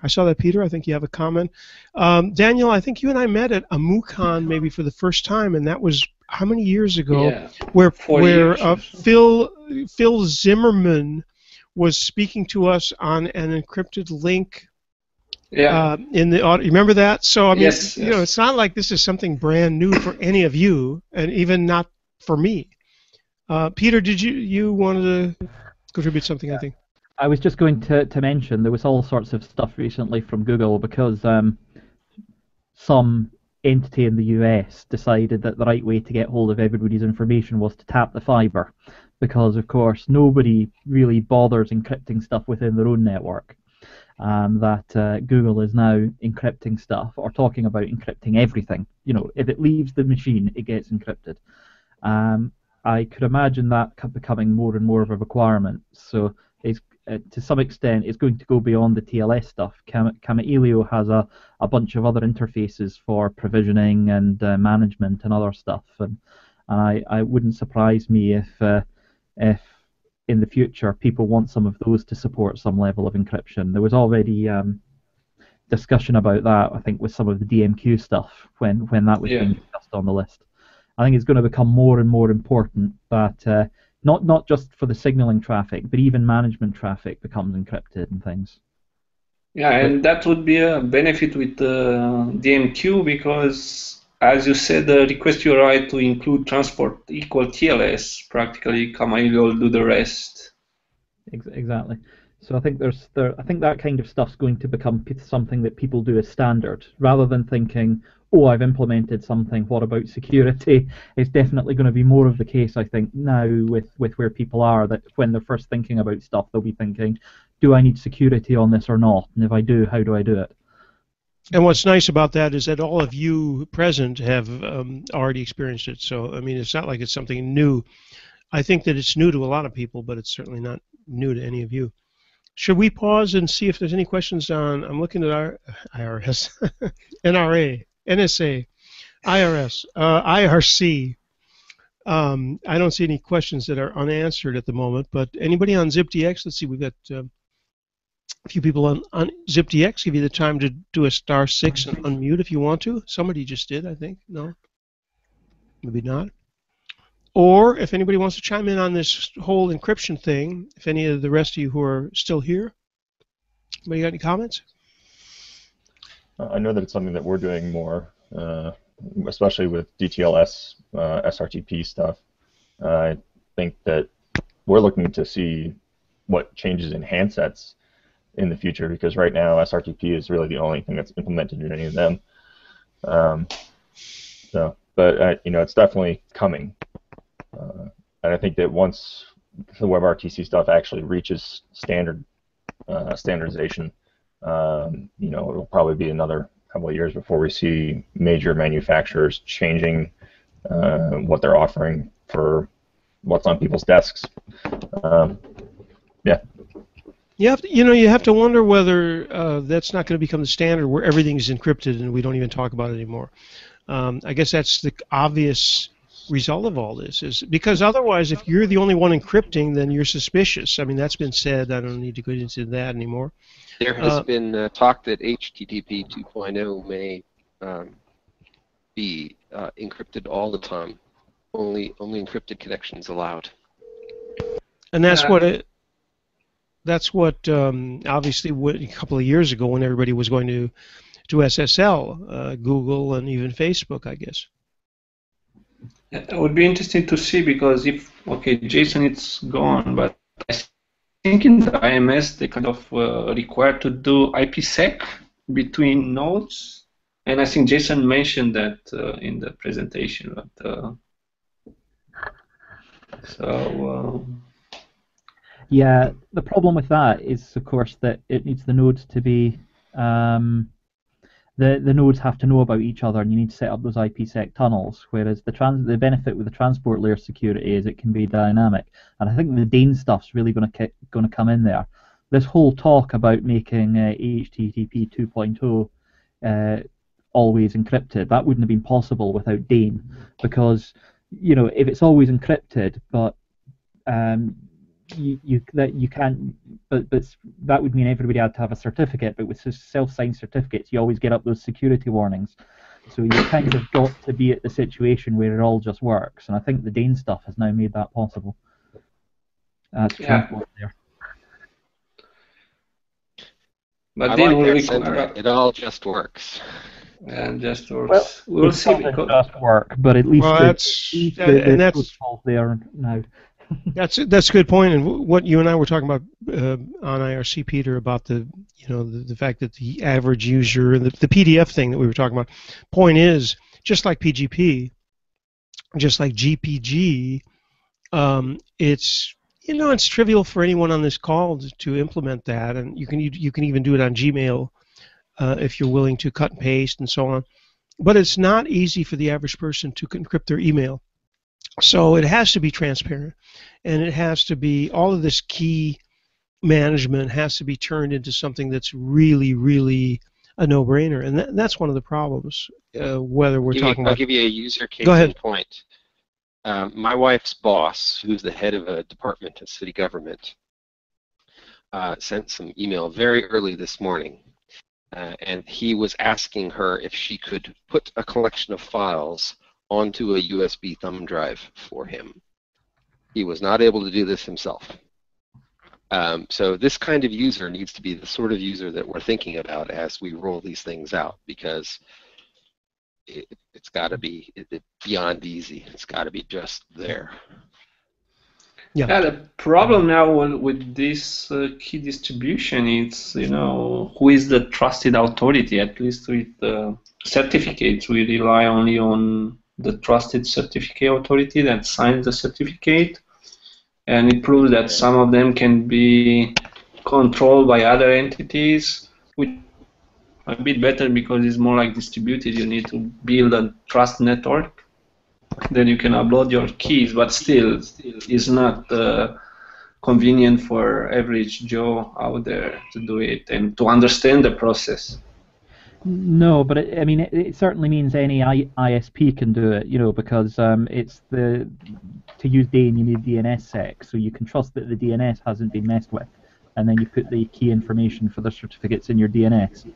saw that, Peter. I think you have a comment. Danielle, I think you and I met at a MooCon maybe for the first time, and that was how many years ago? Yeah, where Phil Zimmerman was speaking to us on an encrypted link. Yeah. In the audio. You remember that? So I mean, yes. It's not like this is something brand new for any of you, and even not for me. Peter, did you wanted to contribute something? I think I was just going to mention there was all sorts of stuff recently from Google because some entity in the US decided that the right way to get hold of everybody's information was to tap the fiber, because of course nobody really bothers encrypting stuff within their own network. That Google is now encrypting stuff, or talking about encrypting everything. If it leaves the machine, it gets encrypted. I could imagine that becoming more and more of a requirement. So it's, to some extent, it's going to go beyond the TLS stuff. Kamailio has a bunch of other interfaces for provisioning and management and other stuff, and I wouldn't surprise me if in the future people want some of those to support some level of encryption. There was already discussion about that, I think, with some of the DMQ stuff when that was being discussed on the list. I think it's going to become more and more important that not just for the signaling traffic, but even management traffic becomes encrypted and things. Yeah, and that would be a benefit with DMQ because, as you said, the request URI to include transport equal TLS. Practically, Kamailio will do the rest. Exactly. So I think I think that kind of stuff's going to become something that people do as standard, rather than thinking, oh, I've implemented something, what about security? It's definitely going to be more of the case, I think, now with where people are, that when they're first thinking about stuff, they'll be thinking, do I need security on this or not? And if I do, how do I do it? And what's nice about that is that all of you present have already experienced it. So, I mean, it's not like it's something new. I think that it's new to a lot of people, but it's certainly not new to any of you. Should we pause and see if there's any questions on, I'm looking at our IRS, NRA, NSA, IRS, IRC. I don't see any questions that are unanswered at the moment, but anybody on ZipDX? Let's see, we've got a few people on ZipDX. Give you the time to do a *6 and unmute if you want to. Somebody just did, I think. No? Maybe not. Or if anybody wants to chime in on this whole encryption thing, if any of the rest of you who are still here, anybody got any comments? I know that it's something that we're doing more, especially with DTLS, SRTP stuff. I think that we're looking to see what changes in handsets in the future, because right now SRTP is really the only thing that's implemented in any of them. But it's definitely coming. And I think that once the WebRTC stuff actually reaches standardization, it'll probably be another couple of years before we see major manufacturers changing what they're offering for what's on people's desks. Yeah. You have to wonder whether that's not going to become the standard where everything's encrypted and we don't even talk about it anymore. I guess that's the obvious result of all this, is because otherwise, if you're the only one encrypting, then you're suspicious. I mean, that's been said. I don't need to go into that anymore. There has been talk that HTTP 2.0 may be encrypted all the time. Only encrypted connections allowed. And that's what obviously a couple of years ago when everybody was going to SSL, Google and even Facebook, I guess. It would be interesting to see, because okay, JSON it's gone, but I think in the IMS they kind of required to do IPsec between nodes, and I think Jason mentioned that in the presentation. But, yeah, the problem with that is, of course, that it needs the nodes to be the nodes have to know about each other, and you need to set up those IPsec tunnels. Whereas the benefit with the transport layer security is it can be dynamic, and I think the Dane stuff's really going to come in there. This whole talk about making HTTP 2.0 always encrypted, that wouldn't have been possible without Dane, because if it's always encrypted, but you can't, but that would mean everybody had to have a certificate. But with self-signed certificates, you always get up those security warnings. So you kind of got to be at the situation where it all just works. And I think the Dane stuff has now made that possible. Transport there. But I like that sentiment. It all just works. And just works. Well, we'll see. It just work, but at least that's there now. That's a good point, and what you and I were talking about on IRC, Peter, about the fact that the average user and the PDF thing that we were talking about. Point is, just like PGP, just like GPG, it's trivial for anyone on this call to implement that, and you can even do it on Gmail if you're willing to cut and paste and so on. But it's not easy for the average person to encrypt their email. So it has to be transparent, and it has to be, all of this key management has to be turned into something that's really, really a no-brainer, and that's one of the problems. Whether we're talking about, I'll give you a user case in point. My wife's boss, who's the head of a department of city government, sent some email very early this morning, and he was asking her if she could put a collection of files onto a USB thumb drive for him. He was not able to do this himself. So this kind of user needs to be the sort of user that we're thinking about as we roll these things out, because it's got to be beyond easy. It's got to be just there. Yeah, the problem now with this key distribution is, who is the trusted authority. At least with certificates, we rely only on the trusted certificate authority that signs the certificate, and it proves that some of them can be controlled by other entities, which is a bit better because it's more like distributed. You need to build a trust network, then you can upload your keys, but still it's not convenient for average Joe out there to do it and to understand the process. No, but it certainly means any ISP can do it, because to use Dane you need DNSSEC, so you can trust that the DNS hasn't been messed with, and then you put the key information for the certificates in your DNS.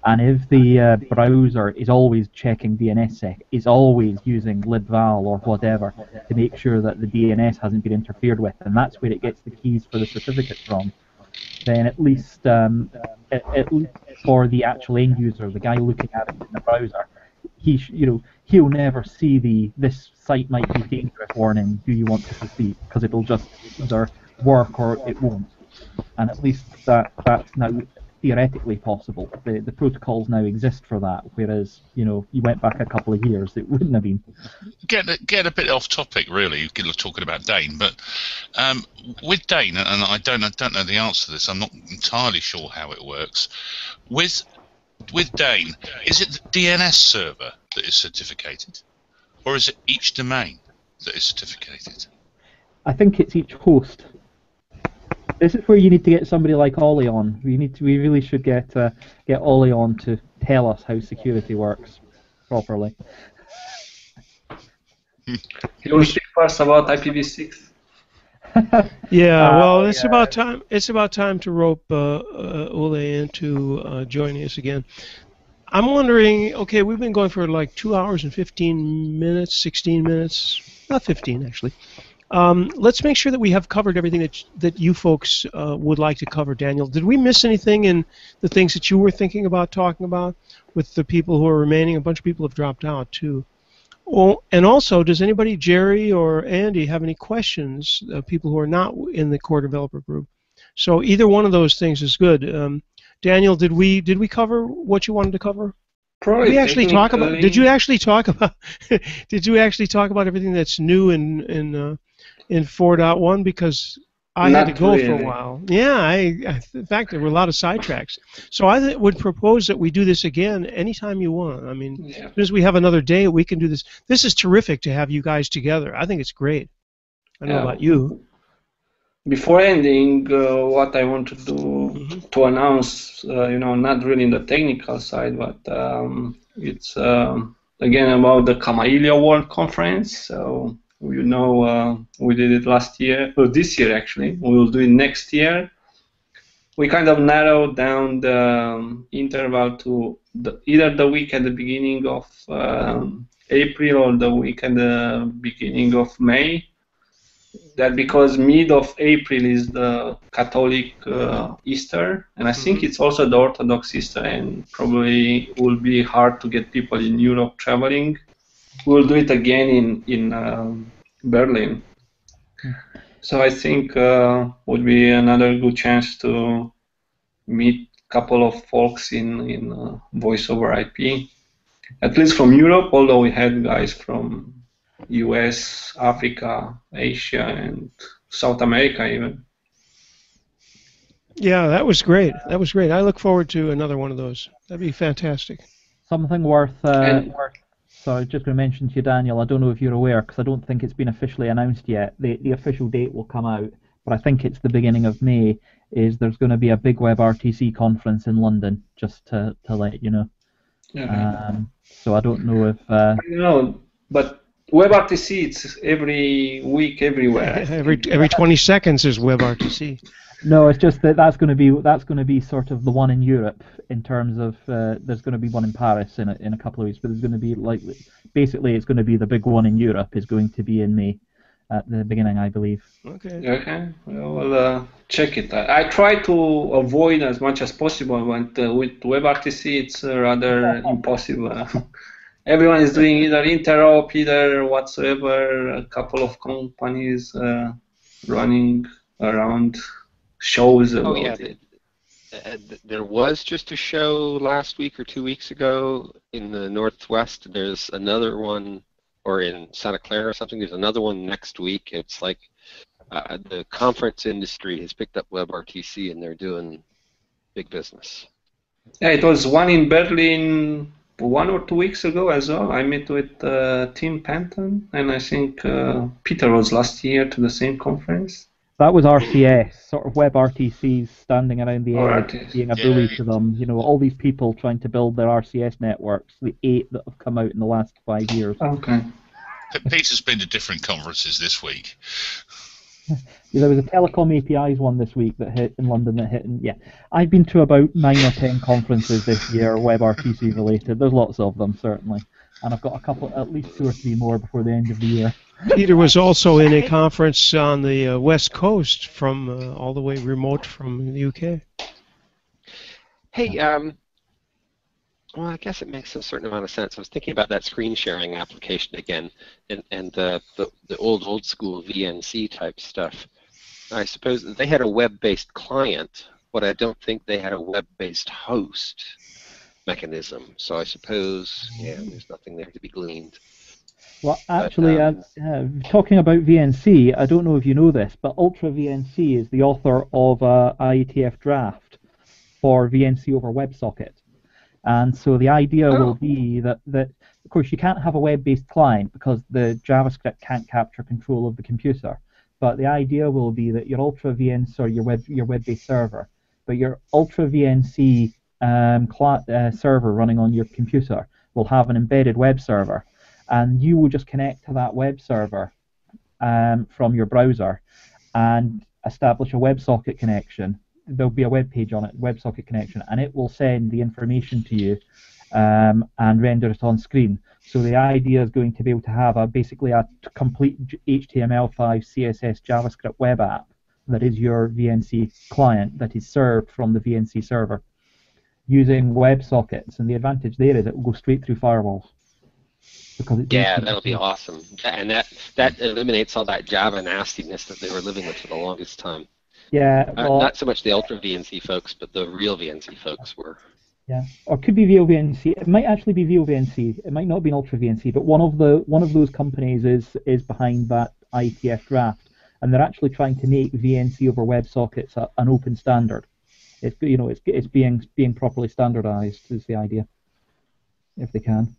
And if the browser is always checking DNSSEC, is always using libval or whatever to make sure that the DNS hasn't been interfered with, and that's where it gets the keys for the certificate from, then at least for the actual end user, the guy looking at it in the browser, he'll never see this site might be dangerous warning, do you want to proceed, because it'll just either work or it won't. And at least that's now theoretically possible. The protocols now exist for that, whereas you went back a couple of years, it wouldn't have been. Get a bit off topic, really, talking about Dane, but with Dane, and I don't know the answer to this. I'm not entirely sure how it works. With Dane, is it the DNS server that is certificated, or is it each domain that is certificated? I think it's each host. This is where you need to get somebody like Ollie on. We really should get Ollie on to tell us how security works properly. You will speak first about IPv6. Yeah, well, it's about time. It's about time to rope Ole into joining us again. I'm wondering. Okay, we've been going for like 2 hours and 15 minutes, 16 minutes, not 15 actually. Let's make sure that we have covered everything that you folks would like to cover. Daniel, did we miss anything in the things that you were thinking about talking about with the people who are remaining? A bunch of people have dropped out too. Well, and also, does anybody, Jerry or Andy, have any questions? People who are not in the core developer group. So either one of those things is good. Daniel, did we cover what you wanted to cover? Probably. Did we actually talk about? Did you actually talk about? Did you actually talk about everything that's new in 4.1? Because I had to go for a while. Yeah, in fact, there were a lot of sidetracks. So I would propose that we do this again anytime you want. I mean, as soon as we have another day, we can do this. This is terrific to have you guys together. I think it's great. I don't know about you. Before ending, what I want to do to announce, not really in the technical side, but it's again about the Kamailio World Conference. So we did it last year, or this year actually. We will do it next year. We kind of narrowed down the interval to either the week at the beginning of April or the week at the beginning of May. That because mid of April is the Catholic Easter, and I think it's also the Orthodox Easter, and probably will be hard to get people in Europe traveling. We'll do it again in Berlin. So I think would be another good chance to meet a couple of folks in voice over IP, at least from Europe, although we had guys from US, Africa, Asia, and South America even. Yeah, that was great. That was great. I look forward to another one of those. That'd be fantastic. Something worth. Sorry, just going to mention to you, Daniel. I don't know if you're aware, because I don't think it's been officially announced yet. The official date will come out, but I think it's the beginning of May. There's going to be a big WebRTC conference in London, just to let you know. Yeah. So I don't know if. I don't know, but WebRTC, it's every week, everywhere. every 20 seconds is WebRTC. No, it's just that's going to be sort of the one in Europe in terms of there's going to be one in Paris in a couple of weeks, but there's going to be basically it's going to be the big one in Europe is going to be in May at the beginning, I believe. Okay. Okay. Well, check it. I try to avoid as much as possible, but with WebRTC it's rather impossible. Everyone is doing either interop, either whatsoever. A couple of companies running around shows about it. There was just a show last week or 2 weeks ago in the Northwest. There's another one, or in Santa Clara or something. There's another one next week. It's like the conference industry has picked up WebRTC and they're doing big business. Yeah, it was one in Berlin 1 or 2 weeks ago as well. I met with Tim Panton, and I think Peter was last year to the same conference. That was RCS, sort of WebRTCs standing around the area, being a bully to them. You know, all these people trying to build their RCS networks, the 8 that have come out in the last 5 years. Okay. Peter's been to different conferences this week. There was a Telecom APIs one this week that hit in London I've been to about 9 or 10 conferences this year, WebRTC related. There's lots of them, certainly. And I've got a couple, at least 2 or 3 more before the end of the year. Peter was also in a conference on the West Coast from all the way remote from the UK. Hey, well, I guess it makes a certain amount of sense. I was thinking about that screen sharing application again, and the old school VNC type stuff. I suppose they had a web-based client, but I don't think they had a web-based host mechanism. So I suppose, there's nothing there to be gleaned. Well, actually, talking about VNC, I don't know if you know this, but Ultra VNC is the author of a IETF draft for VNC over WebSocket. And so the idea will be that, of course, you can't have a web-based client because the JavaScript can't capture control of the computer. But the idea will be that your Ultra VNC, or your web-based server, but your Ultra VNC server running on your computer will have an embedded web server, and you will just connect to that web server from your browser and establish a WebSocket connection. There'll be a web page on it, WebSocket connection, and it will send the information to you and render it on screen. So the idea is going to be able to have basically a complete HTML5, CSS, JavaScript web app that is your VNC client that is served from the VNC server using WebSockets. And the advantage there is it will go straight through firewalls. Yeah, that'll be awesome. And that eliminates all that Java nastiness that they were living with for the longest time. Yeah, well, not so much the Ultra VNC folks, but the real VNC folks were. Yeah, or it could be VOVNC. It might actually be VOVNC. It might not be an Ultra VNC, but one of those companies is behind that IETF draft, and they're actually trying to make VNC over WebSockets an open standard. It's being properly standardized is the idea, if they can.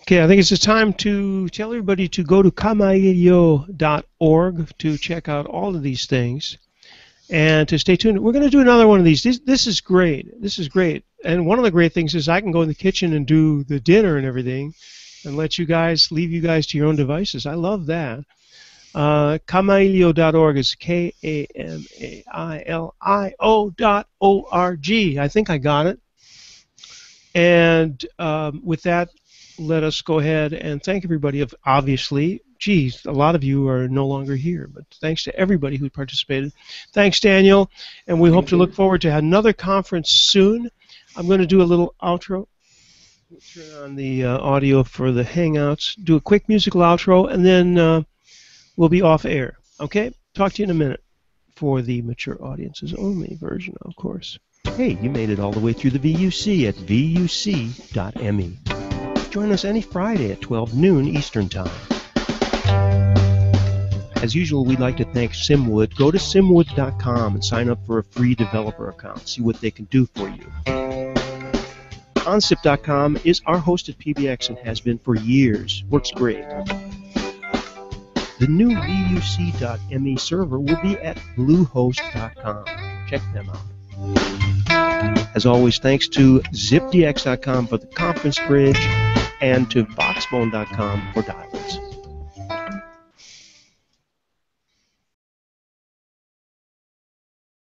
Okay, I think it's time to tell everybody to go to Kamailio.org to check out all of these things and to stay tuned. We're going to do another one of these. This is great. This is great. And one of the great things is I can go in the kitchen and do the dinner and everything and leave you guys to your own devices. I love that. Kamailio.org is Kamailio.org. I think I got it. And with that, let us go ahead and thank everybody. Obviously, geez, a lot of you are no longer here, but thanks to everybody who participated. Thanks, Daniel, and we hope to look forward to another conference soon. I'm going to do a little outro. Turn on the audio for the Hangouts, do a quick musical outro, and then we'll be off air. Okay? Talk to you in a minute for the mature audiences only version, of course. Hey, you made it all the way through the VUC at vuc.me. Join us any Friday at 12 noon Eastern Time. As usual, we'd like to thank Simwood. Go to simwood.com and sign up for a free developer account. See what they can do for you. OnSIP.com is our hosted PBX and has been for years. Works great. The new vuc.me server will be at bluehost.com. Check them out. As always, thanks to zipdx.com for the conference bridge and to voxbone.com for dial-ins.